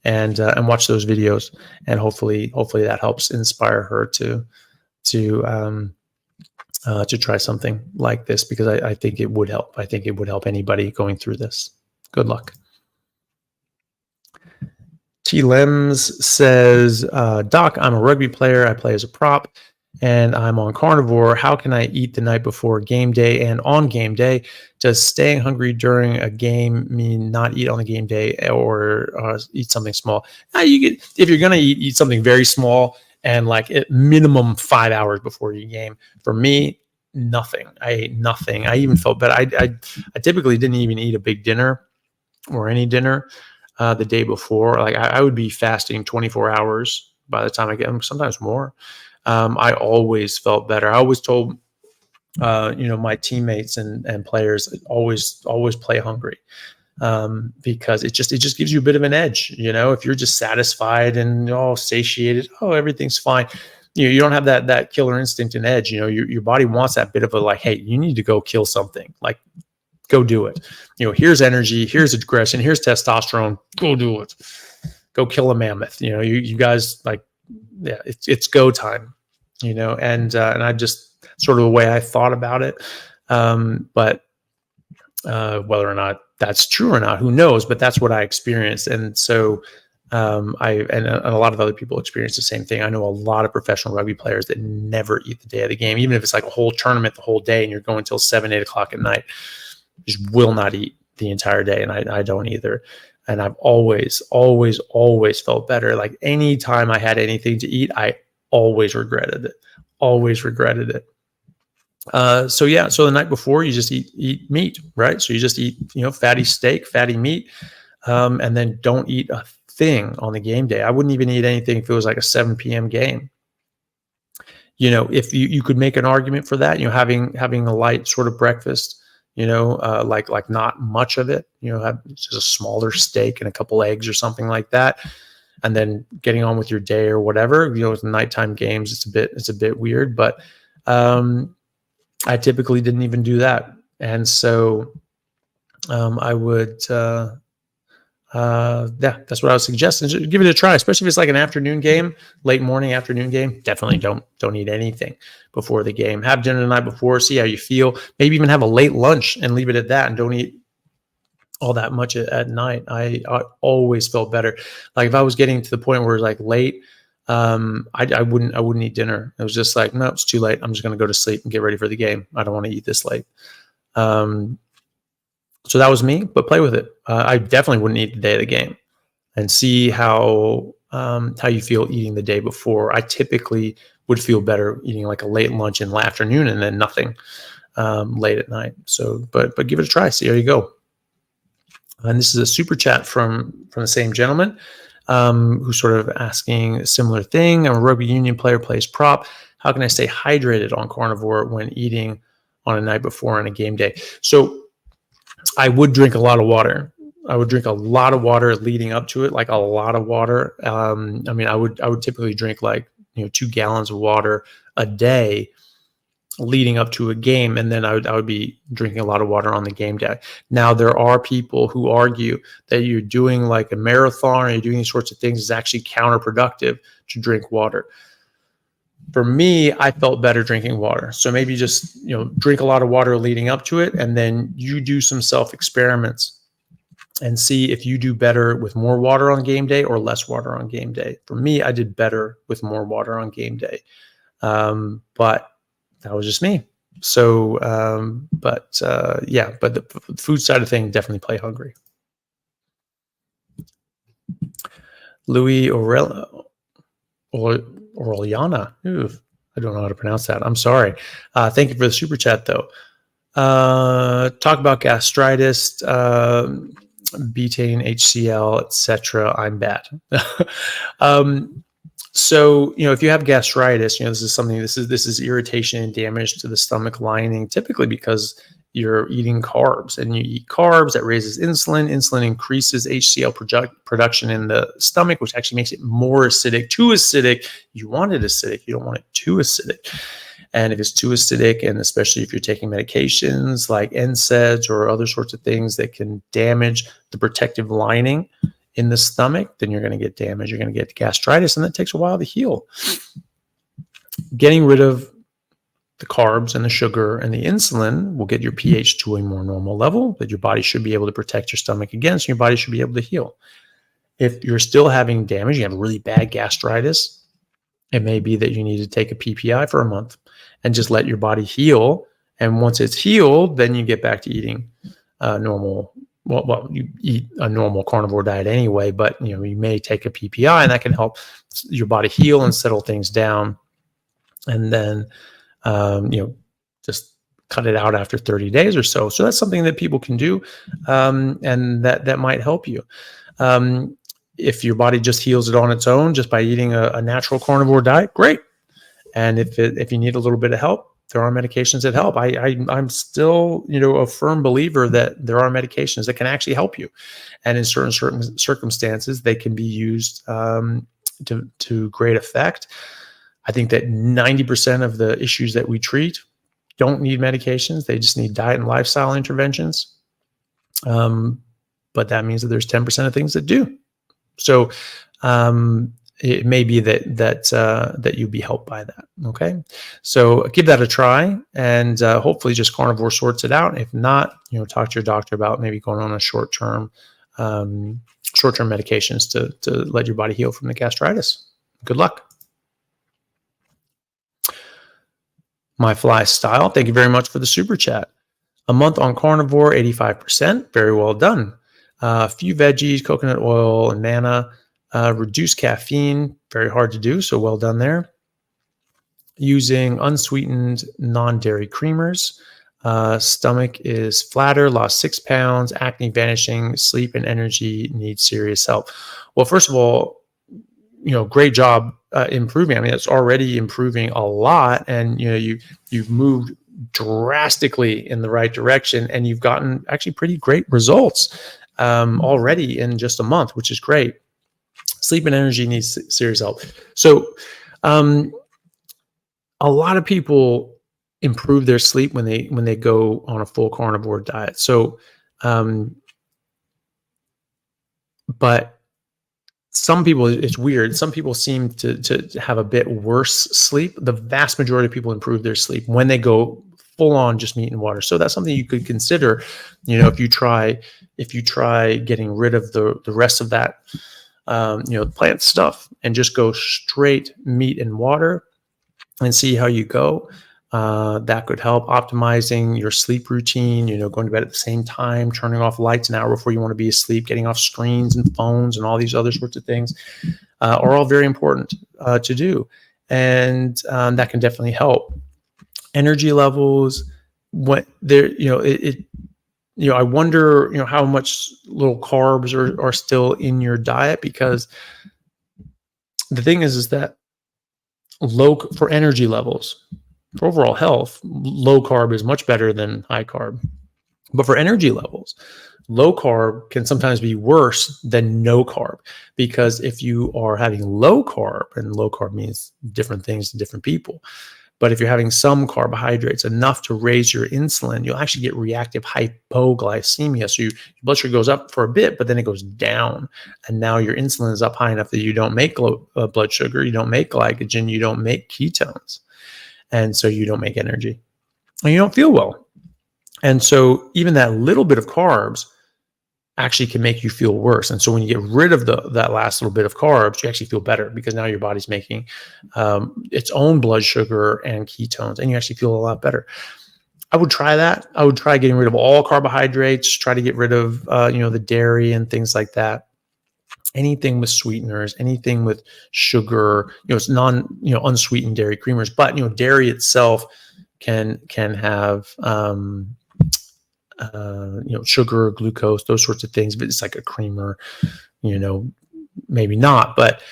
and watch those videos, and hopefully that helps inspire her to to try something like this, because I think it would help. I think it would help anybody going through this. Good luck. T. Lems says, Doc, I'm a rugby player. I play as a prop and I'm on Carnivore. How can I eat the night before game day and on game day? Does staying hungry during a game mean not eat on the game day, or eat something small? If you're going to eat something very small, and like at minimum 5 hours before your game. For me, nothing. I ate nothing. I even felt better. I typically didn't even eat a big dinner or any dinner the day before. Like I would be fasting 24 hours by the time I get them, sometimes more. I always felt better. I always told my teammates and players, always play hungry, because it just gives you a bit of an edge. If you're just satisfied and all satiated, everything's fine. You don't have that killer instinct and edge. Your body wants that bit of a like, hey, you need to go kill something. Like, go do it. Here's energy, here's aggression, here's testosterone. Go do it. Go kill a mammoth. You guys, like, yeah, it's go time. And I just sort of the way I thought about it. But whether or not that's true or not, who knows? But that's what I experienced, and so and a lot of other people experience the same thing. I know a lot of professional rugby players that never eat the day of the game, even if it's like a whole tournament, the whole day, and you're going till 7, 8 o'clock at night. Just will not eat the entire day, and I don't either. And I've always felt better. Like anytime I had anything to eat, I always regretted it. So the night before, you just eat meat, right? So you just eat, fatty steak, fatty meat, and then don't eat a thing on the game day. I wouldn't even eat anything if it was like a 7 p.m. game. If you could make an argument for that, having a light sort of breakfast, like not much of it, have just a smaller steak and a couple eggs or something like that, and then getting on with your day or whatever. With nighttime games, it's a bit weird, but I typically didn't even do that. And so I would, that's what I would suggest. And just give it a try, especially if it's like an afternoon game, late morning, afternoon game. Definitely don't eat anything before the game. Have dinner the night before, see how you feel. Maybe even have a late lunch and leave it at that, and don't eat all that much at night. I always felt better. Like if I was getting to the point where it's like late, I wouldn't eat dinner. It was just like, no, it's too late. I'm just going to go to sleep and get ready for the game. I don't want to eat this late. So that was me, but play with it. I definitely wouldn't eat the day of the game, and see how you feel eating the day before. I typically would feel better eating like a late lunch in the afternoon and then nothing late at night. So, but give it a try. See how you go. And this is a super chat from the same gentleman, who's sort of asking a similar thing. I'm a rugby union player, plays prop. How can I stay hydrated on Carnivore when eating on a night before on a game day? So I would drink a lot of water. I would drink a lot of water leading up to it, like a lot of water. I would typically drink like 2 gallons of water a day leading up to a game, and then I would be drinking a lot of water on the game day. Now, there are people who argue that you're doing like a marathon or you're doing these sorts of things is actually counterproductive to drink water. For me, I felt better drinking water. So maybe just drink a lot of water leading up to it, and then you do some self-experiments and see if you do better with more water on game day or less water on game day. For me, I did better with more water on game day, but that was just me. So, but the food side of things, definitely play hungry. Louis Orellana. Ooh, I don't know how to pronounce that. I'm sorry. Thank you for the super chat, though. Talk about gastritis, betaine, HCl, etc. I'm bad. So, if you have gastritis, this is irritation and damage to the stomach lining, typically because you're eating carbs, and you eat carbs that raises insulin. Insulin increases HCl production in the stomach, which actually makes it more acidic. Too acidic. You want it acidic. You don't want it too acidic. And if it's too acidic, and especially if you're taking medications like NSAIDs or other sorts of things that can damage the protective lining in the stomach, then you're going to get damage. You're going to get gastritis, and that takes a while to heal. Getting rid of the carbs and the sugar and the insulin will get your pH to a more normal level that your body should be able to protect your stomach against, and your body should be able to heal. If you're still having damage, you have really bad gastritis, it may be that you need to take a PPI for a month and just let your body heal. And once it's healed, then you get back to eating normal. Well, you eat a normal carnivore diet anyway, but you may take a PPI, and that can help your body heal and settle things down. And then, just cut it out after 30 days or so. So that's something that people can do, and that might help you. If your body just heals it on its own just by eating a natural carnivore diet, great. And if you need a little bit of help, there are medications that help. I'm still, a firm believer that there are medications that can actually help you, and in certain circumstances, they can be used to great effect. I think that 90% of the issues that we treat don't need medications; they just need diet and lifestyle interventions. But that means that there's 10% of things that do. So it may be that you'll be helped by that. Okay, so give that a try, and hopefully just carnivore sorts it out. If not, talk to your doctor about maybe going on a short-term medications to let your body heal from the gastritis. Good luck. My Fly Style, thank you very much for the super chat. A month on carnivore, 85%, very well done. A few veggies, coconut oil, and manna. Reduce caffeine, very hard to do, so well done there. Using unsweetened non-dairy creamers. Stomach is flatter, lost 6 pounds, acne vanishing, sleep and energy need serious help. Well, first of all, great job improving. I mean, it's already improving a lot, and you've moved drastically in the right direction, and you've gotten actually pretty great results already in just a month, which is great. Sleep and energy needs serious help. So a lot of people improve their sleep when they go on a full carnivore diet. So but some people, it's weird. Some people seem to have a bit worse sleep. The vast majority of people improve their sleep when they go full on just meat and water. So that's something you could consider. If you try getting rid of the rest of that, plant stuff, and just go straight meat and water and see how you go. That could help. Optimizing your sleep routine, going to bed at the same time, turning off lights an hour before you want to be asleep, getting off screens and phones and all these other sorts of things are all very important to do. And that can definitely help. Energy levels, what there, I wonder, how much little carbs are still in your diet, because the thing is that for energy levels, for overall health, low carb is much better than high carb. But for energy levels, low carb can sometimes be worse than no carb, because if you are having low carb, and low carb means different things to different people, but if you're having some carbohydrates, enough to raise your insulin, you'll actually get reactive hypoglycemia. So your blood sugar goes up for a bit, but then it goes down. And now your insulin is up high enough that you don't make blood sugar, you don't make glycogen, you don't make ketones. And so you don't make energy. And you don't feel well. And so even that little bit of carbs actually can make you feel worse. And so when you get rid of that last little bit of carbs, you actually feel better, because now your body's making its own blood sugar and ketones, and you actually feel a lot better. I would try that. I would try getting rid of all carbohydrates, try to get rid of the dairy and things like that. Anything with sweeteners, anything with sugar, it's unsweetened dairy creamers, but dairy itself can have sugar, glucose, those sorts of things. But it's like a creamer, maybe not. But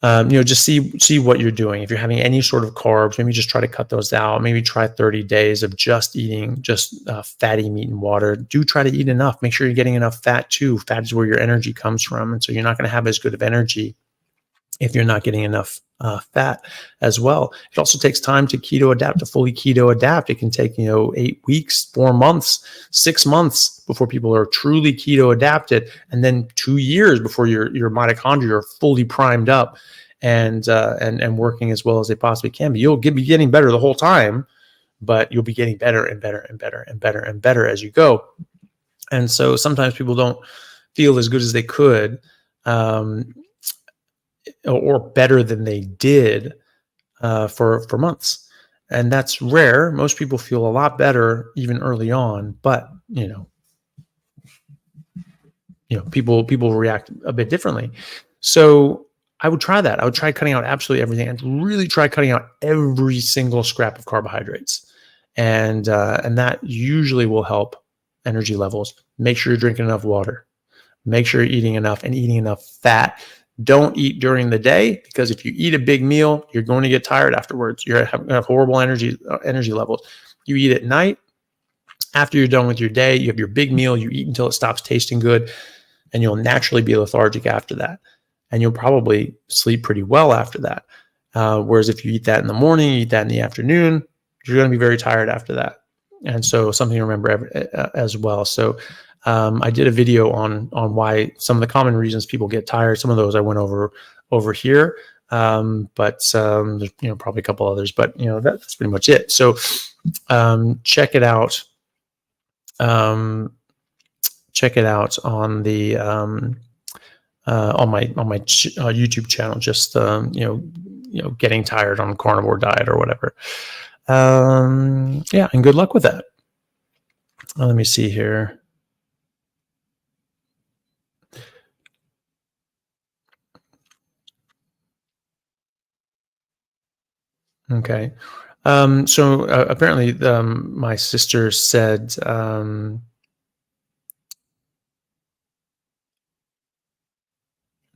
just see what you're doing. If you're having any sort of carbs, maybe just try to cut those out. Maybe try 30 days of just eating fatty meat and water. Do try to eat enough. Make sure you're getting enough fat too. Fat is where your energy comes from, and so you're not going to have as good of energy if you're not getting enough fat as well. It also takes time to fully keto adapt. It can take 8 weeks, 4 months, 6 months before people are truly keto adapted, and then 2 years before your mitochondria are fully primed up and working as well as they possibly can be. You'll be getting better the whole time, but you'll be getting better and better and better and better and better as you go. And so sometimes people don't feel as good as they could, or better than they did for months. And that's rare. Most people feel a lot better even early on, but people react a bit differently. So I would try that. I would try cutting out absolutely everything, and really try cutting out every single scrap of carbohydrates. And that usually will help energy levels. Make sure you're drinking enough water. Make sure you're eating enough, and eating enough fat. Don't eat during the day, because if you eat a big meal, you're going to get tired afterwards. You're going to have horrible energy levels. You eat at night, after you're done with your day, you have your big meal, you eat until it stops tasting good, and you'll naturally be lethargic after that. And you'll probably sleep pretty well after that. Whereas if you eat that in the morning, you eat that in the afternoon, you're going to be very tired after that. And so something to remember as well. So I did a video on why some of the common reasons people get tired. Some of those I went over here, but there's probably a couple others. But that's pretty much it. So check it out. Check it out on the on my YouTube channel. Just getting tired on carnivore diet or whatever. Yeah, and good luck with that. Let me see here. Okay. So apparently my sister said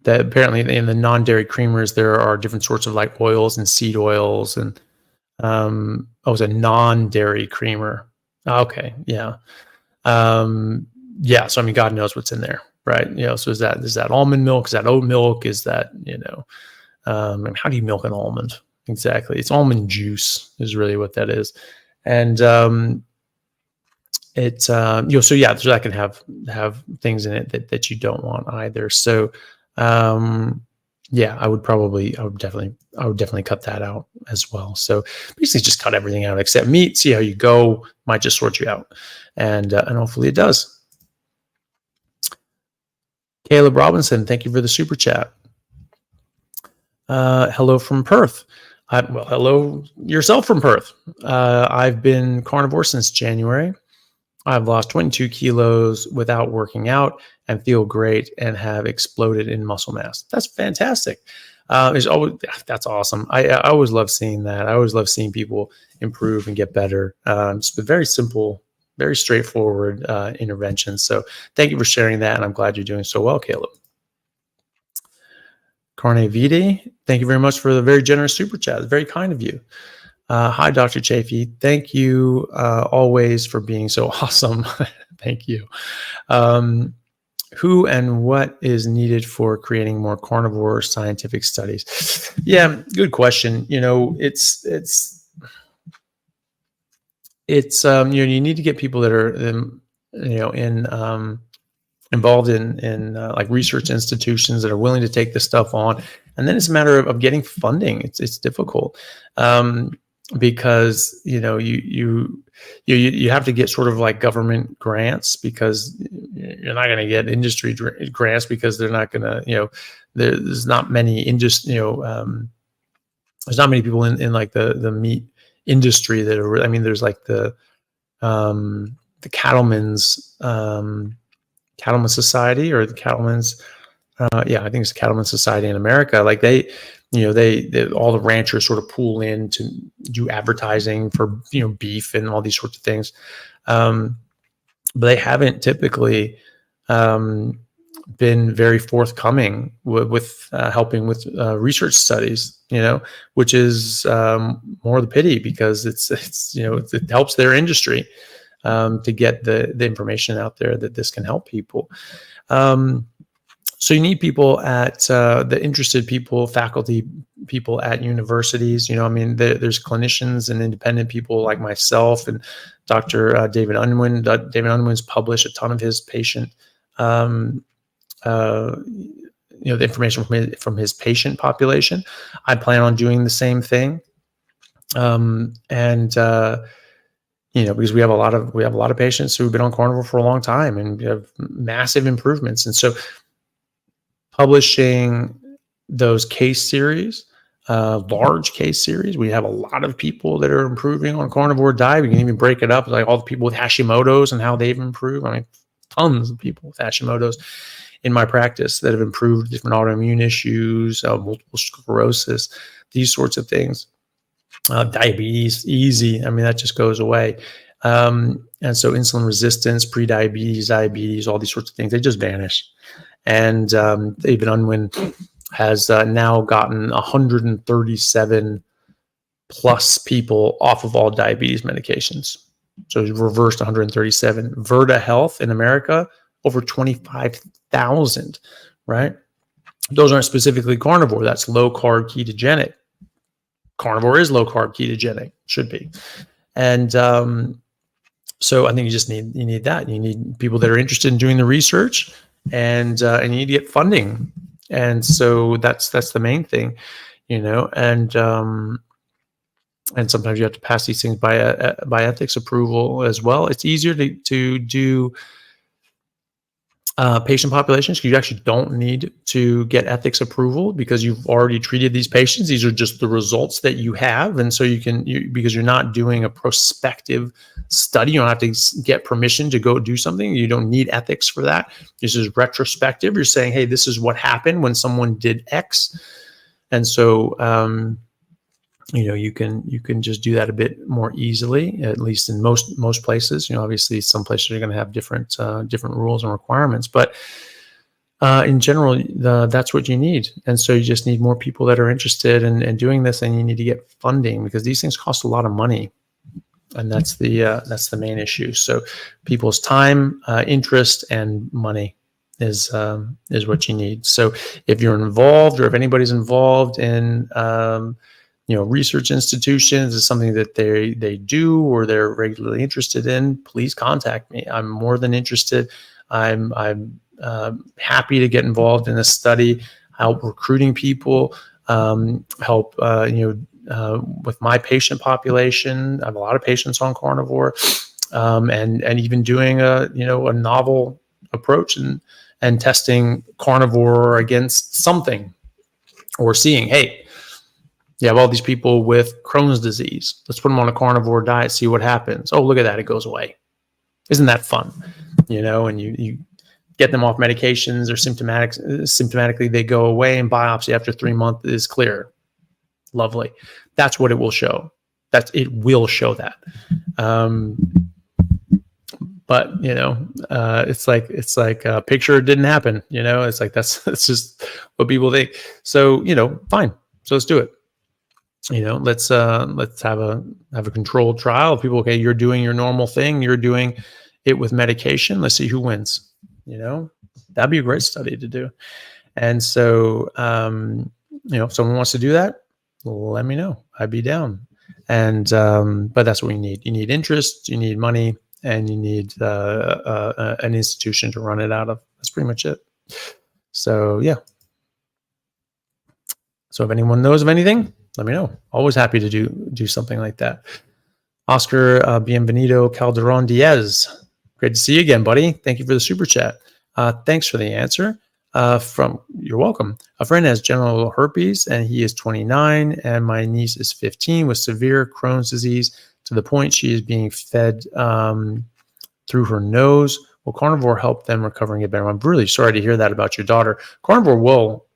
that apparently in the non-dairy creamers, there are different sorts of like oils and seed oils, and it's a non-dairy creamer. Okay. Yeah. Yeah. So, I mean, God knows what's in there, right? So is that almond milk? Is that oat milk? Is that, and how do you milk an almond? Exactly. It's almond juice is really what that is. And, it's, so yeah, so that can have things in it that you don't want either. So, yeah, I would definitely cut that out as well. So basically just cut everything out except meat, see how you go, might just sort you out. And hopefully it does. Caleb Robinson, thank you for the super chat. Hello from Perth. Well, hello yourself from Perth. I've been carnivore since January. I've lost 22 kilos without working out and feel great and have exploded in muscle mass. That's fantastic. That's awesome. I always love seeing that. I always love seeing people improve and get better. Just a very simple, very straightforward intervention. So thank you for sharing that, and I'm glad you're doing so well, Caleb. Carne Vitae, thank you very much for the very generous super chat. It's very kind of you. Hi, Dr. Chaffee. Thank you always for being so awesome. Thank you. Who and what is needed for creating more carnivore scientific studies? Yeah, good question. It's you need to get people that are involved in like research institutions that are willing to take this stuff on, and then it's a matter of getting funding. It's difficult. Because you have to get sort of like government grants, because you're not going to get industry grants, because they're not going to, there's not many industry, there's not many people in like the meat industry that are, there's like the cattlemen's society, or the cattlemen's, I think it's the Cattlemen's Society in America. Like they all the ranchers sort of pool in to do advertising for, beef and all these sorts of things. But they haven't typically been very forthcoming with helping with research studies, which is more the pity, because it helps their industry to get the information out there that this can help people. So you need people at the interested people, faculty people at universities. There's clinicians and independent people like myself and Dr. David Unwin. David Unwin's published a ton of his patient the information from his patient population. I plan on doing the same thing. Because we have a lot of patients who've been on carnivore for a long time and we have massive improvements. And so publishing those case series, large case series, we have a lot of people that are improving on carnivore diet. We can even break it up, like all the people with Hashimoto's and how they've improved. I mean, tons of people with Hashimoto's in my practice that have improved different autoimmune issues, multiple sclerosis, these sorts of things. Diabetes, easy. I mean, that just goes away. And so insulin resistance, pre-diabetes, diabetes, all these sorts of things, they just vanish. And David Unwin has now gotten 137 plus people off of all diabetes medications. So he's reversed 137. Virta Health in America, over 25,000, right? Those aren't specifically carnivore. That's low carb ketogenic. Carnivore is low carb ketogenic, should be. And so I think you need that. You need people that are interested in doing the research, and you need to get funding. And so that's the main thing, and sometimes you have to pass these things by ethics approval as well. It's easier to do patient populations, because you actually don't need to get ethics approval because you've already treated these patients. These are just the results that you have. And so because you're not doing a prospective study, you don't have to get permission to go do something. You don't need ethics for that. This is retrospective. You're saying, hey, this is what happened when someone did X. And so, you can just do that a bit more easily, at least in most places. Obviously some places are going to have different rules and requirements, but in general, that's what you need. And so you just need more people that are interested in doing this, and you need to get funding, because these things cost a lot of money, and that's the main issue. So people's time, interest, and money is what you need. So if you're involved, or if anybody's involved in research institutions, is something that they do or they're regularly interested in, please contact me. I'm more than interested. I'm happy to get involved in a study, help recruiting people, help with my patient population. I have a lot of patients on carnivore, and even doing a novel approach and testing carnivore against something, or seeing, hey, you have all these people with Crohn's disease. Let's put them on a carnivore diet, see what happens. Oh, look at that. It goes away. Isn't that fun? And you get them off medications, or symptomatically they go away, and biopsy after 3 months is clear. Lovely. That's what it will show. It will show that. But it's like a picture didn't happen. It's like that's just what people think. So fine. So let's do it. Let's have a controlled trial. People, okay, you're doing your normal thing. You're doing it with medication. Let's see who wins. That'd be a great study to do. And so, if someone wants to do that, let me know. I'd be down. And but that's what you need. You need interest. You need money, and you need an institution to run it out of. That's pretty much it. So yeah. So if anyone knows of anything, let me know. Always happy to do something like that. Oscar Bienvenido Calderon Diaz. Great to see you again, buddy. Thank you for the super chat. Thanks for the answer. You're welcome. A friend has genital herpes, and he is 29, and my niece is 15 with severe Crohn's disease to the point she is being fed through her nose. Will carnivore help them recover and get better? I'm really sorry to hear that about your daughter. Carnivore will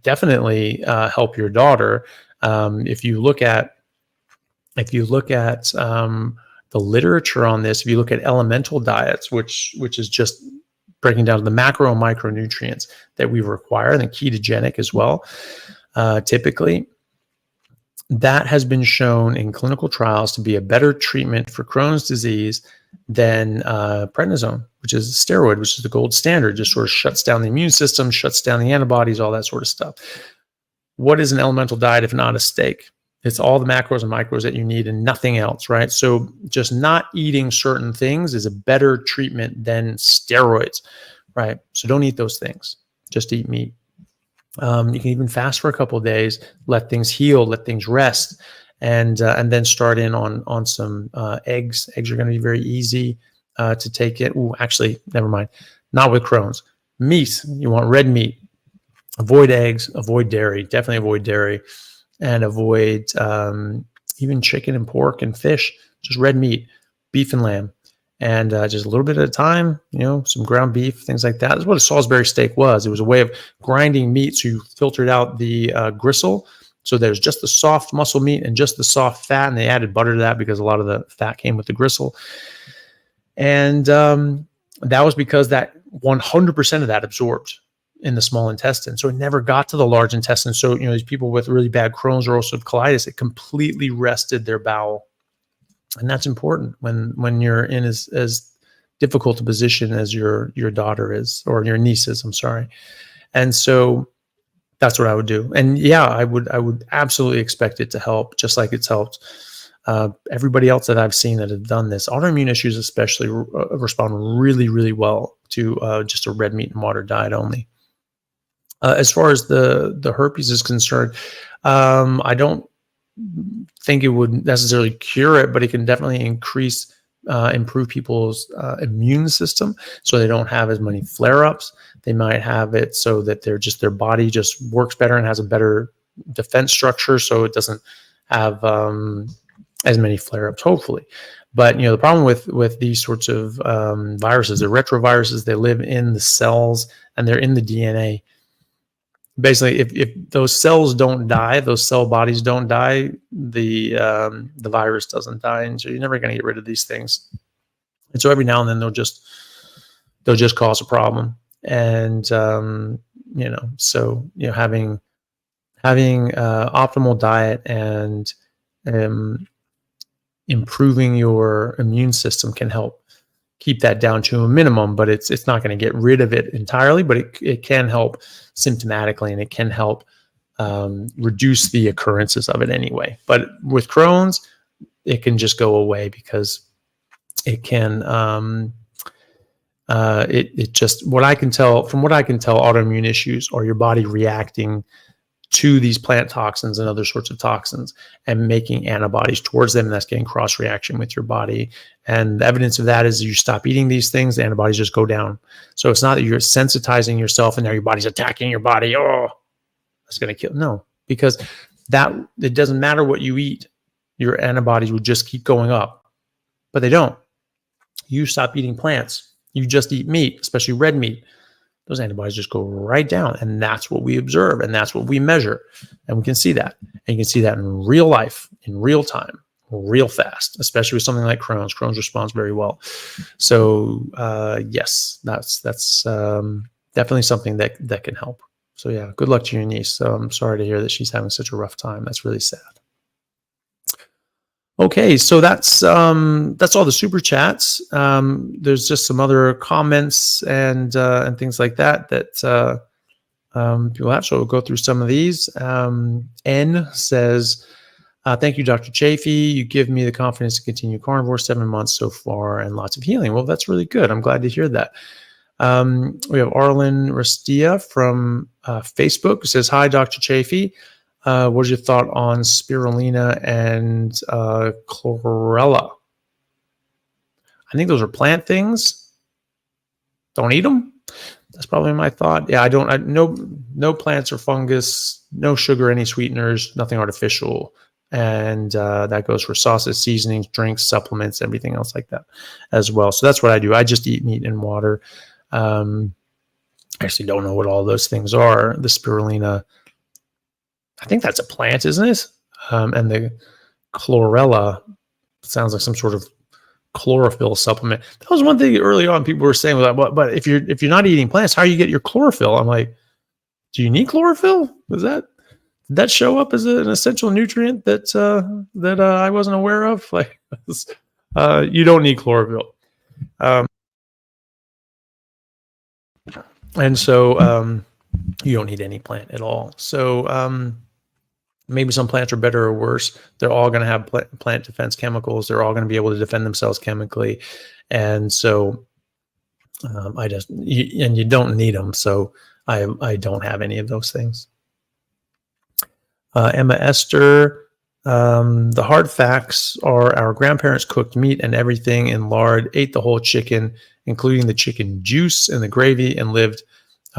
definitely help your daughter. If you look at the literature on this, if you look at elemental diets, which is just breaking down the macro and micronutrients that we require, and the ketogenic as well, typically, that has been shown in clinical trials to be a better treatment for Crohn's disease than prednisone, which is a steroid, which is the gold standard. Just sort of shuts down the immune system, shuts down the antibodies, all that sort of stuff. What is an elemental diet if not a steak? It's all the macros and micros that you need and nothing else, right? So just not eating certain things is a better treatment than steroids, right? So don't eat those things. Just eat meat. You can even fast for a couple of days, let things heal, let things rest, and then start in on some eggs. Eggs are going to be very easy to take it. Ooh, actually, never mind. Not with Crohn's. Meat. You want red meat. Avoid eggs. Avoid dairy. Definitely avoid dairy, and avoid even chicken and pork and fish. Just red meat, beef and lamb. And just a little bit at a time, some ground beef, things like that. That's what a Salisbury steak was. It was a way of grinding meat, so you filtered out the gristle. So there's just the soft muscle meat and just the soft fat, and they added butter to that because a lot of the fat came with the gristle. And that was because that 100% of that absorbed in the small intestine. So it never got to the large intestine. So, these people with really bad Crohn's or ulcerative colitis, it completely rested their bowel. And that's important when you're in as difficult a position as your daughter is, or your niece is, I'm sorry. And so that's what I would do. And yeah, I would absolutely expect it to help, just like it's helped everybody else that I've seen that have done this. Autoimmune issues especially respond really, really well to just a red meat and water diet only. As far as the herpes is concerned, I don't think it would necessarily cure it, but it can definitely improve people's immune system, so they don't have as many flare-ups. They might have it so that their body just works better and has a better defense structure, so it doesn't have as many flare-ups, hopefully. But the problem with these sorts of viruses, they're retroviruses. They live in the cells and they're in the DNA. Basically, if those cells don't die, those cell bodies don't die, the virus doesn't die, and so you're never going to get rid of these things. And so every now and then they'll just cause a problem, and having optimal diet and improving your immune system can help keep that down to a minimum, but it's not going to get rid of it entirely, but it can help symptomatically, and it can help reduce the occurrences of it anyway. But with Crohn's, it can just go away because it can, from what I can tell, autoimmune issues are your body reacting to these plant toxins and other sorts of toxins and making antibodies towards them. And that's getting cross reaction with your body. And the evidence of that is you stop eating these things, the antibodies just go down. So it's not that you're sensitizing yourself and now your body's attacking your body. Oh, that's going to kill. No, because it doesn't matter what you eat. Your antibodies would just keep going up, but they don't. You stop eating plants. You just eat meat, especially red meat. Those antibodies just go right down. And that's what we observe. And that's what we measure. And we can see that. And you can see that in real life, in real time, real fast, especially with something like Crohn's. Crohn's responds very well. So yes, that's definitely something that can help. So yeah, good luck to your niece. So I'm sorry to hear that she's having such a rough time. That's really sad. Okay, so that's all the super chats. There's just some other comments and things like that people have. So we'll go through some of these. N says, "Thank you, Dr. Chaffee. You give me the confidence to continue carnivore. 7 months so far, and lots of healing." Well, that's really good. I'm glad to hear that. We have Arlen Restia from Facebook who says, "Hi, Dr. Chaffee. What's your thought on spirulina and chlorella?" I think those are plant things. Don't eat them. That's probably my thought. Yeah, no plants or fungus, no sugar, any sweeteners, nothing artificial. And that goes for sauces, seasonings, drinks, supplements, everything else like that as well. So that's what I do. I just eat meat and water. I actually don't know what all those things are. The spirulina, I think that's a plant, isn't it? And the chlorella sounds like some sort of chlorophyll supplement. That was one thing early on people were saying, but if you're not eating plants, how do you get your chlorophyll? I'm like, do you need chlorophyll? Did that show up as an essential nutrient that I wasn't aware of? Like, you don't need chlorophyll. And so you don't need any plant at all. So maybe some plants are better or worse. They're all going to have plant defense chemicals. They're all going to be able to defend themselves chemically. And so you don't need them. So I don't have any of those things. Emma Esther, the hard facts are our grandparents cooked meat and everything in lard, ate the whole chicken, including the chicken juice and the gravy, and lived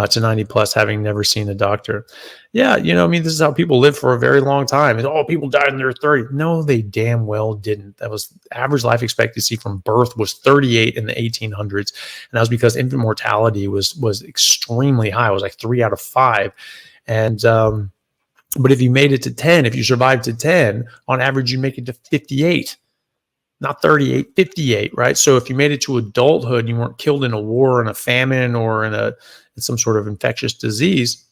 to 90 plus, having never seen a doctor. Yeah, I mean, this is how people live for a very long time. Oh, people died in their 30s. No, they damn well didn't. That was average life expectancy from birth was 38 in the 1800s. And that was because infant mortality was extremely high. It was like 3 out of 5. And, but if you made it to 10, if you survived to 10, on average, you make it to 58. Not 38, 58, right? So if you made it to adulthood, you weren't killed in a war, in a famine, or in some sort of infectious disease,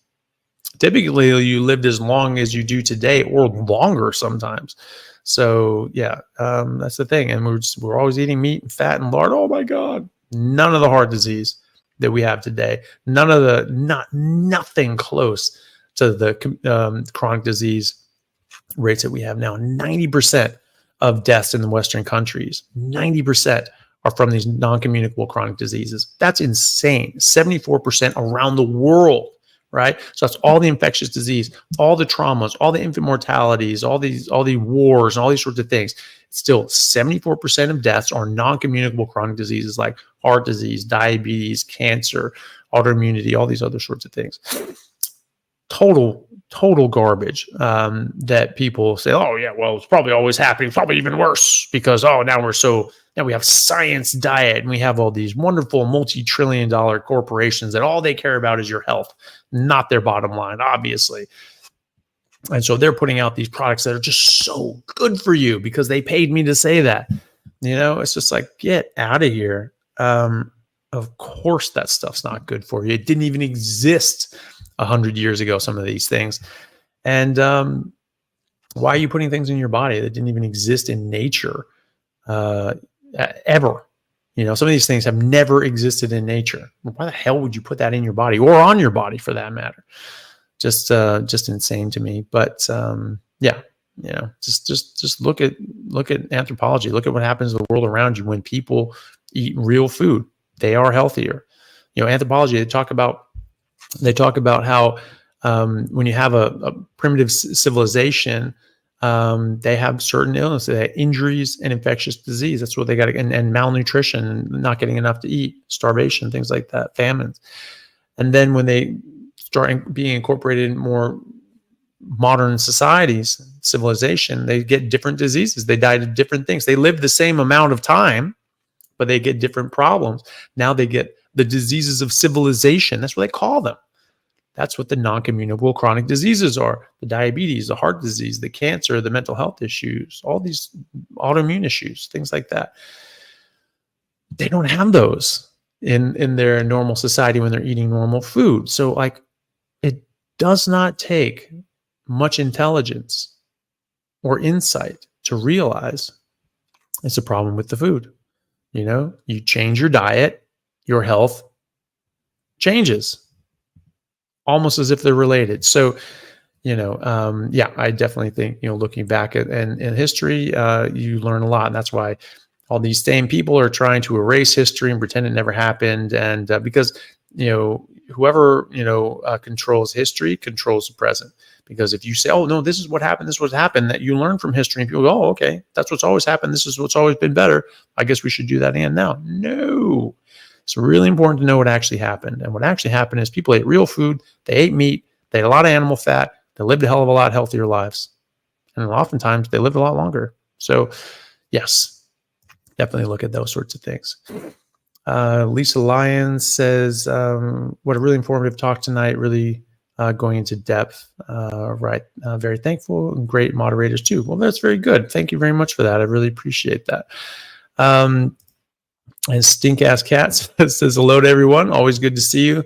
typically you lived as long as you do today, or longer sometimes. So yeah, that's the thing. And we're always eating meat and fat and lard. Oh my God, none of the heart disease that we have today, nothing close to the chronic disease rates that we have now. 90% of deaths in the Western countries, 90% are from these non-communicable chronic diseases. That's insane. 74% around the world, right? So that's all the infectious disease, all the traumas, all the infant mortalities, all the wars, and all these sorts of things. Still, 74% of deaths are non-communicable chronic diseases like heart disease, diabetes, cancer, autoimmunity, all these other sorts of things. Total garbage that people say, oh yeah, well, it's probably always happening, probably even worse because, now we have science diet and we have all these wonderful multi-trillion-dollar corporations that all they care about is your health, not their bottom line, obviously. And so they're putting out these products that are just so good for you because they paid me to say that. It's just like, get out of here. Of course that stuff's not good for you. It didn't even exist 100 years ago, some of these things. And why are you putting things in your body that didn't even exist in nature ever? Some of these things have never existed in nature. Why the hell would you put that in your body or on your body for that matter? Just insane to me. But yeah, just look at anthropology. Look at what happens in the world around you when people eat real food. They are healthier. Anthropology, they talk about how when you have a primitive civilization, they have certain illnesses, they have injuries and infectious disease. That's what they got, and malnutrition, and not getting enough to eat, starvation, things like that, famines. And then when they start being incorporated in more modern societies, civilization, they get different diseases. They die of different things. They live the same amount of time, but they get different problems. Now they get the diseases of civilization. That's what they call them. That's what the non-communicable chronic diseases are. The diabetes, the heart disease, the cancer, the mental health issues, all these autoimmune issues, things like that. They don't have those in their normal society when they're eating normal food. So it does not take much intelligence or insight to realize it's a problem with the food. You change your diet, your health changes, almost as if they're related. So, yeah, I definitely think, looking back at in history, you learn a lot. And that's why all these same people are trying to erase history and pretend it never happened. And because, whoever, controls history controls the present. Because if you say, oh, no, this is what happened, that you learn from history, and people go, oh, okay, that's what's always happened. This is what's always been better. I guess we should do that again now. No. It's really important to know what actually happened. And what actually happened is people ate real food. They ate meat. They ate a lot of animal fat. They lived a hell of a lot healthier lives. And oftentimes they lived a lot longer. So yes, definitely look at those sorts of things. Lisa Lyons says, what a really informative talk tonight, really going into depth. Right. Very thankful, and great moderators too. Well, that's very good. Thank you very much for that. I really appreciate that. And Stink Ass Cat says hello to everyone. Always good to see you.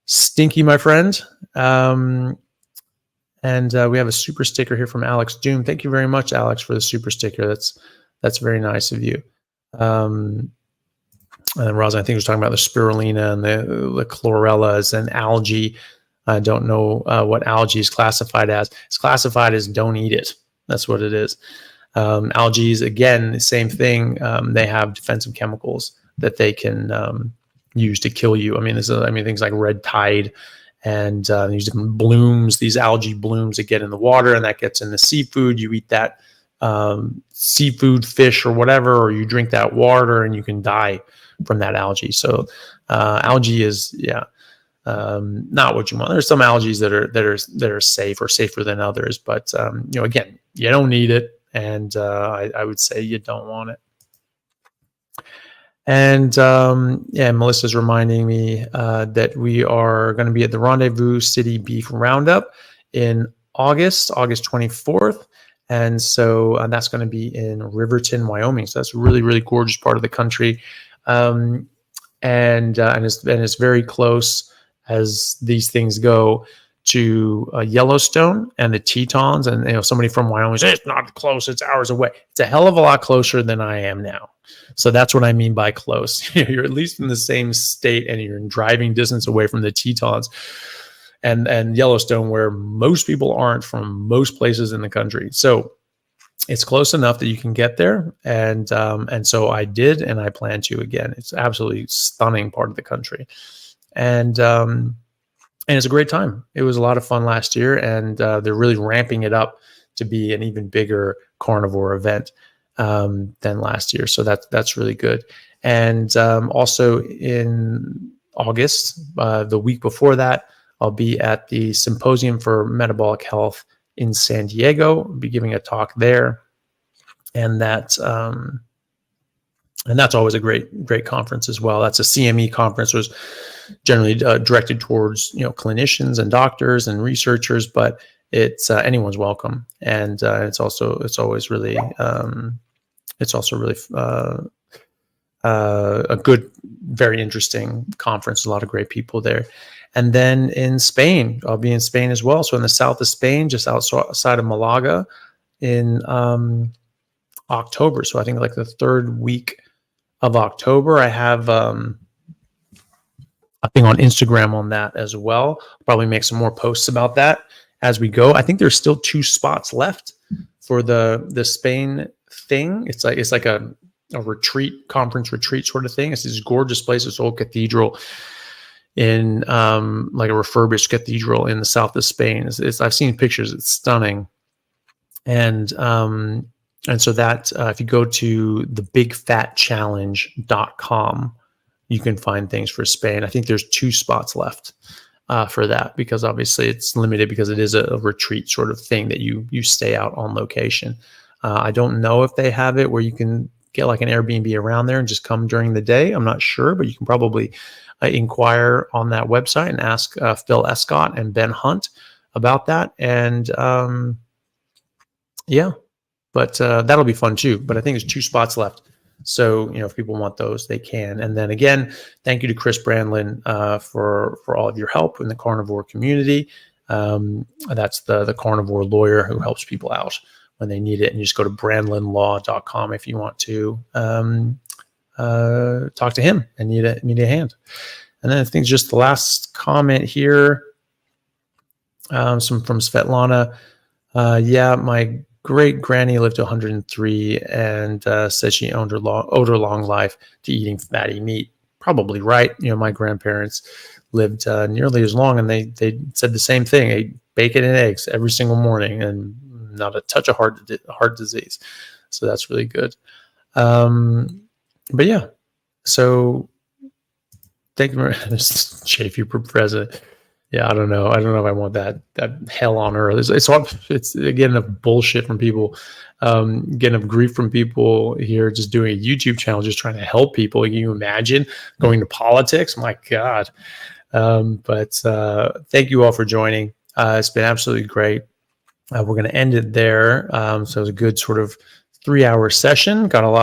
Stinky, my friend. And we have a super sticker here from Alex Doom. Thank you very much, Alex, for the super sticker. That's very nice of you. And Rosa, I think you're talking about the spirulina and the chlorellas and algae. I don't know what algae is classified as. It's classified as don't eat it. That's what it is. Algae is, again, the same thing. They have defensive chemicals that they can use to kill you. I mean, things like red tide and these different blooms, these algae blooms that get in the water, and that gets in the seafood. You eat that seafood, fish, or whatever, or you drink that water, and you can die from that algae. So algae is not what you want. There's some algae that are safe or safer than others, but again, you don't need it, and I would say you don't want it. And Melissa's reminding me that we are going to be at the Rendezvous City Beef Roundup in August 24th. And so that's going to be in Riverton, Wyoming. So that's a really, really gorgeous part of the country. And it's very close, as these things go, to Yellowstone and the Tetons. And somebody from Wyoming says, it's not close, it's hours away. It's a hell of a lot closer than I am now. So that's what I mean by close. You're at least in the same state, and you're in driving distance away from the Tetons and Yellowstone, where most people aren't from most places in the country. So it's close enough that you can get there. And so I did, and I plan to again. It's absolutely stunning part of the country. And it's a great time. It was a lot of fun last year, and they're really ramping it up to be an even bigger carnivore event than last year. So that's really good. And also in August, the week before that, I'll be at the Symposium for Metabolic Health in San Diego. I'll be giving a talk there, and that's always a great conference as well. That's a CME conference, was generally directed towards clinicians and doctors and researchers, but it's anyone's welcome, and it's always really a good, very interesting conference. A lot of great people there. And then in Spain, I'll be in Spain as well. So in the south of Spain, just outside of Malaga, in October. So I think like the third week of October, I have a thing on Instagram on that as well. I'll probably make some more posts about that as we go. I think there's still 2 spots left for the Spain thing. It's like a conference retreat sort of thing. It's this gorgeous place, this old cathedral in like a refurbished cathedral in the south of Spain. I've seen pictures. It's stunning. And so that if you go to thebigfatchallenge.com, you can find things for Spain. I think there's 2 spots left for that, because obviously it's limited, because it is a retreat sort of thing that you stay out on location. I don't know if they have it where you can get like an Airbnb around there and just come during the day. I'm not sure, but you can probably inquire on that website and ask Phil Escott and Ben Hunt about that. And but that'll be fun too. But I think there's 2 spots left. So, if people want those, they can. And then again, thank you to Chris Brandlin for all of your help in the carnivore community. That's the carnivore lawyer who helps people out when they need it. And you just go to brandlinlaw.com if you want to talk to him and need a hand. And then I think just the last comment here, some from Svetlana. My great granny lived to 103 and said she owed her long life to eating fatty meat. Probably right. My grandparents lived nearly as long, and they said the same thing. They ate bacon and eggs every single morning, and not a touch of heart disease. So that's really good. But yeah, so thank you, Chaffee for president. Yeah, I don't know if I want that hell on earth. It's again enough bullshit from people, getting enough grief from people here just doing a YouTube channel, just trying to help people. Can you imagine going to politics? My God. But thank you all for joining. It's been absolutely great. We're going to end it there. So it was a good sort of 3-hour session. Got all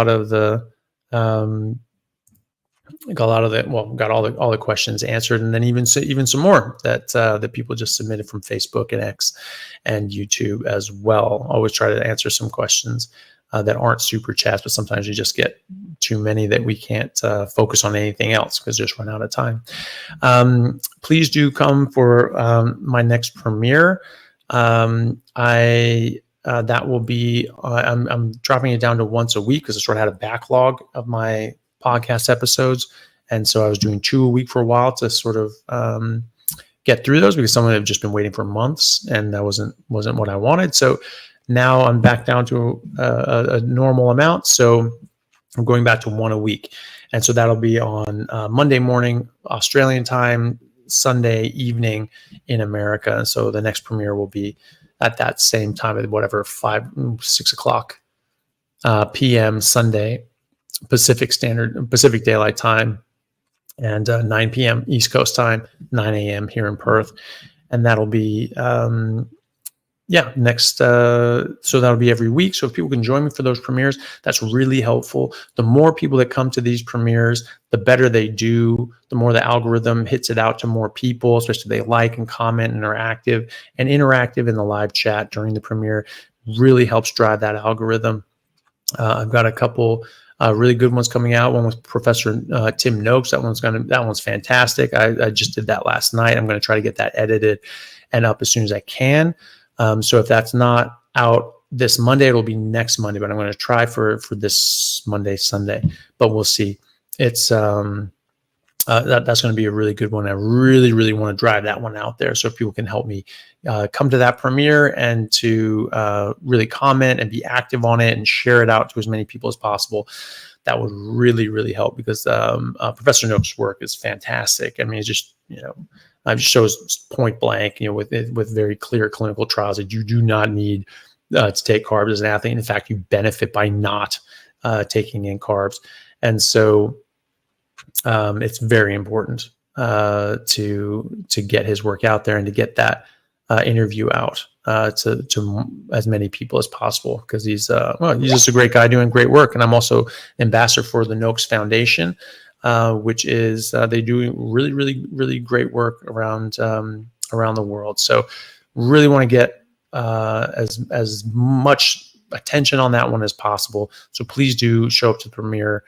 the questions answered, and then even some more that people just submitted from Facebook and X and YouTube as well. Always try to answer some questions that aren't super chats, but sometimes you just get too many that we can't focus on anything else because just run out of time. Please do come for my next premiere. That will be I'm dropping it down to once a week because I sort of had a backlog of my podcast episodes, and so I was doing 2 a week for a while to sort of get through those because some of them have just been waiting for months, and that wasn't what I wanted. So now I'm back down to a normal amount. So I'm going back to 1 a week. And so that'll be on Monday morning, Australian time, Sunday evening in America. And so the next premiere will be at that same time at whatever, 6 o'clock p.m. Sunday, Pacific Daylight Time, and 9 p.m. East Coast time, 9 a.m. here in Perth. And that'll be, next. So that'll be every week. So if people can join me for those premieres, that's really helpful. The more people that come to these premieres, the better they do, the more the algorithm hits it out to more people, especially if they like and comment and are active. And interactive in the live chat during the premiere really helps drive that algorithm. I've got a couple really good ones coming out. One with Professor Tim Noakes. That one's fantastic. I just did that last night. I'm going to try to get that edited and up as soon as I can. So if that's not out this Monday, it'll be next Monday. But I'm going to try for this Monday, Sunday. But we'll see. It's that's going to be a really good one. I really, really want to drive that one out there. So if people can help me come to that premiere and to really comment and be active on it and share it out to as many people as possible, that would really, really help, because Professor Noakes' work is fantastic. I mean, it's just, it shows point blank, with very clear clinical trials that you do not need to take carbs as an athlete. In fact, you benefit by not taking in carbs. And so it's very important to get his work out there and to get that interview out to as many people as possible, because he's just a great guy doing great work. And I'm also ambassador for the Noakes Foundation, which is they do really, really, really great work around the world. So really want to get as much attention on that one as possible. So please do show up to the premiere.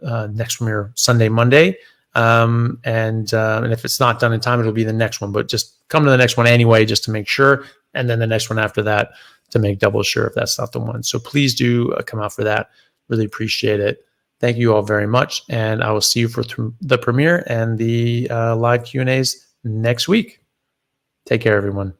Next premiere Sunday, Monday, and if it's not done in time, it'll be the next one. But just come to the next one anyway, just to make sure, and then the next one after that to make double sure if that's not the one. So please do come out for that. Really appreciate it. Thank you all very much, and I will see you for the premiere and the live Q&As next week. Take care, everyone.